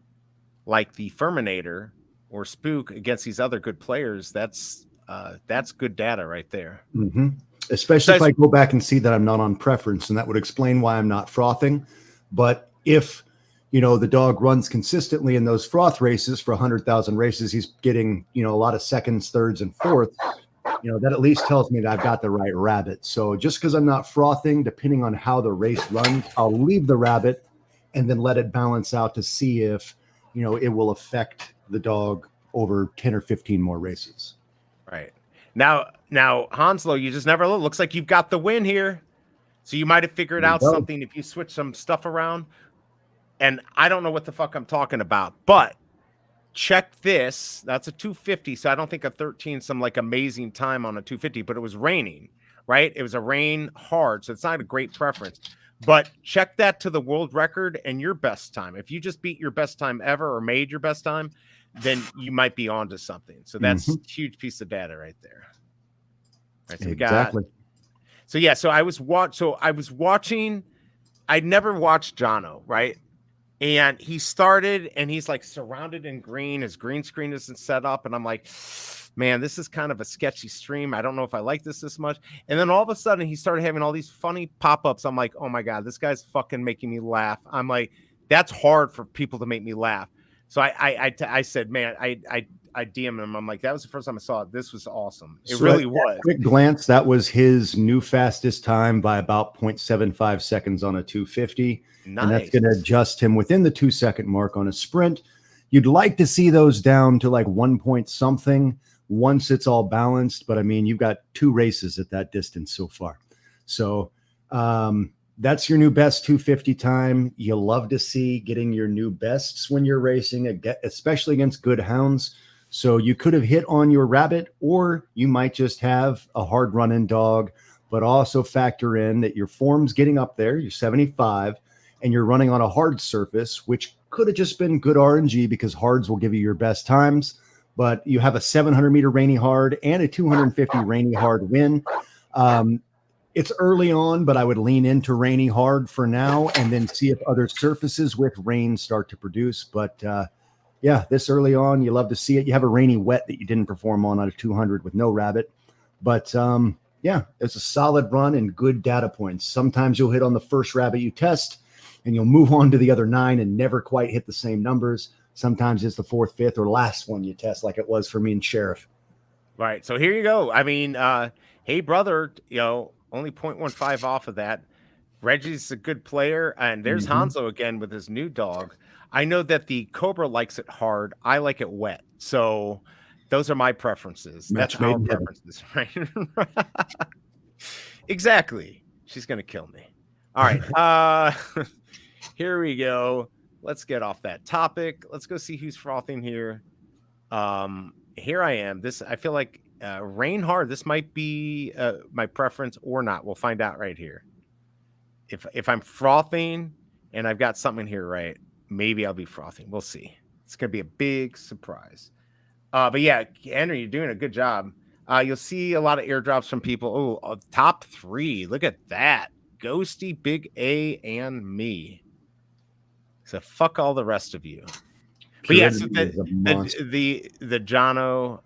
like the Furminator or Spook against these other good players, that's good data right there. Mm-hmm. Especially if I go back and see that I'm not on preference, and that would explain why I'm not frothing. But if, the dog runs consistently in those froth races for 100,000 races, he's getting, a lot of seconds, thirds, and fourths, that at least tells me that I've got the right rabbit. So just because I'm not frothing, depending on how the race runs, I'll leave the rabbit and then let it balance out to see if, it will affect the dog over 10 or 15 more races. Right. Now, Hanslow, you just never look. Looks like you've got the win here. So you might have figured out something if you switch some stuff around. And I don't know what the fuck I'm talking about, but check this. That's a 250. So I don't think a 13 some like amazing time on a 250, but it was raining, right? It was a rain hard. So it's not a great preference. But check that to the world record and your best time. If you just beat your best time ever or made your best time, then you might be onto something. So that's a huge piece of data right there. All right, so exactly. So I was watching. I'd never watched Jono, right? And he started, and he's like surrounded in green. His green screen isn't set up, and I'm like, man, this is kind of a sketchy stream. I don't know if I like this much. And then all of a sudden, he started having all these funny pop-ups. I'm like, oh my god, this guy's fucking making me laugh. I'm like, that's hard for people to make me laugh. So I said, man, I DM'd him. I'm like, that was the first time I saw it. This was awesome. It really was. Quick glance, that was his new fastest time by about 0.75 seconds on a 250. Nice. And that's going to adjust him within the 2 second mark on a sprint. You'd like to see those down to like 1 point something once it's all balanced. But I mean, you've got 2 races at that distance so far. So that's your new best 250 time. You love to see getting your new bests when you're racing, especially against good hounds. So you could have hit on your rabbit, or you might just have a hard running dog, but also factor in that your form's getting up there, you're 75, and you're running on a hard surface, which could have just been good RNG because hards will give you your best times, but you have a 700 meter rainy hard and a 250 rainy hard win. It's early on, but I would lean into rainy hard for now and then see if other surfaces with rain start to produce. But yeah, this early on, you love to see it. You have a rainy wet that you didn't perform on a 200 with no rabbit. But yeah, it's a solid run and good data points. Sometimes you'll hit on the first rabbit you test and you'll move on to the other 9 and never quite hit the same numbers. Sometimes it's the 4th, 5th, or last one you test, like it was for me and Sheriff. Right. So here you go. I mean, hey, brother, only 0.15 off of that. Reggie's a good player, and there's Hanzo again with his new dog. I know that the Cobra likes it hard. I like it wet. So those are my preferences. Match That's made our in heaven. preferences, right? Exactly. She's gonna kill me. All right. Here we go. Let's get off that topic. Let's go see who's frothing here. Here I am. This I feel like rain hard. This might be my preference or not. We'll find out right here. If I'm frothing and I've got something here, right? Maybe I'll be frothing. We'll see. It's gonna be a big surprise. But yeah, Henry, you're doing a good job. You'll see a lot of airdrops from people. Oh, top 3. Look at that. Ghosty, Big A, and me. So fuck all the rest of you. But yeah, so the Jono,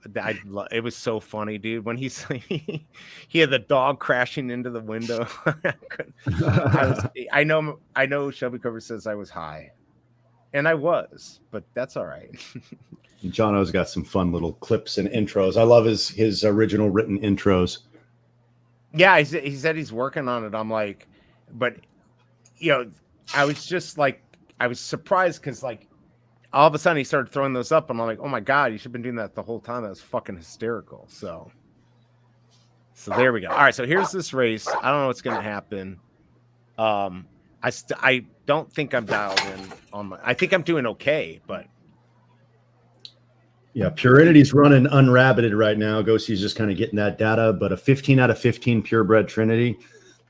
it was so funny, dude. When he had the dog crashing into the window. I know Shelby Cover says I was high, and I was, but that's all right. Jono's got some fun little clips and intros. I love his original written intros. Yeah, he said he's working on it. I'm like, but I was just like, I was surprised because like all of a sudden he started throwing those up, and I'm like, oh my god, you should have been doing that the whole time. That was fucking hysterical. So there we go. All right, so here's this race. I don't know what's gonna happen. I don't think I'm dialed in on my. I think I'm doing okay, but yeah, Purinity's running unrabbited right now. Ghosty's just kind of getting that data, but a 15 out of 15 purebred Trinity.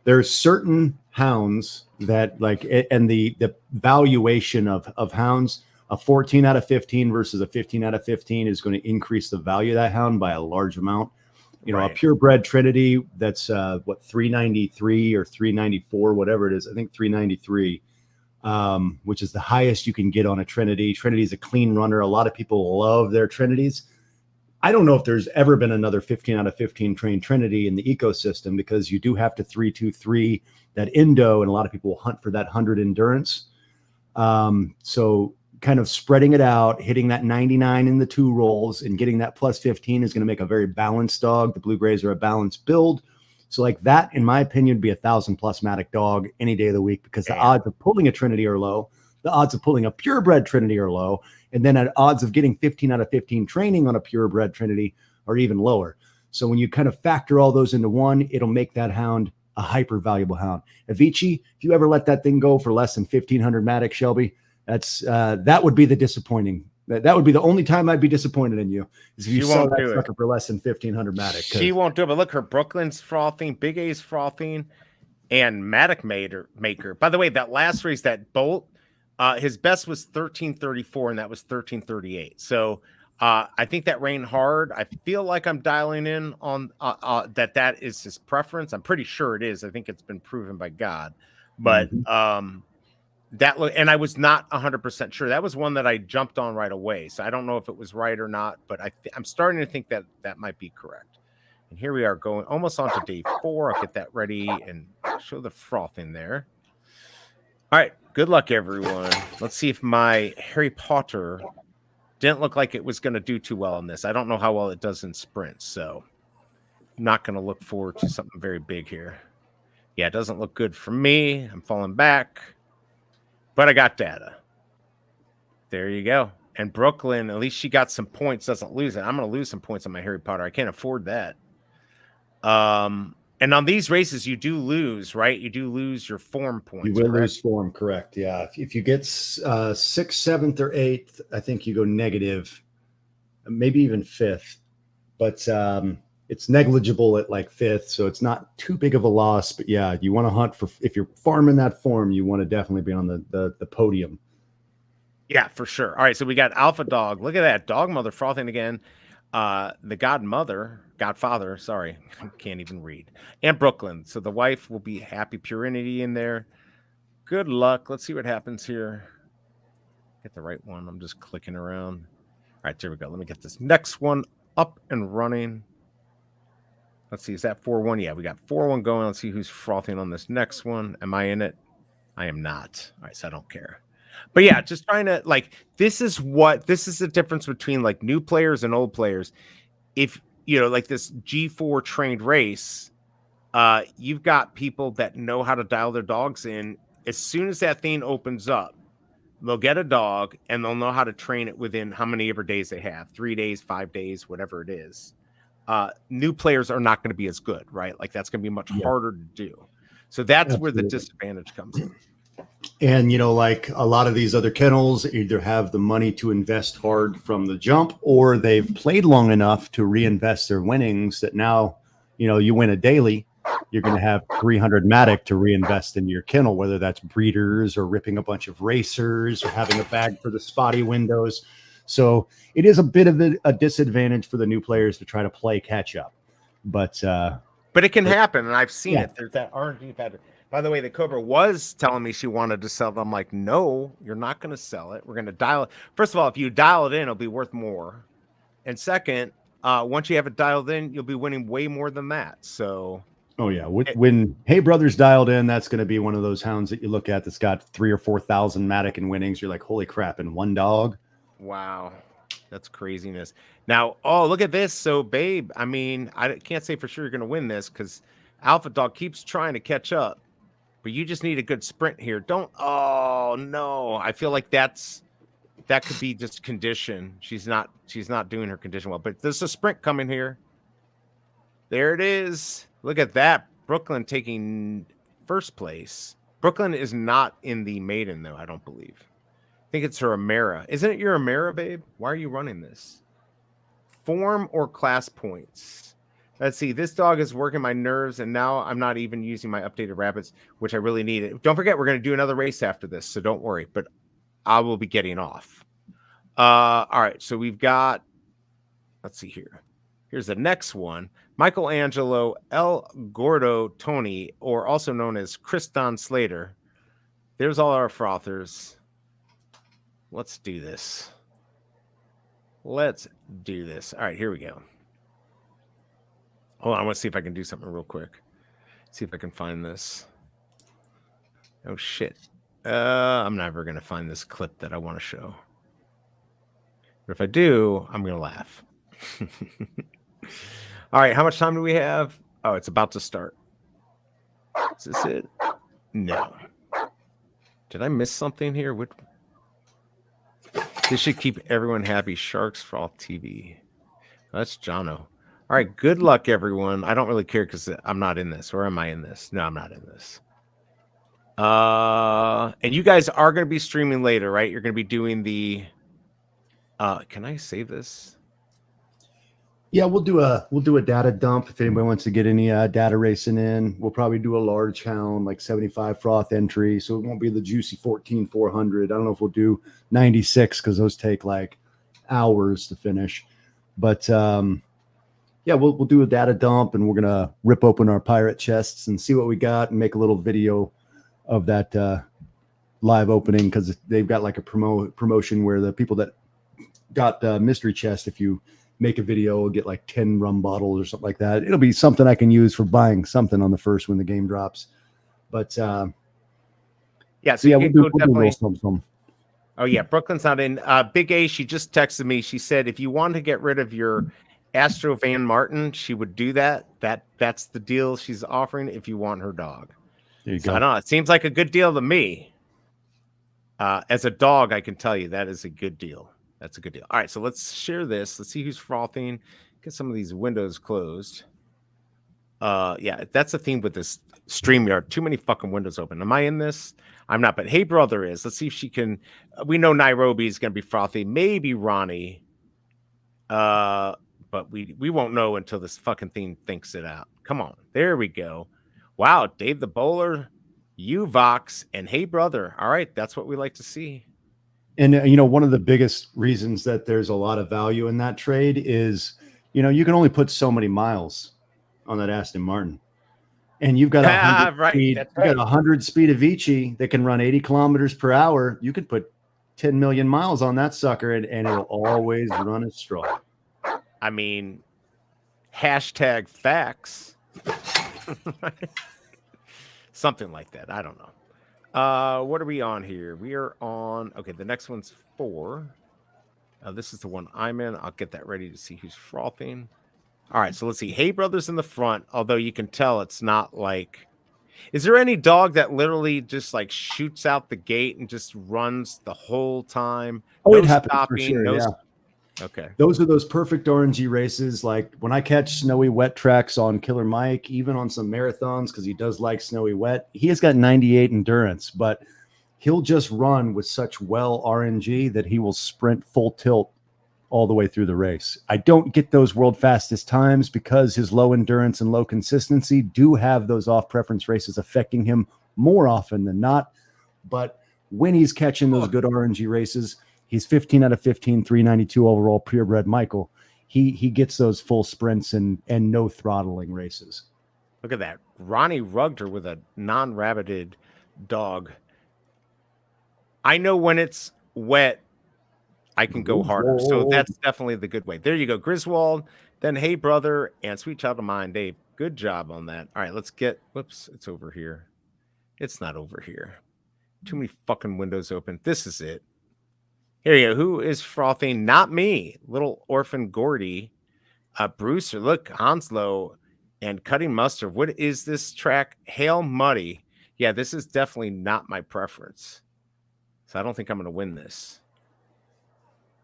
There's certain hounds that like, and the valuation of hounds, a 14 out of 15 versus a 15 out of 15 is going to increase the value of that hound by a large amount. A purebred Trinity that's 393 or 394, whatever it is. I think 393. Which is the highest you can get on a Trinity. Trinity is a clean runner. A lot of people love their Trinities. I don't know if there's ever been another 15 out of 15 trained Trinity in the ecosystem because you do have to 3-2-3 that Indo, and a lot of people hunt for that 100 endurance. So kind of spreading it out, hitting that 99 in the 2 rolls and getting that plus 15 is going to make a very balanced dog. The Blue Grays are a balanced build. So like that, in my opinion, would be 1,000+ Matic dog any day of the week because the odds of pulling a Trinity are low. The odds of pulling a purebred Trinity are low. And then the odds of getting 15 out of 15 training on a purebred Trinity are even lower. So when you kind of factor all those into one, it'll make that hound a hyper valuable hound. Avicii, if you ever let that thing go for less than 1,500 Matic, Shelby, that would be the disappointing. That would be the only time I'd be disappointed in you is if you sell that sucker for less than 1,500 Matic. She won't do it. But look, her Brooklyn's frothing, Big A's frothing, and Matic maker. By the way, that last race, that Bolt, his best was 13:34, and that was 13:38. So I think that rained hard. I feel like I'm dialing in on that is his preference. I'm pretty sure it is. I think it's been proven by God. But and I was not 100% sure. That was one that I jumped on right away. So I don't know if it was right or not, but I'm starting to think that might be correct. And here we are going almost on to day 4. I'll get that ready and show the froth in there. All right. Good luck, everyone. Let's see if my Harry Potter didn't look like it was going to do too well in this. I don't know how well it does in sprints, so I'm not going to look forward to something very big here. Yeah, it doesn't look good for me. I'm falling back. But I got data. There you go. And Brooklyn, at least she got some points, doesn't lose it. I'm going to lose some points on my Harry Potter. I can't afford that. And on these races, you do lose, right? You do lose your form points. You will lose form, correct. Yeah. If you get 6th, 7th, or 8th, I think you go negative, maybe even 5th. But it's negligible at like 5th, so it's not too big of a loss. But yeah, you want to hunt for, if you're farming that form, you want to definitely be on the podium. Yeah, for sure. All right, so we got Alpha Dog. Look at that. Dog Mother frothing again. The Godfather, sorry, I can't even read. And Brooklyn. So the wife will be happy. Purinity in there. Good luck. Let's see what happens here. Get the right one. I'm just clicking around. All right, there we go. Let me get this next one up and running. Let's see, is that 4-1? Yeah, we got 4-1 going. Let's see who's frothing on this next one. Am I in it? I am not. All right, so I don't care. But yeah, just trying to, like, this is the difference between, like, new players and old players. If, like this G4 trained race, You've got people that know how to dial their dogs in. As soon as that thing opens up, they'll get a dog and they'll know how to train it within how many ever days they have, 3 days, 5 days, whatever it is. New players are not going to be as good, right? Like that's going to be much harder to do. So that's where the disadvantage comes in. And, you know, like a lot of these other kennels either have the money to invest hard from the jump, or they've played long enough to reinvest their winnings that now, you know, you win a daily, you're going to have 300 Matic to reinvest in your kennel, whether that's breeders or ripping a bunch of racers or having a bag for the spotty windows. So it is a bit of a disadvantage for the new players to try to play catch up. But it can happen, and I've seen it. There's that R&D pattern. By the way, the Cobra was telling me she wanted to sell it. I'm like, no, you're not going to sell it. We're going to dial it. First of all, if you dial it in, it'll be worth more. And second, once you have it dialed in, you'll be winning way more than that. So, oh yeah, when Hey Brothers dialed in, that's going to be one of those hounds that you look at that's got 3,000 or 4,000 Matic in winnings. You're like, holy crap! In one dog. Wow, that's craziness. Now, oh, look at this. So, babe, I mean, I can't say for sure you're going to win this because Alpha Dog keeps trying to catch up. But you just need a good sprint here. Don't. Oh no! I feel like that could be just condition. She's not doing her condition well. But there's a sprint coming here. There it is. Look at that. Brooklyn taking first place. Brooklyn is not in the maiden though. I don't believe. I think it's her Amera. Isn't it your Amera, babe? Why are you running this? Form or class points? Let's see. This dog is working my nerves, and now I'm not even using my updated rabbits, which I really need. Don't forget, we're going to do another race after this, so don't worry. But I will be getting off. All right. So we've got. Let's see here. Here's the next one. Michelangelo El Gordo Tony, or also known as Kriston Slater. There's all our frothers. Let's do this. Let's do this. All right, here we go. Hold on, I want to see if I can do something real quick. See if I can find this. Oh, shit. I'm never going to find this clip that I want to show. But if I do, I'm going to laugh. All right, how much time do we have? Oh, it's about to start. Is this it? No. Did I miss something here? This should keep everyone happy. Sharks Froth TV. That's Jono. All right, good luck, everyone. I don't really care because I'm not in this. Or am I in this? No, I'm not in this. And you guys are going to be streaming later, right? You're going to be doing the... can I save this? Yeah, we'll do a data dump if anybody wants to get any data racing in. We'll probably do a large hound, like 75 froth entry, so it won't be the juicy 14,400. I don't know if we'll do 96 because those take like hours to finish. But yeah, we'll do a data dump, and we're gonna rip open our pirate chests and see what we got, and make a little video of that live opening, because they've got like a promotion where the people that got the mystery chest, if you make a video, will get like 10 rum bottles or something like that. It'll be something I can use for buying something on the first when the game drops. But yeah, so yeah, we'll do definitely. Oh yeah, Brooklyn's not in. Big A, she just texted me. She said if you want to get rid of your Astro Van Martin, she would do that. That's the deal she's offering if you want her dog. There you go. I don't know. It seems like a good deal to me. As a dog, I can tell you that is a good deal. That's a good deal. All right, so let's share this. Let's see who's frothing. Get some of these windows closed. Yeah, that's the theme with this StreamYard. Too many fucking windows open. Am I in this? I'm not, but Hey Brother is. Let's see if she can. We know Nairobi is going to be frothy. Maybe Ronnie. But we won't know until this fucking thing thinks it out. Come on. There we go. Wow, Dave the Bowler, you Vox, and Hey Brother. All right, that's what we like to see. And, you know, one of the biggest reasons that there's a lot of value in that trade is, you know, you can only put so many miles on that Aston Martin. And you've got 100 right, speed, right. You got 100 speed of Vici that can run 80 kilometers per hour. You could put 10 million miles on that sucker, and it'll always run as strong. I mean, hashtag facts. Something like that. I don't know. What are we on here? We are on. Okay, the next one's 4. This is the one I'm in. I'll get that ready to see who's frothing. All right, so let's see. Hey Brothers in the front, although you can tell it's not like. Is there any dog that literally just like shoots out the gate and just runs the whole time? Oh, No it happens for stopping, sure. Yeah. Okay. Those are those perfect orangey races. Like when I catch snowy wet tracks on Killer Mike, even on some marathons, because he does like snowy wet, he has got 98 endurance, but he'll just run with such well RNG that he will sprint full tilt all the way through the race. I don't get those world fastest times because his low endurance and low consistency do have those off preference races affecting him more often than not. But when he's catching those good RNG races, he's 15 out of 15, 392 overall purebred Michael. He gets those full sprints and no throttling races. Look at that. Ronnie Rugder with a non-rabbited dog. I know when it's wet, I can go harder. So that's definitely the good way. There you go. Griswold, then Hey Brother, and Sweet Child of Mine. Dave, good job on that. All right, let's get, whoops, it's over here. It's not over here. Too many fucking windows open. This is it. Here you go. Who is frothing? Not me. Little Orphan Gordy. Brewster, look, Hanslow and Cutting Mustard. What is this track? Hail Muddy. Yeah, this is definitely not my preference. So I don't think I'm going to win this.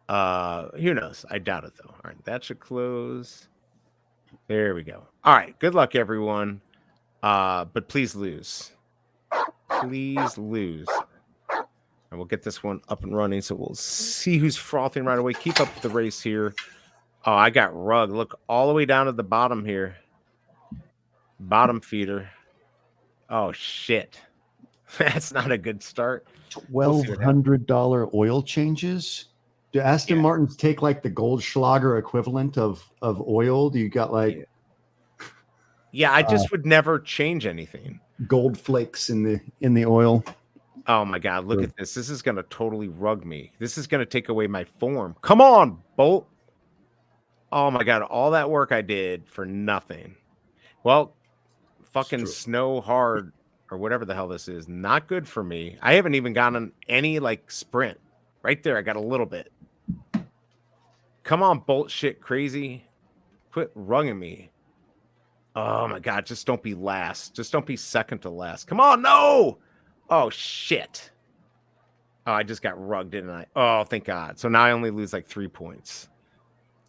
Who knows? I doubt it, though. All right, that should close. There we go. All right, good luck, everyone. But please lose. Please lose. And we'll get this one up and running, so we'll see who's frothing right away. Keep up the race here. Oh, I got Rug. Look all the way down to the bottom here. Bottom feeder. Oh, shit. That's not a good start. $1,200 oil changes. Do Aston Martins take like the Goldschlager equivalent of oil? Do you got like... Yeah, I just would never change anything. Gold flakes in the oil. Oh my God, look at this. This is going to totally rug me. This is going to take away my form. Come on, Bolt. Oh my God, all that work I did for nothing. Well, fucking snow hard or whatever the hell this is, not good for me. I haven't even gotten any like sprint. Right there, I got a little bit. Come on, Bolt shit crazy. Quit rugging me. Oh my God, just don't be last. Just don't be second to last. Come on, no! Oh, shit. Oh, I just got rugged, didn't I? Oh, thank God. So now I only lose like 3 points.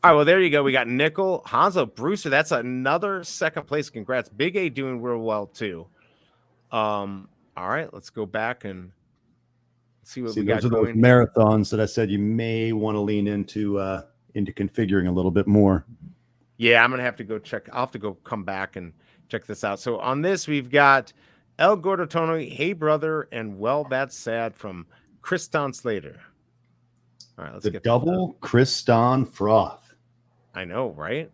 All right, well, there you go. We got Nickel, Hanzo, Brewster. That's another second place. Congrats. Big A doing real well, too. All right, let's go back and see what we got those are going. Those marathons that I said you may want to lean into configuring a little bit more. Yeah, I'm going to have to go check. I'll have to go come back and check this out. So on this, we've got El Gordo Tono, Hey Brother, and Well Bad Sad from Kriston Slater. All right, let's get double Kriston Froth. I know, right?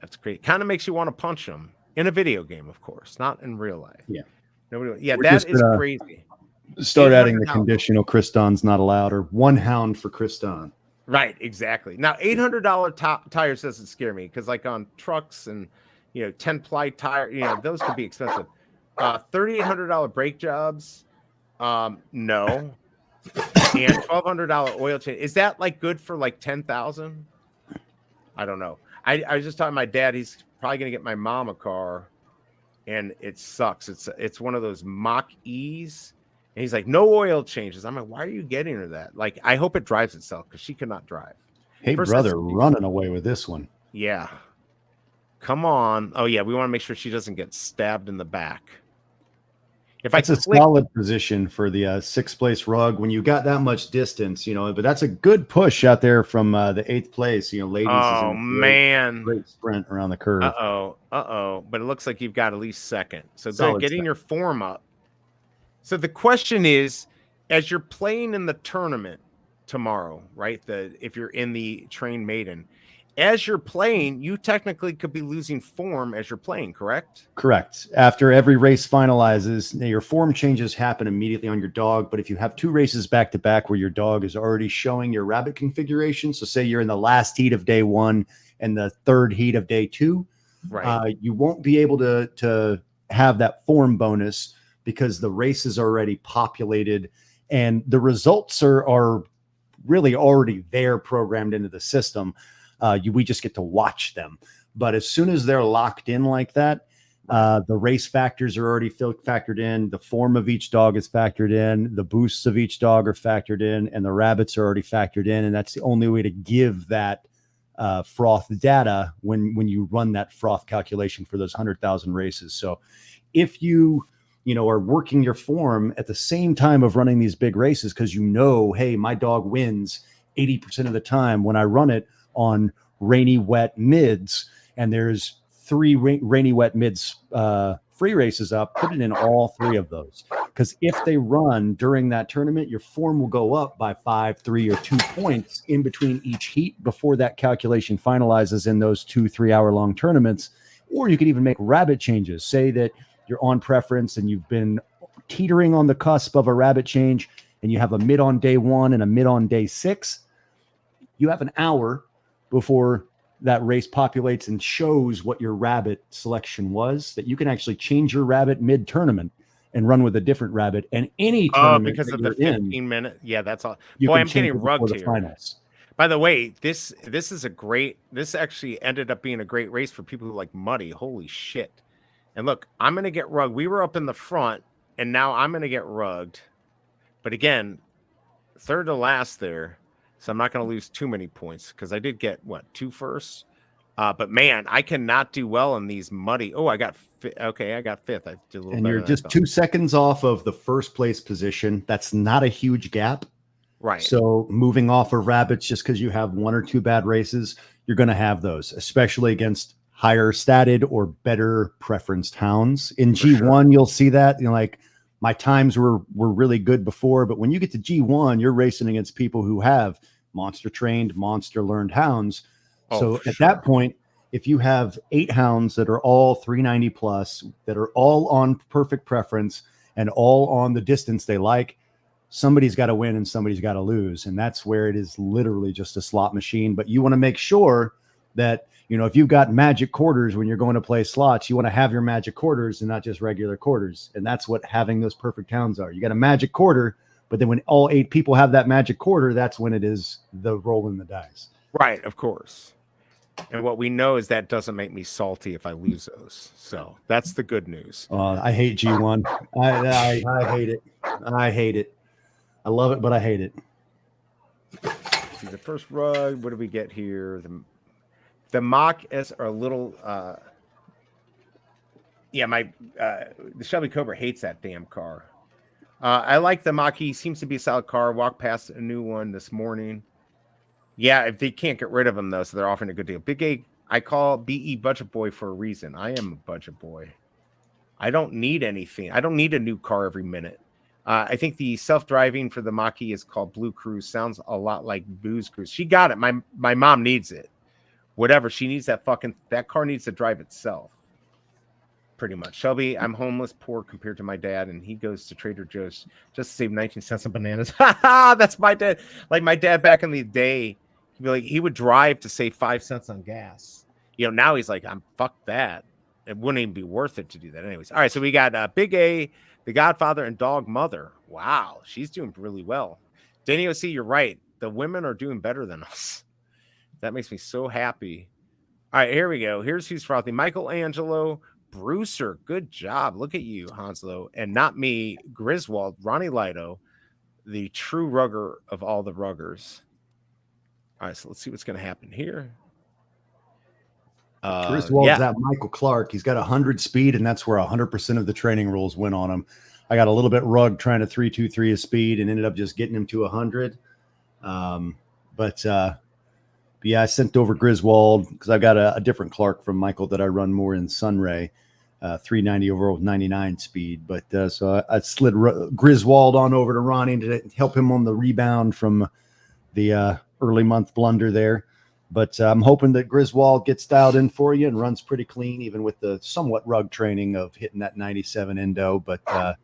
That's great. Kind of makes you want to punch him in a video game, of course, not in real life. Yeah. Nobody. Yeah, that is crazy. Start adding the conditional Kriston's not allowed, or one hound for Kriston. Right, exactly. Now, $800 tires doesn't scare me because, like on trucks and 10-ply tire, those could be expensive. $3,800 brake jobs, no, and $1,200 oil change. Is that like good for like 10,000? I don't know. I was just talking to my dad. He's probably gonna get my mom a car, and it sucks. It's one of those Mach-E's. And he's like, no oil changes. I'm like, why are you getting her that? Like, I hope it drives itself because she cannot drive. Hey, brother, running away with this one. Yeah. Come on. Oh, yeah. We want to make sure she doesn't get stabbed in the back. That's a solid position for the sixth place rug when you got that much distance, but that's a good push out there from the eighth place. Ladies. Oh, man. Great sprint around the curve. Uh-oh. But it looks like you've got at least second. So good. Getting your form up. So the question is, as you're playing in the tournament tomorrow, right? If you're in the Train Maiden, as you're playing, you technically could be losing form as you're playing, correct? Correct. After every race finalizes, your form changes happen immediately on your dog. But if you have 2 races back to back where your dog is already showing your rabbit configuration, so say you're in the last heat of day 1 and the 3rd heat of day 2, right? You won't be able to have that form bonus because the race is already populated and the results are really already there programmed into the system. We just get to watch them. But as soon as they're locked in like that, the race factors are already factored in. The form of each dog is factored in. The boosts of each dog are factored in, and the rabbits are already factored in. And that's the only way to give that froth data when you run that froth calculation for those 100,000 races. So if you are working your form at the same time of running these big races, because hey, my dog wins 80% of the time when I run it on rainy, wet mids, and there's 3 rainy, wet mids free races up, put it in all 3 of those. Because if they run during that tournament, your form will go up by 5, 3, or 2 points in between each heat before that calculation finalizes in those 2-3 hour long tournaments. Or you could even make rabbit changes. Say that you're on preference and you've been teetering on the cusp of a rabbit change, and you have a mid on day 1 and a mid on day 6. You have an hour before that race populates and shows what your rabbit selection was, that you can actually change your rabbit mid tournament and run with a different rabbit. And any tournament because of the 15-minute. Yeah, that's all. Boy, I'm getting rugged here. Finals. By the way, this actually ended up being a great race for people who like muddy. Holy shit. And look, I'm going to get rugged. We were up in the front, and now I'm going to get rugged. But again, third to last there. So I'm not going to lose too many points because I did get, 2 firsts? But man, I cannot do well in these muddy. Oh, I got I got 5th. I did a little and better. You're just 2 seconds off of the first place position. That's not a huge gap. Right. So moving off of rabbits just because you have 1 or 2 bad races, you're going to have those, especially against higher statted or better preferenced hounds. In G1, you'll see that. Like my times were really good before, but when you get to G1, you're racing against people who have monster trained, monster learned hounds. So at that point, if you have 8 hounds that are all 390 plus, that are all on perfect preference and all on the distance they like, somebody's got to win and somebody's got to lose. And that's where it is literally just a slot machine. But you want to make sure that, if you've got magic quarters when you're going to play slots, you want to have your magic quarters and not just regular quarters. And that's what having those perfect hounds are. You got a magic quarter, but then when all 8 people have that magic quarter, that's when it is the roll in the dice. Right, of course. And what we know is that doesn't make me salty if I lose those. So that's the good news. I hate G1. I hate it. I hate it. I love it, but I hate it. See the first rug. What do we get here? The Mach S are a little. The Shelby Cobra hates that damn car. I like the Mach. He seems to be a solid car. Walked past a new one this morning. Yeah, if they can't get rid of him though, so they're offering a good deal. Big A, I call BE Budget Boy for a reason. I am a budget boy. I don't need anything. I don't need a new car every minute. I think the self-driving for the Mach-E is called Blue Cruise. Sounds a lot like Booze Cruise. She got it. My mom needs it. Whatever. She needs that car needs to drive itself. Pretty much. Shelby, I'm homeless, poor compared to my dad, and he goes to Trader Joe's just to save 19 cents on bananas. That's my dad. Like my dad back in the day, he would drive to save 5 cents on gas. Now he's like, fuck that. It wouldn't even be worth it to do that. Anyways. All right. So we got Big A, The Godfather, and Dog Mother. Wow. She's doing really well. Danny OC, you're right. The women are doing better than us. That makes me so happy. All right. Here we go. Here's who's frothy. Michelangelo Brewster. Good job. Look at you, Hanslow. And not me, Griswold, Ronnie Lido, the true rugger of all the ruggers. All right, so let's see what's going to happen here. Griswold's that Michael Clark. He's got 100 speed, and that's where 100% of the training rules went on him. I got a little bit rugged trying to 3-2-3 his speed and ended up just getting him to 100. But I sent over Griswold because I've got a different Clark from Michael that I run more in Sunray, 390 overall with 99 speed. But so I slid Griswold on over to Ronnie to help him on the rebound from the early month blunder there. But I'm hoping that Griswold gets dialed in for you and runs pretty clean, even with the somewhat rug training of hitting that 97 endo. But that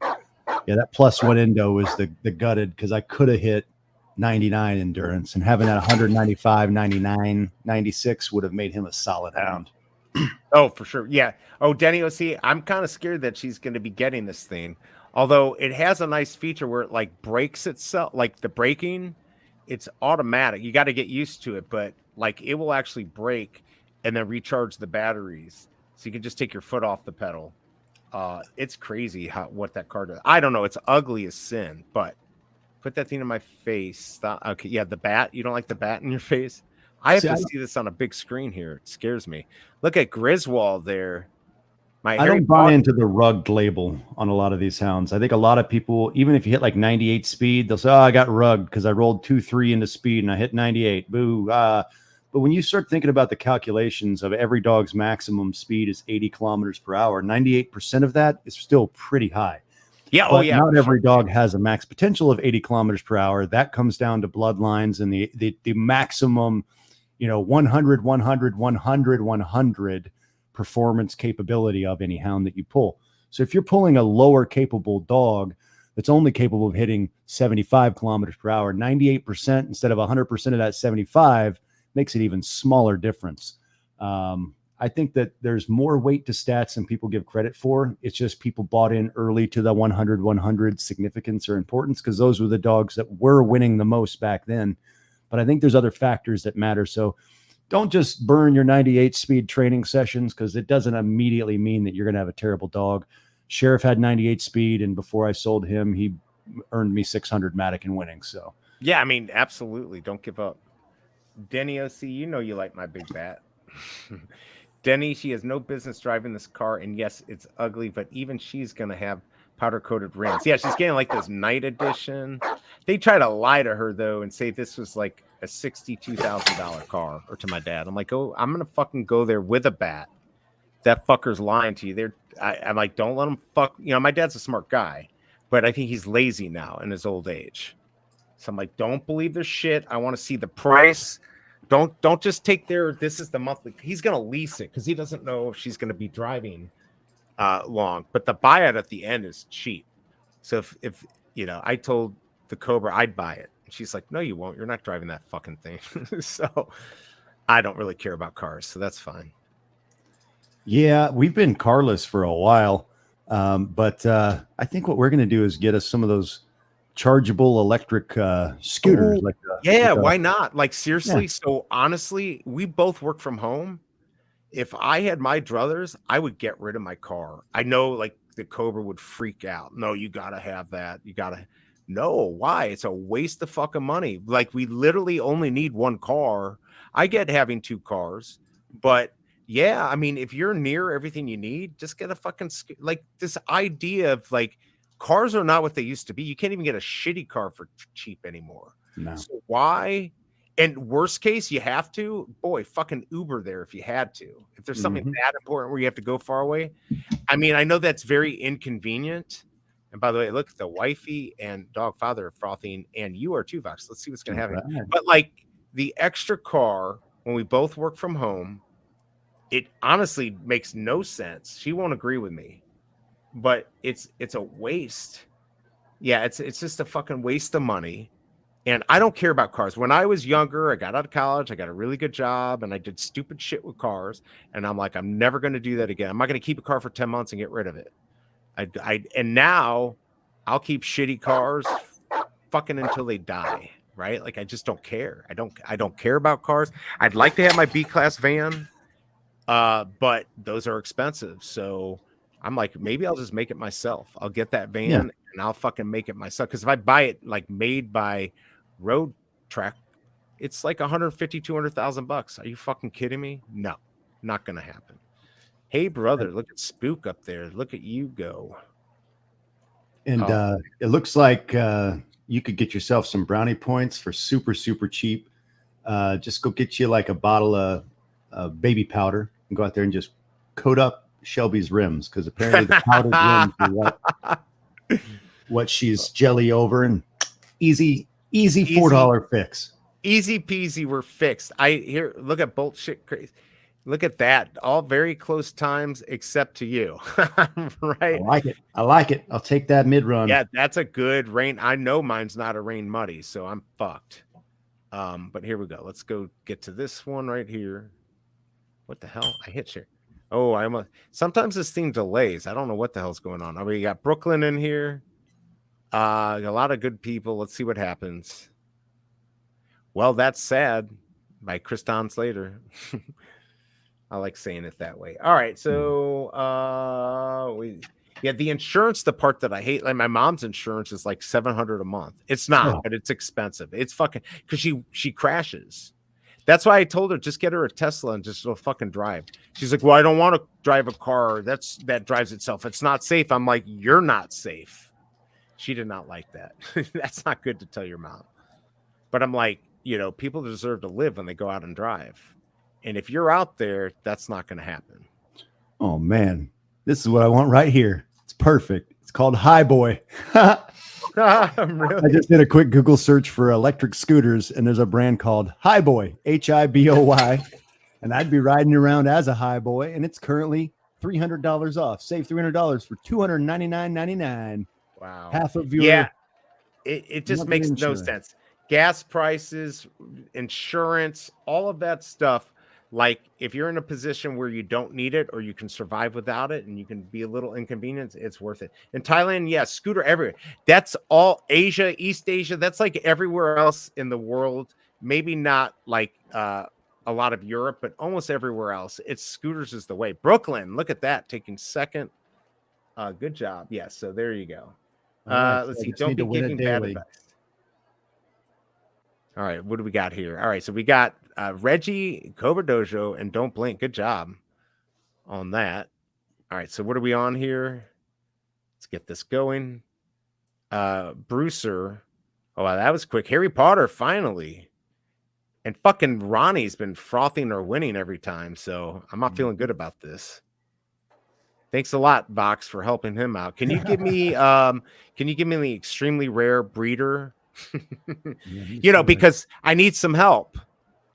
+1 endo was the gutted because I could have hit 99 endurance, and having that 195, 99, 96 would have made him a solid hound. Oh, for sure. Yeah. Oh, Denny OC, I'm kind of scared that she's going to be getting this thing. Although it has a nice feature where it like breaks itself, like the braking it's automatic. You got to get used to it, but like it will actually break and then recharge the batteries. So you can just take your foot off the pedal. It's crazy what that car does. I don't know. It's ugly as sin, but put that thing in my face. Stop. Okay, yeah, the bat. You don't like the bat in your face? I have to see this on a big screen here. It scares me. Look at Griswold there. I don't buy into the rugged label on a lot of these hounds. I think a lot of people, even if you hit like 98 speed, they'll say, "Oh, I got rugged because I rolled 2-3 into speed and I hit 98." Boo. But when you start thinking about the calculations of every dog's maximum speed is 80 kilometers per hour, 98% of that is still pretty high. Yeah. But not every dog has a max potential of 80 kilometers per hour. That comes down to bloodlines and the maximum, 100, 100, 100, 100 performance capability of any hound that you pull. So if you're pulling a lower capable dog that's only capable of hitting 75 kilometers per hour, 98% instead of 100% of that 75 makes it even smaller difference. I think that there's more weight to stats than people give credit for. It's just people bought in early to the 100 significance or importance because those were the dogs that were winning the most back then. But I think there's other factors that matter. So don't just burn your 98 speed training sessions because it doesn't immediately mean that you're going to have a terrible dog. Sheriff had 98 speed, and before I sold him, he earned me 600 Matic in winning. So yeah, I mean, absolutely. Don't give up. Denny OC, you like my big bat. Denny, she has no business driving this car, and yes, it's ugly, but even she's gonna have powder-coated rims. Yeah, she's getting like this night edition. They try to lie to her though and say this was like a $62,000 car, or to my dad. I'm like, oh, I'm gonna fucking go there with a bat. That fucker's lying to you. I'm like, don't let him fuck. My dad's a smart guy, but I think he's lazy now in his old age. So I'm like, don't believe their shit. I want to see the price. Don't just take this is the monthly. He's gonna lease it because he doesn't know if she's gonna be driving long. But the buyout at the end is cheap. So if I told the Cobra I'd buy it, and she's like, no, you won't. You're not driving that fucking thing. So I don't really care about cars, so that's fine. Yeah, we've been carless for a while, but I think what we're gonna do is get us some of those chargeable electric scooters. Why not? Like seriously. Yeah. So honestly, we both work from home. If I had my druthers, I would get rid of my car. I know like the Cobra would freak out. No, you gotta have that. No, why? It's a waste of fucking money. Like we literally only need one car. I get having two cars, but yeah, I mean, if you're near everything you need, just get a fucking like this idea of like cars are not what they used to be. You can't even get a shitty car for cheap anymore. No. So why? And worst case, you have to, fucking Uber there if you had to. If there's something that important where you have to go far away. I mean, I know that's very inconvenient. And by the way, look, the wifey and dog father are frothing, and you are too, Vox. Let's see what's going to happen. Right. But like the extra car, when we both work from home, it honestly makes no sense. She won't agree with me. But it's a waste. Yeah, it's just a fucking waste of money. And I don't care about cars. When I was younger, I got out of college, I got a really good job, and I did stupid shit with cars. And I'm like, I'm never going to do that again. I'm not going to keep a car for 10 months and get rid of it. And now I'll keep shitty cars fucking until they die, right? Like I just don't care. I don't care about cars. I'd like to have my B-class van, but those are expensive. So I'm like, maybe I'll just make it myself. I'll get that van and I'll fucking make it myself. Because if I buy it like made by Road Track, it's like 150, 200,000 bucks. Are you fucking kidding me? No, not gonna happen. Hey brother, look at Spook up there. Look at you go. And it looks like you could get yourself some brownie points for super, super cheap. Just go get you like a bottle of baby powder and go out there and just coat up Shelby's rims, because apparently the powdered rims are what she's jelly over, and easy $4 fix. Easy peasy, we're fixed. Look at bullshit crazy. Look at that. All very close times except to you. Right. I like it. I'll take that mid run. Yeah, that's a good rain. I know mine's not a rain muddy, so I'm fucked. But here we go. Let's go get to this one right here. What the hell? I hit share. Oh, sometimes this thing delays. I don't know what the hell's going on. We got Brooklyn in here. A lot of good people. Let's see what happens. Well, That's Sad by Kristan Slater. I like saying it that way. All right, so the insurance, the part that I hate, like my mom's insurance is like $700 a month. It's not, but it's expensive. It's fucking because she crashes. That's why I told her just get her a Tesla and just fucking drive. She's like, well, I don't want to drive a car that drives itself. It's not safe. I'm like, you're not safe. She did not like that. That's not good to tell your mom. But I'm like, people deserve to live when they go out and drive. And if you're out there, that's not going to happen. Oh, man. This is what I want right here. It's perfect. It's called Highboy. Really? I just did a quick Google search for electric scooters, and there's a brand called Highboy, Hiboy. And I'd be riding around as a Highboy, and it's currently $300 off. Save $300 for $299.99. Wow. Half of your... Yeah. It just makes no sense. Gas prices, insurance, all of that stuff. Like if you're in a position where you don't need it or you can survive without it and you can be a little inconvenienced, it's worth it. In Thailand, yeah, scooter everywhere. That's all Asia, East Asia. That's like everywhere else in the world. Maybe not like a lot of Europe, but almost everywhere else. It's scooters is the way. Brooklyn, look at that, taking second. Good job. Yes, so there you go. Right, let's see. Don't be giving bad advice. All right, what do we got here? All right, so we got Reggie, Cobra Dojo, and Don't Blink. Good job on that. All right, so what are we on here? Let's get this going. Brewster. Oh, wow, that was quick. Harry Potter, finally. And fucking Ronnie's been frothing or winning every time, so I'm not feeling good about this. Thanks a lot, Vox, for helping him out. Can you give me the extremely rare breeder? Because I need some help.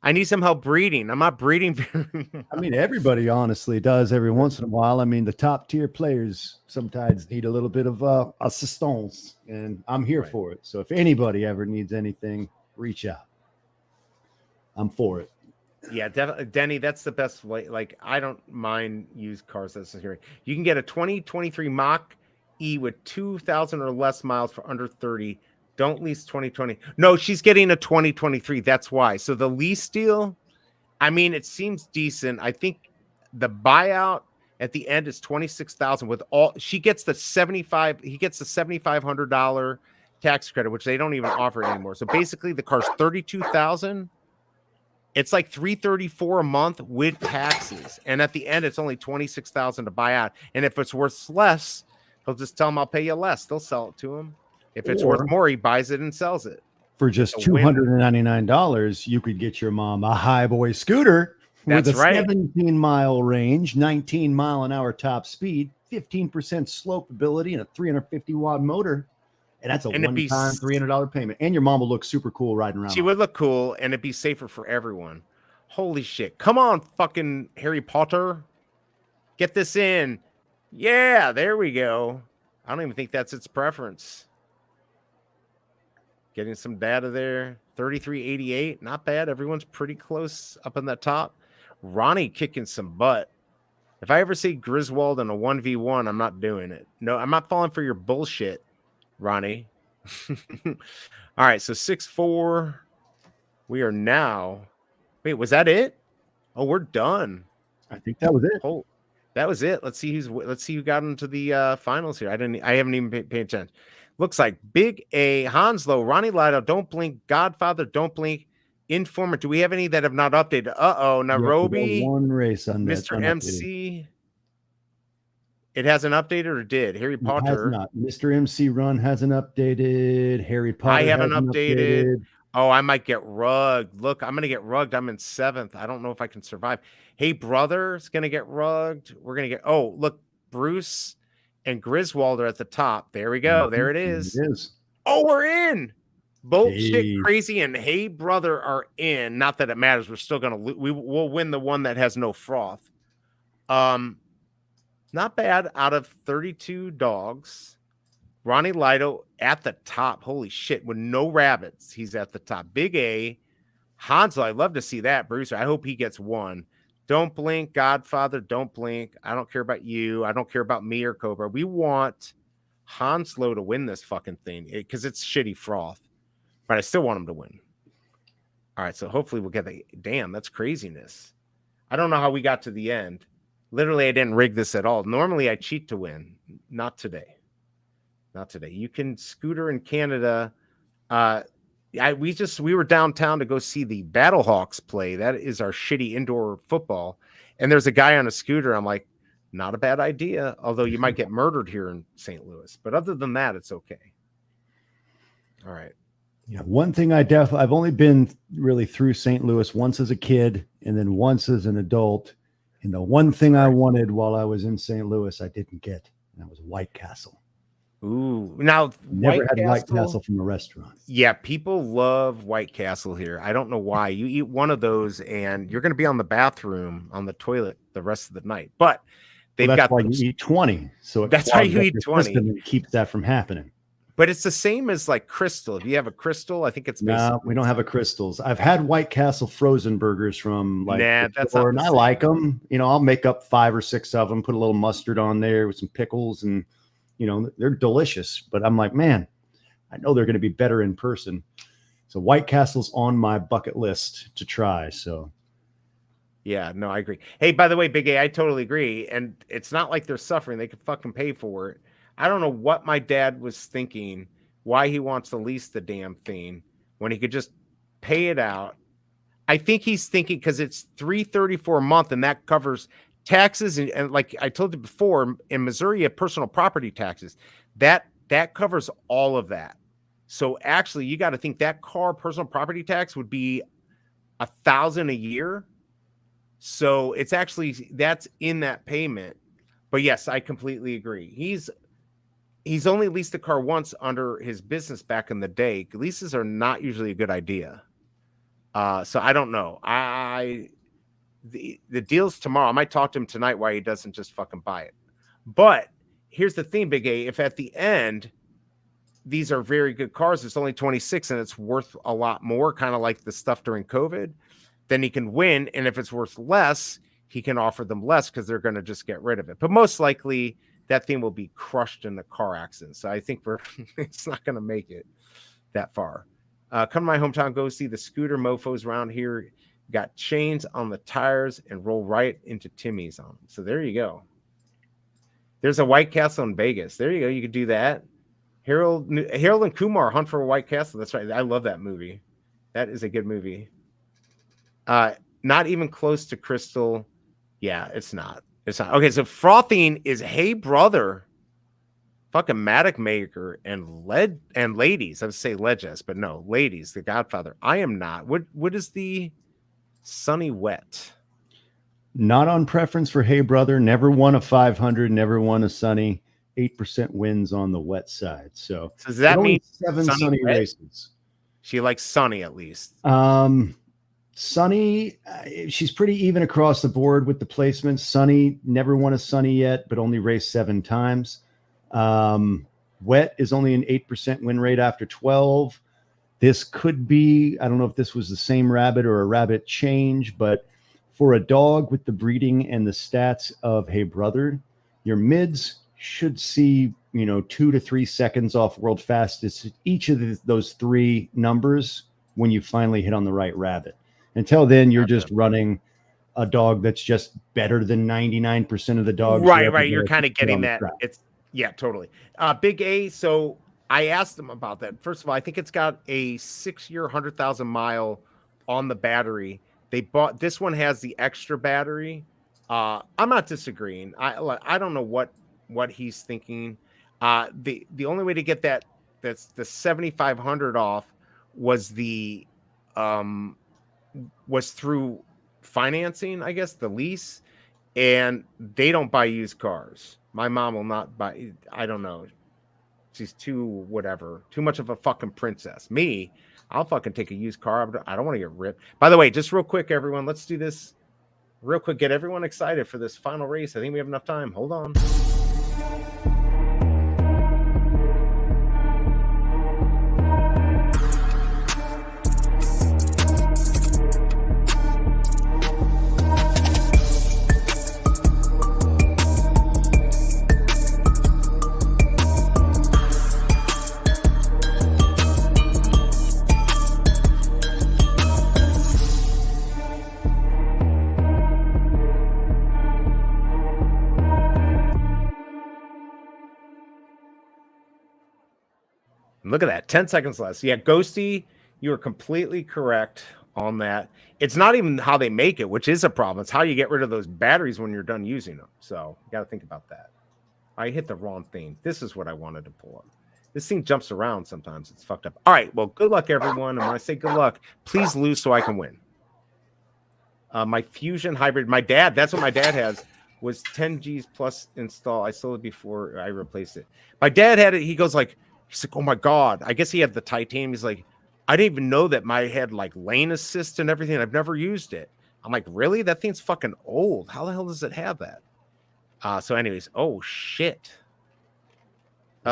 I need some help breeding. I'm not breeding very well. I mean, everybody honestly does every once in a while. I mean, the top tier players sometimes need a little bit of assistance, and I'm here for it. So if anybody ever needs anything, reach out. I'm for it. Yeah, definitely, Denny. That's the best way. Like, I don't mind used cars. That's scary. You can get a 2023 Mach E with 2,000 or less miles for under 30. Don't lease 2020. No, she's getting a 2023. That's why. So the lease deal, I mean, it seems decent. I think the buyout at the end is 26,000 with all. She gets the 75. He gets the $7,500 tax credit, which they don't even offer anymore. So basically, the car's 32,000. It's like $334 a month with taxes, and at the end, it's only 26,000 to buy out. And if it's worth less, he'll just tell him, "I'll pay you less." They'll sell it to him. If it's worth more, he buys it and sells it. For just $299, you could get your mom a Highboy scooter with a 17-mile range, 19-mile-an-hour top speed, 15% slope ability, and a 350-watt motor. And that's a one-time $300 payment. And your mom will look super cool riding around. She would look cool, and it'd be safer for everyone. Holy shit. Come on, fucking Harry Potter. Get this in. Yeah, there we go. I don't even think that's its preference. Getting some data there. 3388. Not bad. Everyone's pretty close up in that top. Ronnie kicking some butt. If I ever see Griswold in a 1v1, I'm not doing it. No, I'm not falling for your bullshit, Ronnie. All right, so 6-4. We are now. Wait, was that it? Oh, we're done. I think that was it. Oh, that was it. Let's see who got into the finals here. I haven't even paid attention. Looks like Big A, Hanslow, Ronnie Lido, Don't Blink, Godfather, Don't Blink, Informer. Do we have any that have not updated? Nairobi, one race on Mr. MC. It hasn't updated or did? Harry Potter. Not. Mr. MC Run hasn't updated. Harry Potter. I haven't updated. Oh, I might get rugged. Look, I'm going to get rugged. I'm in 7th. I don't know if I can survive. Hey, brother's going to get rugged. We're going to get. Oh, look, Bruce and Griswold are at the top. There we go. There it is. It is. Oh, we're in. Bolt Shit Crazy and Hey Brother are in. Not that it matters. We're still going to. We'll win the one that has no froth. Not bad. Out of 32 dogs, Ronnie Lido at the top. Holy shit. With no rabbits, he's at the top. Big A. Hansel, I'd love to see that. Bruce, I hope he gets one. Don't Blink, Godfather, Don't Blink. I don't care about you. I don't care about me or Cobra. We want Hanslow to win this fucking thing because it's shitty froth. But I still want him to win. All right, so hopefully we'll get the damn. That's craziness. I don't know how we got to the end. Literally, I didn't rig this at all. Normally, I cheat to win. Not today. Not today. You can scooter in Canada. We were downtown to go see the Battlehawks play. That is our shitty indoor football. And there's a guy on a scooter. I'm like, not a bad idea. Although you might get murdered here in St. Louis. But other than that, it's okay. All right. Yeah, one thing I've only been really through St. Louis once as a kid and then once as an adult. And the one thing I wanted while I was in St. Louis, I didn't get. And that was White Castle. Ooh, now never had White Castle from a restaurant. Yeah, people love White Castle here. I don't know why. You eat one of those and you're going to be on the bathroom, on the toilet the rest of the night. But they've that's got why you eat 20. So that's why you eat 20 and keep that from happening. But it's the same as like Crystal. If you have a Crystal, I think it's no, we don't have a Crystals. I've had White Castle frozen burgers from that's and I like them. You know, I'll make up 5 or 6 of them, put a little mustard on there with some pickles, and you know, they're delicious. But I'm like, man, I know they're going to be better in person. So White Castle's on my bucket list to try. So yeah, no, I agree. Hey, by the way, Big A, I totally agree. And it's not like they're suffering. They can fucking pay for it. I don't know what my dad was thinking, why he wants to lease the damn thing when he could just pay it out. I think he's thinking because it's $334 a month and that covers taxes. And like I told you before, in Missouri, you have personal property taxes. That covers all of that. So actually, you got to think that car personal property tax would be $1,000 a year. So it's actually, that's in that payment. But yes, I completely agree. He's only leased the car once under his business back in the day. Leases are not usually a good idea. So I don't know. The deal's tomorrow. I might talk to him tonight why he doesn't just fucking buy it. But here's the thing, Big A. If at the end, these are very good cars, it's only 26 and it's worth a lot more, kind of like the stuff during COVID, then he can win. And if it's worth less, he can offer them less because they're going to just get rid of it. But most likely, that thing will be crushed in the car accident. So I think it's not going to make it that far. Come to my hometown, go see the scooter mofos around here. Got chains on the tires and roll right into Timmy's on them. So there you go. There's a White Castle in Vegas. There you go. You could do that. Harold and Kumar hunt for a White Castle. That's right. I love that movie. That is a good movie. Not even close to Crystal. Yeah, it's not. It's not. Okay, so frothing is Hey Brother, fucking Matic maker and ladies. I would say Legends, but no, ladies, the Godfather. I am not. What is the Sunny Wet? Not on preference for Hey Brother. Never won a 500. Never won a Sunny. 8% wins on the wet side. So does that mean 7 Sunny races? She likes Sunny at least. Sunny, she's pretty even across the board with the placements. Sunny never won a Sunny yet, but only raced 7 times. Wet is only an 8% win rate after 12. This could be, I don't know if this was the same rabbit or a rabbit change, but for a dog with the breeding and the stats of Hey Brother, your mids should see, 2 to 3 seconds off world fastest, each of those 3 numbers when you finally hit on the right rabbit. Until then, you're just running a dog that's just better than 99% of the dogs. Right. You're kind of getting that. Yeah, totally. Big A. So I asked them about that. First of all, I think it's got a 6-year, 100,000 mile on the battery. This one has the extra battery. I'm not disagreeing. I don't know what he's thinking. The only way to get that's the 7,500 off was through financing, I guess, the lease, and they don't buy used cars. My mom will not buy. I don't know. She's too much of a fucking princess. Me, I'll fucking take a used car. I don't want to get ripped. By the way, just real quick, everyone, let's do this real quick. Get everyone excited for this final race. I think we have enough time. Hold on. Look at that. 10 seconds less. Yeah, Ghosty, you are completely correct on that. It's not even how they make it, which is a problem. It's how you get rid of those batteries when you're done using them. So you got to think about that. I hit the wrong thing. This is what I wanted to pull up. This thing jumps around sometimes. It's fucked up. All right. Well, good luck, everyone. And when I say good luck, please lose so I can win. My Fusion Hybrid, my dad, that's what my dad has, was 10 Gs plus install. I sold it before I replaced it. My dad had it. He's like, oh my God. I guess he had the titanium. He's like, I didn't even know that my had like lane assist and everything. I've never used it. I'm like, really? That thing's fucking old. How the hell does it have that? So anyways, oh shit.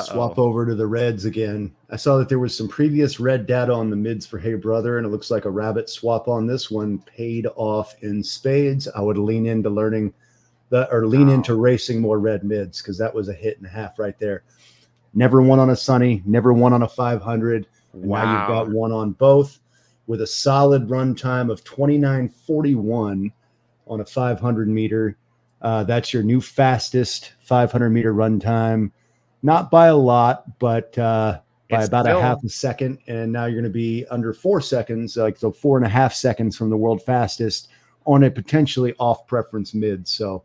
Swap over to the reds again. I saw that there was some previous red data on the mids for Hey Brother, and it looks like a rabbit swap on this one paid off in spades. I would lean into into racing more red mids, because that was a hit and a half right there. Never won on a Sunny, never won on a 500. Wow. Now you've got one on both with a solid run time of 29:41 on a 500 meter. That's your new fastest 500 meter run time. Not by a lot, but by about a half a second. And now you're going to be under 4 seconds, so 4.5 seconds from the world fastest on a potentially off preference mid. So,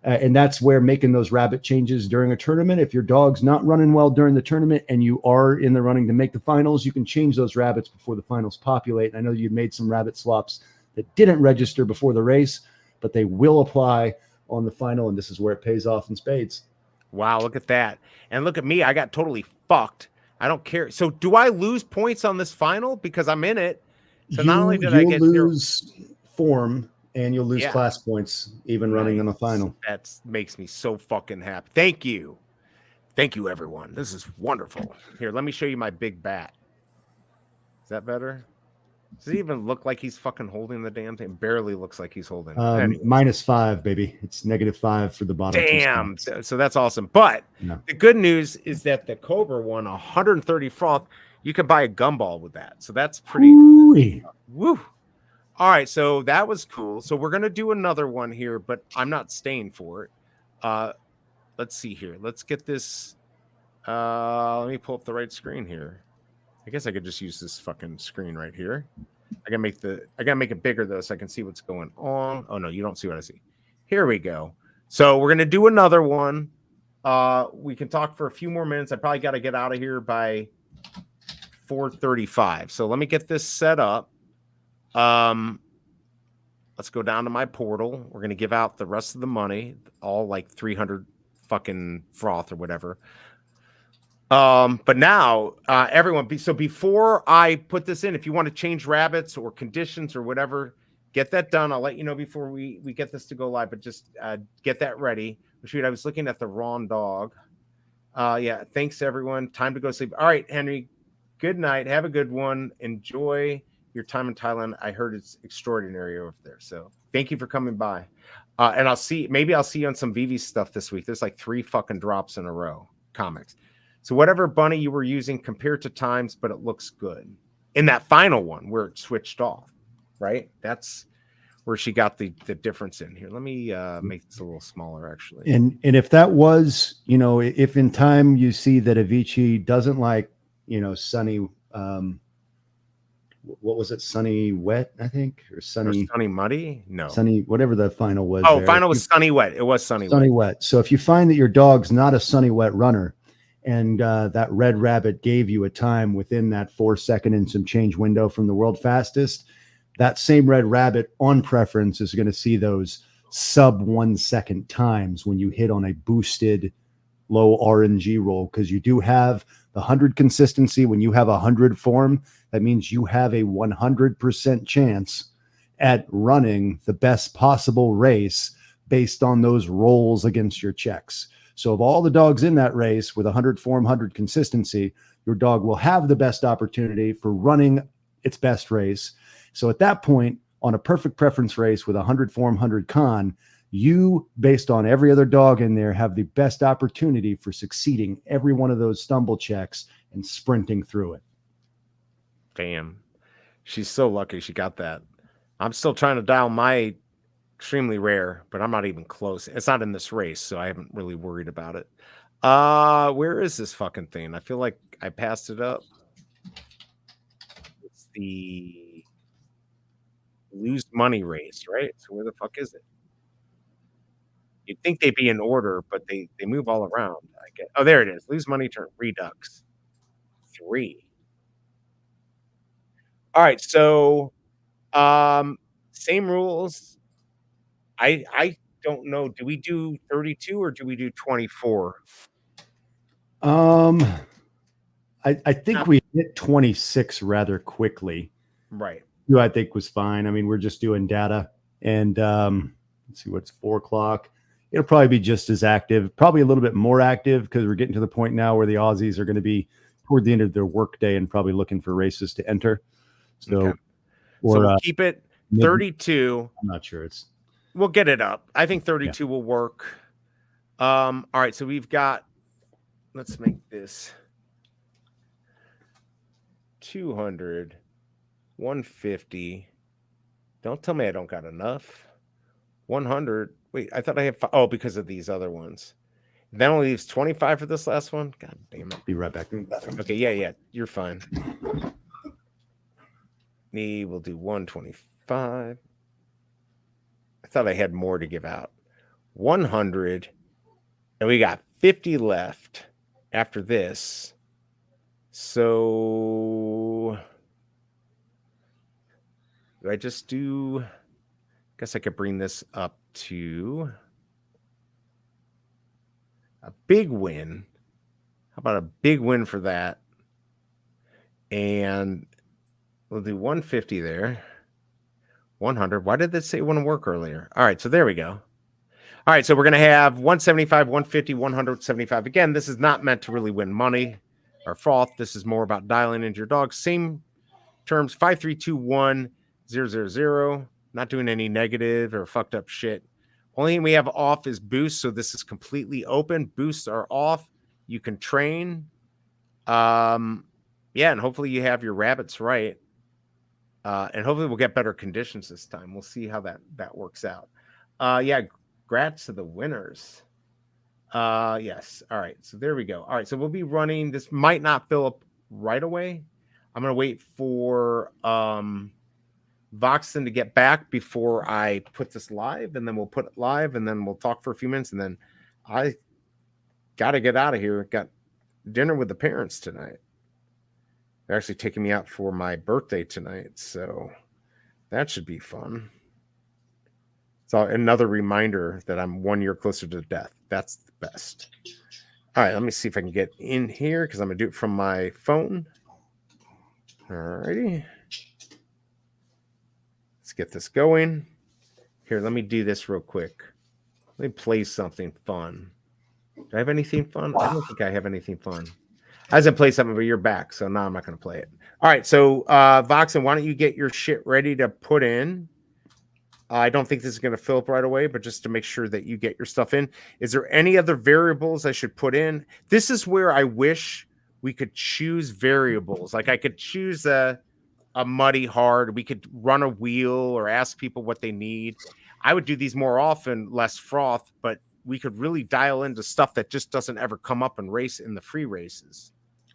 and that's where making those rabbit changes during a tournament. If your dog's not running well during the tournament and you are in the running to make the finals, you can change those rabbits before the finals populate. And I know you've made some rabbit swaps that didn't register before the race, but they will apply on the final. And this is where it pays off in spades. Wow, look at that. And look at me. I got totally fucked. I don't care. So do I lose points on this final because I'm in it? So not only did I get lose form and you'll lose class points even running in the final. That makes me so fucking happy. Thank you. Thank you, everyone. This is wonderful. Here, let me show you my big bat. Is that better? Does it even look like he's fucking holding the damn thing? Barely looks like he's holding it. -5, baby. It's -5 for the bottom. Damn. So that's awesome. But the good news is that the Cobra won 130 froth. You can buy a gumball with that. So that's pretty. Woo. All right. So that was cool. So we're going to do another one here, but I'm not staying for it. Let's see here. Let's get this. Let me pull up the right screen here. I guess I could just use this fucking screen right here. I gotta make it bigger though, so I can see what's going on. Oh no, you don't see what I see. Here we go. So we're gonna do another one. We can talk for a few more minutes. I probably got to get out of here by 4:35. So let me get this set up. Let's go down to my portal. We're gonna give out the rest of the money, all like 300 fucking froth or whatever. But now, everyone, so before I put this in, if you want to change rabbits or conditions or whatever, get that done. I'll let you know before we get this to go live, but just get that ready. Shoot, I was looking at the wrong dog. Yeah, thanks, everyone. Time to go sleep. All right, Henry, good night. Have a good one. Enjoy your time in Thailand. I heard it's extraordinary over there. So thank you for coming by. And maybe I'll see you on some VV stuff this week. There's like 3 fucking drops in a row, comics. So whatever bunny you were using compared to times, but it looks good. In that final one where it switched off, right? That's where she got the difference in here. Let me make this a little smaller, actually. And if that was, if in time you see that Avicii doesn't like, sunny, what was it? Sunny wet, I think, or sunny muddy? No, sunny, whatever the final was. Oh, final was sunny wet. It was sunny wet. So if you find that your dog's not a sunny wet runner, and that red rabbit gave you a time within that 4 second and some change window from the world fastest, that same red rabbit on preference is going to see those sub 1 second times when you hit on a boosted low RNG roll, because you do have the 100 consistency. When you have 100 form, that means you have a 100% chance at running the best possible race based on those rolls against your checks. So of all the dogs in that race with 100 form, 100 consistency, your dog will have the best opportunity for running its best race. So at that point, on a perfect preference race with 100 form, 100 con, you, based on every other dog in there, have the best opportunity for succeeding every one of those stumble checks and sprinting through it. Damn. She's so lucky she got that. I'm still trying to dial my extremely rare, but I'm not even close. It's not in this race, so I haven't really worried about it. Where is this fucking thing? I feel like I passed it up. It's the lose money race, right? So where the fuck is it? You'd think they'd be in order, but they move all around. I get. Oh, there it is. Lose money turn redux 3. All right, so same rules. I don't know. Do we do 32 or do we do 24? I think we hit 26 rather quickly. Right. Who I think was fine. I mean, we're just doing data, and let's see, what's 4 o'clock. It'll probably be just as active, probably a little bit more active because we're getting to the point now where the Aussies are going to be toward the end of their workday and probably looking for races to enter. So, okay. So we'll keep it 32. I'm not sure. We'll get it up. I think 32 will work. All right, so we've got, let's make this 200, 150. Don't tell me I don't got enough. 100. Wait, I thought I had 5. Oh, because of these other ones. That only leaves 25 for this last one. God damn it. Be right back in the bathroom. Okay, yeah. You're fine. We'll do 125. I thought I had more to give out. 100. And we got 50 left after this. So do I just do, guess I could bring this up to a big win. How about a big win for that? And we'll do 150 there. 100. Why did this say it wouldn't work earlier? All right, so there we go. All right, so we're going to have 175, 150, 175. Again, this is not meant to really win money or froth. This is more about dialing into your dog. Same terms, 5, 3, 2, 1, 0, 0, 0. Not doing any negative or fucked up shit. Only thing we have off is boost, so this is completely open. Boosts are off. You can train. Yeah, and hopefully you have your rabbits right. And hopefully we'll get better conditions this time. We'll see how that works out. Yeah, congrats to the winners. Yes. All right. So there we go. All right. So we'll be running. This might not fill up right away. I'm going to wait for Voxton to get back before I put this live, and then we'll put it live, and then we'll talk for a few minutes, and then I got to get out of here. Got dinner with the parents tonight. They're actually taking me out for my birthday tonight, so that should be fun. So another reminder that I'm 1 year closer to death. That's the best. All right, let me see if I can get in here because I'm going to do it from my phone. All righty. Let's get this going. Here, let me do this real quick. Let me play something fun. Do I have anything fun? I don't think I have anything fun. I was going to play something, but you're back, so now I'm not going to play it. All right, so Voxen, why don't you get your shit ready to put in? I don't think this is going to fill up right away, but just to make sure that you get your stuff in. Is there any other variables I should put in? This is where I wish we could choose variables. Like I could choose a muddy hard. We could run a wheel or ask people what they need. I would do these more often, less froth, but we could really dial into stuff that just doesn't ever come up and race in the free races.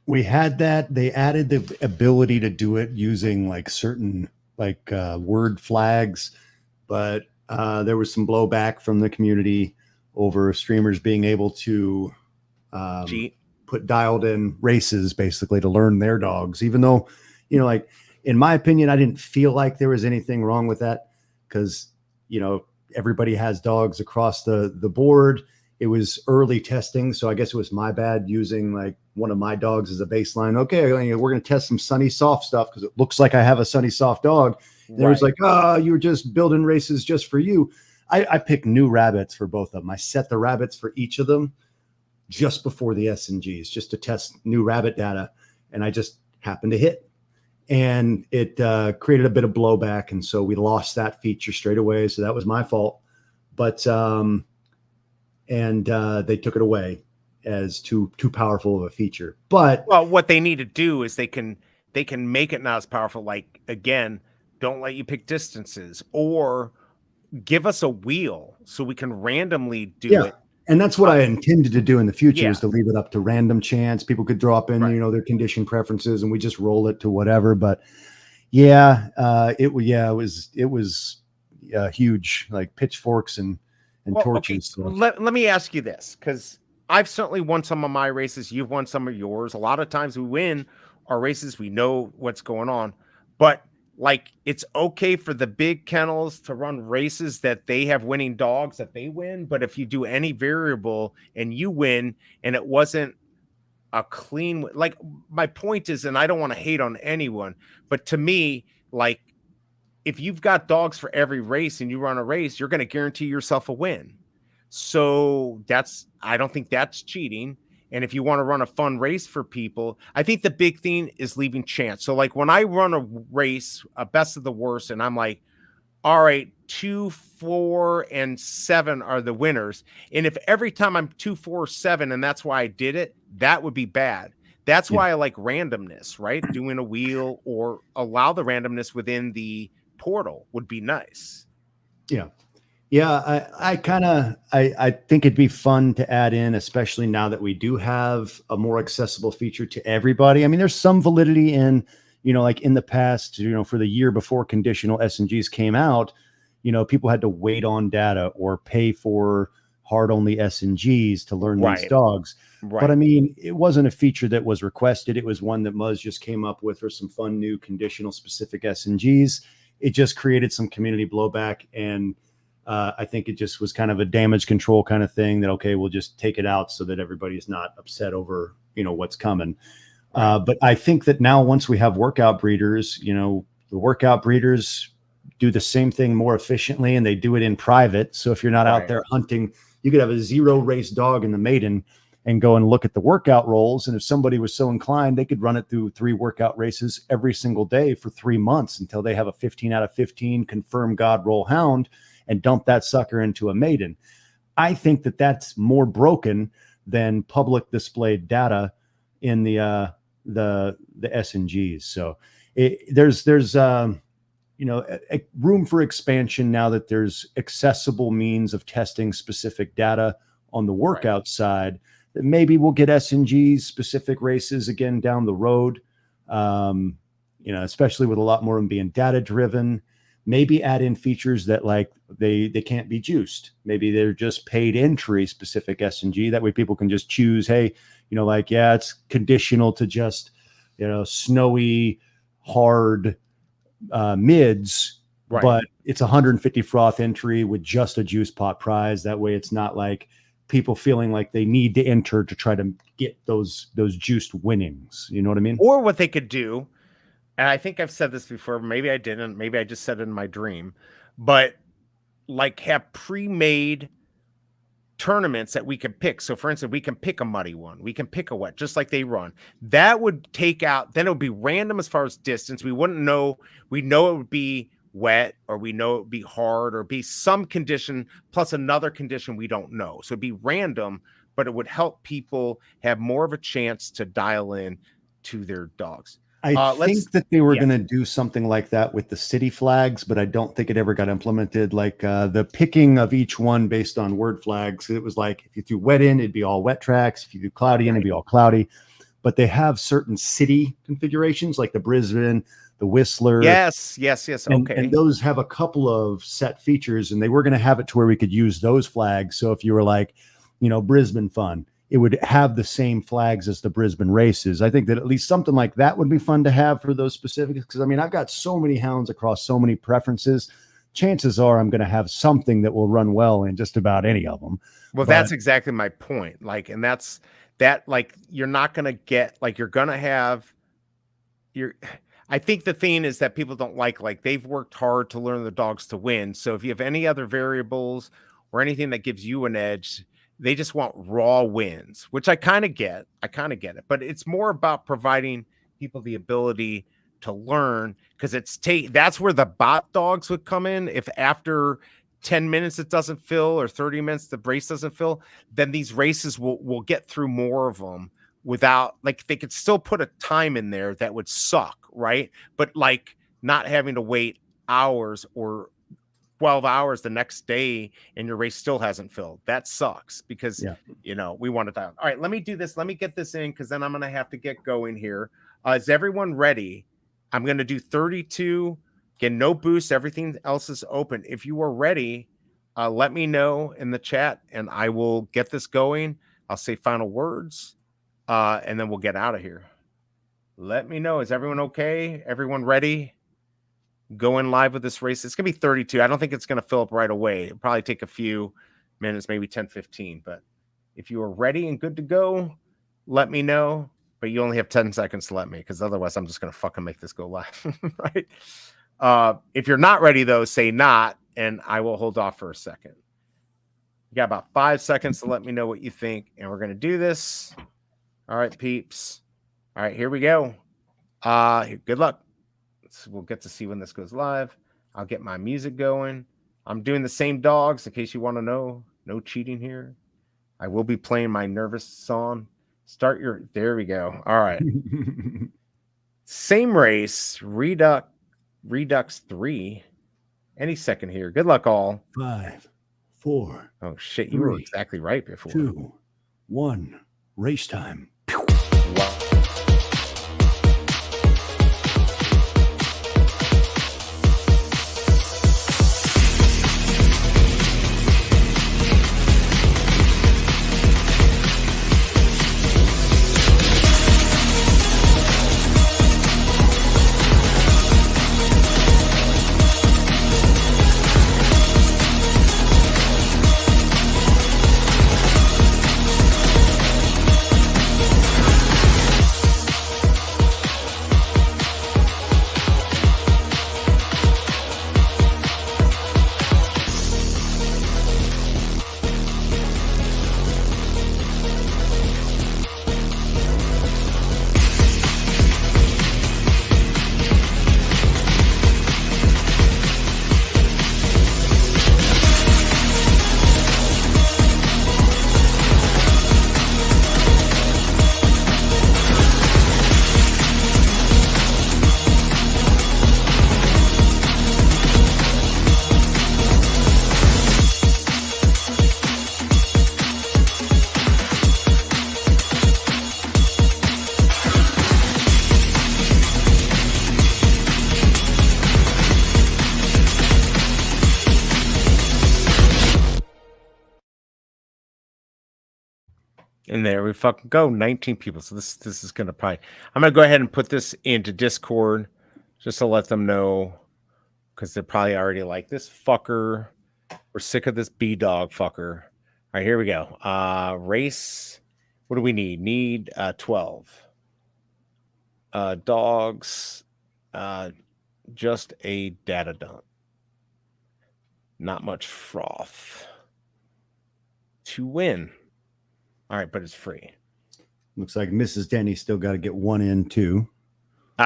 We had that. They added the ability to do it using like certain word flags, but there was some blowback from the community over streamers being able to put dialed in races basically to learn their dogs, even though, like in my opinion, I didn't feel like there was anything wrong with that because, everybody has dogs across the board. It was early testing, so I guess it was my bad using like one of my dogs as a baseline. Okay, we're going to test some Sunny Soft stuff because it looks like I have a Sunny Soft dog. And right. It was like, oh, you were just building races just for you. I picked new rabbits for both of them. I set the rabbits for each of them just before the SNGs, just to test new rabbit data, and I just happened to hit. And it created a bit of blowback, and so we lost that feature straight away. So that was my fault. But they took it away as too powerful of a feature. But what they need to do is they can make it not as powerful. Like again, don't let you pick distances or give us a wheel so we can randomly do it And that's what I intended to do in the future, Yeah. was to leave it up to random chance. People could drop in, Right. you know, their condition preferences, and we just roll it to whatever. But yeah, it was huge, like pitchforks and Well, okay. torches. So. Let me ask you this, because I've certainly won some of my races. You've won some of yours. A lot of times we win our races. We know what's going on, but like it's okay for the big kennels to run races that they have winning dogs that they win. But if you do any variable and you win and it wasn't a clean, like my point is, and I don't want to hate on anyone, but to me, like if you've got dogs for every race and you run a race, you're going to guarantee yourself a win. So I don't think that's cheating. And if you want to run a fun race for people, I think the big thing is leaving chance. So like when I run a race, a best of the worst, and I'm like, all right, 2, 4, and 7 are the winners. And if every time I'm 2, 4, 7, and that's why I did it, that would be bad. That's Yeah. why I like randomness, right? Doing a wheel or allow the randomness within the portal would be nice. Yeah. Yeah, I think it'd be fun to add in, especially now that we do have a more accessible feature to everybody. I mean, there's some validity in, you know, like in the past, you know, for the year before conditional SNGs came out, you know, people had to wait on data or pay for hard-only SNGs to learn these Right. dogs. Right. But I mean, it wasn't a feature that was requested. It was one that Muzz just came up with for some fun new conditional specific SNGs. It just created some community blowback, and I think it just was kind of a damage control kind of thing that, okay, we'll just take it out so that everybody's not upset over, you know, what's coming. Right. But I think that now once we have workout breeders, you know, the workout breeders do the same thing more efficiently, and they do it in private. So if you're not out Right. there hunting, you could have a 0 race dog in the maiden and go and look at the workout rolls. And if somebody was so inclined, they could run it through 3 workout races every single day for 3 months until they have a 15 out of 15 confirmed God roll hound and dump that sucker into a maiden. I think that that's more broken than public displayed data in the SNGs. So there's you know, a room for expansion now that there's accessible means of testing specific data on the workout side. That maybe we'll get SNGs specific races again down the road. You know, especially with a lot more of them being data driven. Maybe add in features that like they can't be juiced. Maybe they're just paid entry specific SNG. That way people can just choose, hey, you know, like, yeah, it's conditional to just, you know, snowy, hard mids, Right. but it's 150 froth entry with just a juice pot prize. That way it's not like people feeling like they need to enter to try to get those juiced winnings. You know what I mean? Or what they could do, and I think I've said this before, maybe I didn't, maybe I just said it in my dream, but like have pre-made tournaments that we can pick. So for instance, we can pick a muddy one, we can pick a wet, just like they run. That would take out, then it would be random as far as distance. We wouldn't know, we know it would be wet, or we know it would be hard, or be some condition plus another condition we don't know. So it'd be random, but it would help people have more of a chance to dial in to their dogs. I think that they were yeah. going to do something like that with the city flags, but I don't think it ever got implemented. Like the picking of each one based on word flags. It was like if you threw wet in, it'd be all wet tracks. If you threw cloudy in, it'd be all cloudy. But they have certain city configurations like the Brisbane, the Whistler. Yes. And, Okay. and those have a couple of set features, and they were going to have it to where we could use those flags. So if you were like, you know, Brisbane fun, it would have the same flags as the Brisbane races. I think that at least something like that would be fun to have for those specifics. Because I mean, I've got so many hounds across so many preferences. Chances are I'm going to have something that will run well in just about any of them. Well, that's exactly my point. Like, and that's that, like, you're not going to get, like, you're going to have I think the thing is that people don't like they've worked hard to learn the dogs to win. So if you have any other variables or anything that gives you an edge, they just want raw wins, which I kind of get. But it's more about providing people the ability to learn, because that's where the bot dogs would come in. If after 10 minutes it doesn't fill, or 30 minutes the race doesn't fill, then these races will get through more of them without, like, they could still put a time in there that would suck, right? But like not having to wait hours or 12 hours the next day and your race still hasn't filled. That sucks because, we want it down. All right, let me do this. Let me get this in because then I'm going to have to get going here. Is everyone ready? I'm going to do 32. Again, no boost. Everything else is open. If you are ready, let me know in the chat and I will get this going. I'll say final words and then we'll get out of here. Let me know. Is everyone okay? Everyone ready? Going live with this race. It's going to be 32. I don't think it's going to fill up right away. It'll probably take a few minutes, maybe 10, 15. But if you are ready and good to go, let me know. But you only have 10 seconds to let me because otherwise I'm just going to fucking make this go live. Right? If you're not ready, though, say not, and I will hold off for a second. You got about 5 seconds to let me know what you think, and we're going to do this. All right, peeps. All right, here we go. Good luck. We'll get to see when this goes live. I'll get my music going. I'm doing the same dogs in case you want to know. No cheating here. I will be playing my nervous song. There we go. All right. Same race. Redux 3. Any second here. Good luck, all. 5, 4. Oh, shit. You were exactly right before. 2, 1. Race time. Wow. And there we fucking go. 19 people. So this is gonna probably. I'm gonna go ahead and put this into Discord just to let them know because they're probably already like this fucker. We're sick of this B-dog fucker. All right, here we go. Race. What do we need? Need 12 dogs. Just a data dump. Not much froth to win. All right, but it's free. Looks like Mrs. Denny still got to get one in too.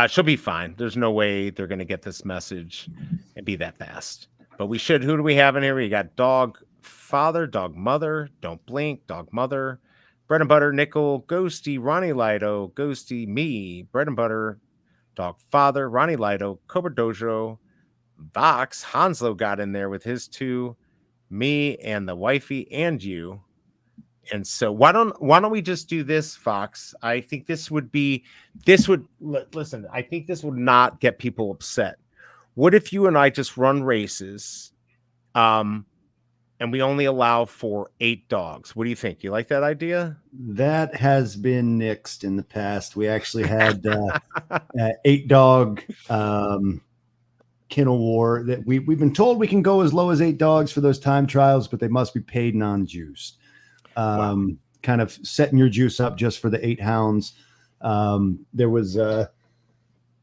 She'll be fine. There's no way they're going to get this message and be that fast. But we should. Who do we have in here? We got dog father, dog mother, don't blink, dog mother, bread and butter, nickel, ghosty, Ronnie Lido, ghosty, me, bread and butter, dog father, Ronnie Lido, Cobra Dojo, Vox, Hanslo got in there with his 2, me and the wifey and you. And so why don't we just do this, Fox? I think listen, I think this would not get people upset. What if you and I just run races and we only allow for 8 dogs? What do you think? You like that idea? That has been nixed in the past. We actually had 8 dog kennel war that we've been told we can go as low as 8 dogs for those time trials, but they must be paid non-juiced. Wow. Kind of setting your juice up just for the 8 hounds. There was it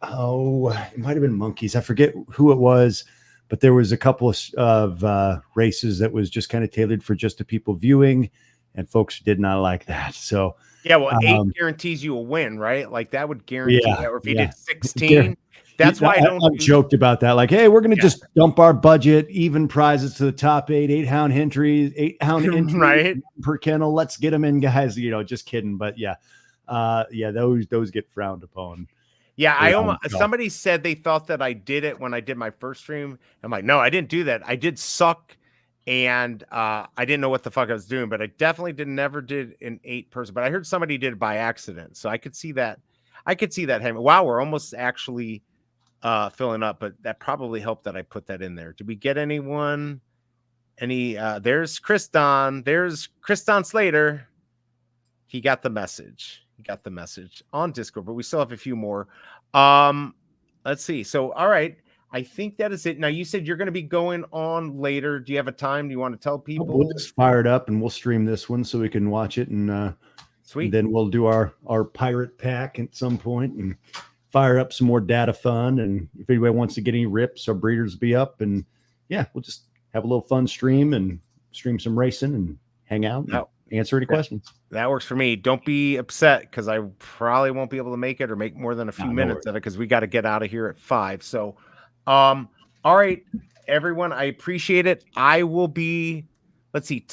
might have been monkeys. I forget who it was, but there was a couple of races that was just kind of tailored for just the people viewing, and folks did not like that. So yeah, well, 8 guarantees you a win, right? Like that would guarantee that. Or if you did 16, that's why I've joked about that. Like, hey, we're going to just dump our budget, even prizes to the top 8 hound entries, 8 hound entries right per kennel. Let's get them in, guys. Just kidding. But those get frowned upon. Yeah, I around almost golf. somebody said they thought that I did it when I did my first stream. I'm like, no, I didn't do that. I did suck, and I didn't know what the fuck I was doing. But I definitely never did an 8-person. But I heard somebody did it by accident, so I could see that. I could see that happening. Wow, we're almost actually filling up, but that probably helped that I put that in there. Did we get anyone? There's Chris Don. There's Chris Don Slater. He got the message. He got the message on Discord, but we still have a few more. Let's see. So, all right. I think that is it. Now, you said you're going to be going on later. Do you have a time? Do you want to tell people? We'll just fire it up and we'll stream this one so we can watch it. And Sweet. then we'll do our pirate pack at some point and fire up some more data fun. And if anybody wants to get any rips, our breeders will be up. And yeah, we'll just have a little fun stream and stream some racing and hang out. And answer any questions. That works for me. Don't be upset because I probably won't be able to make it or make more than a few minutes of it because we got to get out of here at 5. So, all right, everyone, I appreciate it. I will be. Let's see.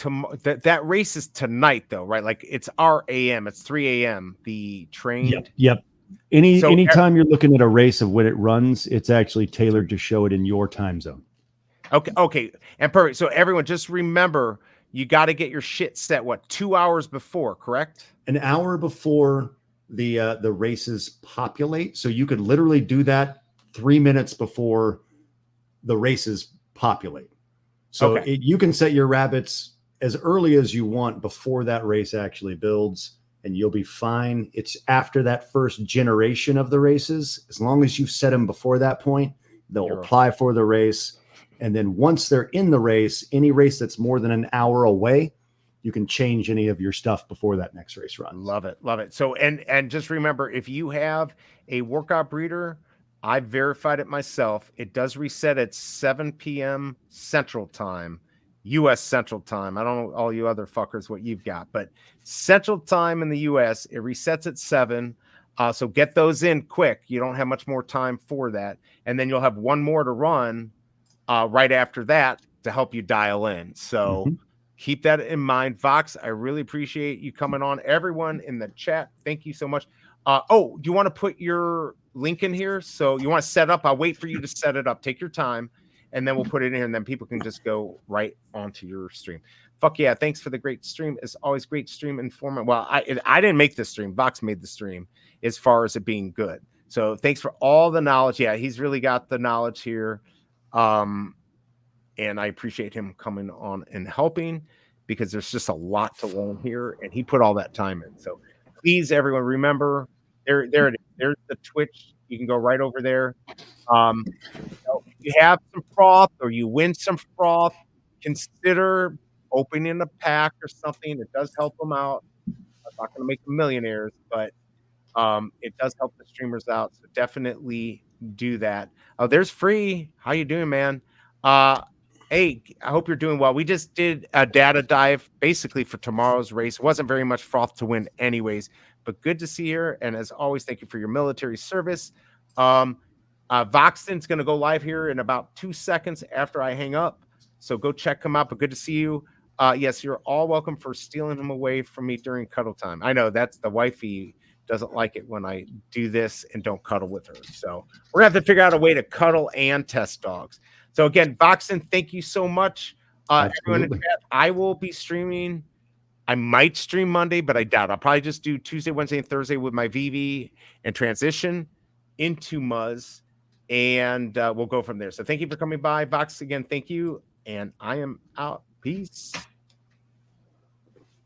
That race is tonight, though, right? Like it's our AM. It's 3 a.m. The train. Yep. Anytime you're looking at a race of when it runs, it's actually tailored to show it in your time zone. Okay, and perfect. So everyone, just remember. You got to get your shit set, 2 hours before, correct? An hour before the races populate. So you could literally do that 3 minutes before the races populate. So you can set your rabbits as early as you want before that race actually builds, and you'll be fine. It's after that first generation of the races. As long as you've set them before that point, they'll apply for the race. And then once they're in the race, any race that's more than an hour away, you can change any of your stuff before that next race runs. Love it. So, and just remember, if you have a workout breeder, I verified it myself. It does reset at 7 p.m. Central Time, U.S. Central Time. I don't know all you other fuckers what you've got, but Central Time in the U.S., it resets at 7. So get those in quick. You don't have much more time for that. And then you'll have one more to run right after that to help you dial in. So keep that in mind. Vox, I really appreciate you coming on. Everyone in the chat, thank you so much. Do you want to put your link in here? So you want to set up? I'll wait for you to set it up. Take your time, and then we'll put it in here, and then people can just go right onto your stream. Fuck yeah. Thanks for the great stream. It's always great stream informative. Well, I didn't make the stream. Vox made the stream as far as it being good. So thanks for all the knowledge. Yeah, he's really got the knowledge here. And I appreciate him coming on and helping because there's just a lot to learn here, and he put all that time in. So please, everyone, remember there it is. There's the Twitch. You can go right over there. If you have some froth or you win some froth, consider opening a pack or something. It does help them out. I'm not going to make them millionaires, but it does help the streamers out. So definitely do that. Oh, there's Free. How you doing, man? Hey, I hope you're doing well. We just did a data dive basically for tomorrow's race. It wasn't very much froth to win anyways, but good to see you. And as always, thank you for your military service. Voxton's going to go live here in about 2 seconds after I hang up. So go check him out, but good to see you. Yes, you're all welcome for stealing him away from me during cuddle time. I know that's the wifey doesn't like it when I do this and don't cuddle with her. So we're going to have to figure out a way to cuddle and test dogs. So again, Boxton, thank you so much. Everyone in chat, I will be streaming. I might stream Monday, but I doubt. I'll probably just do Tuesday, Wednesday, and Thursday with my VV and transition into Muzz, and we'll go from there. So thank you for coming by. Vox, again, thank you, and I am out. Peace.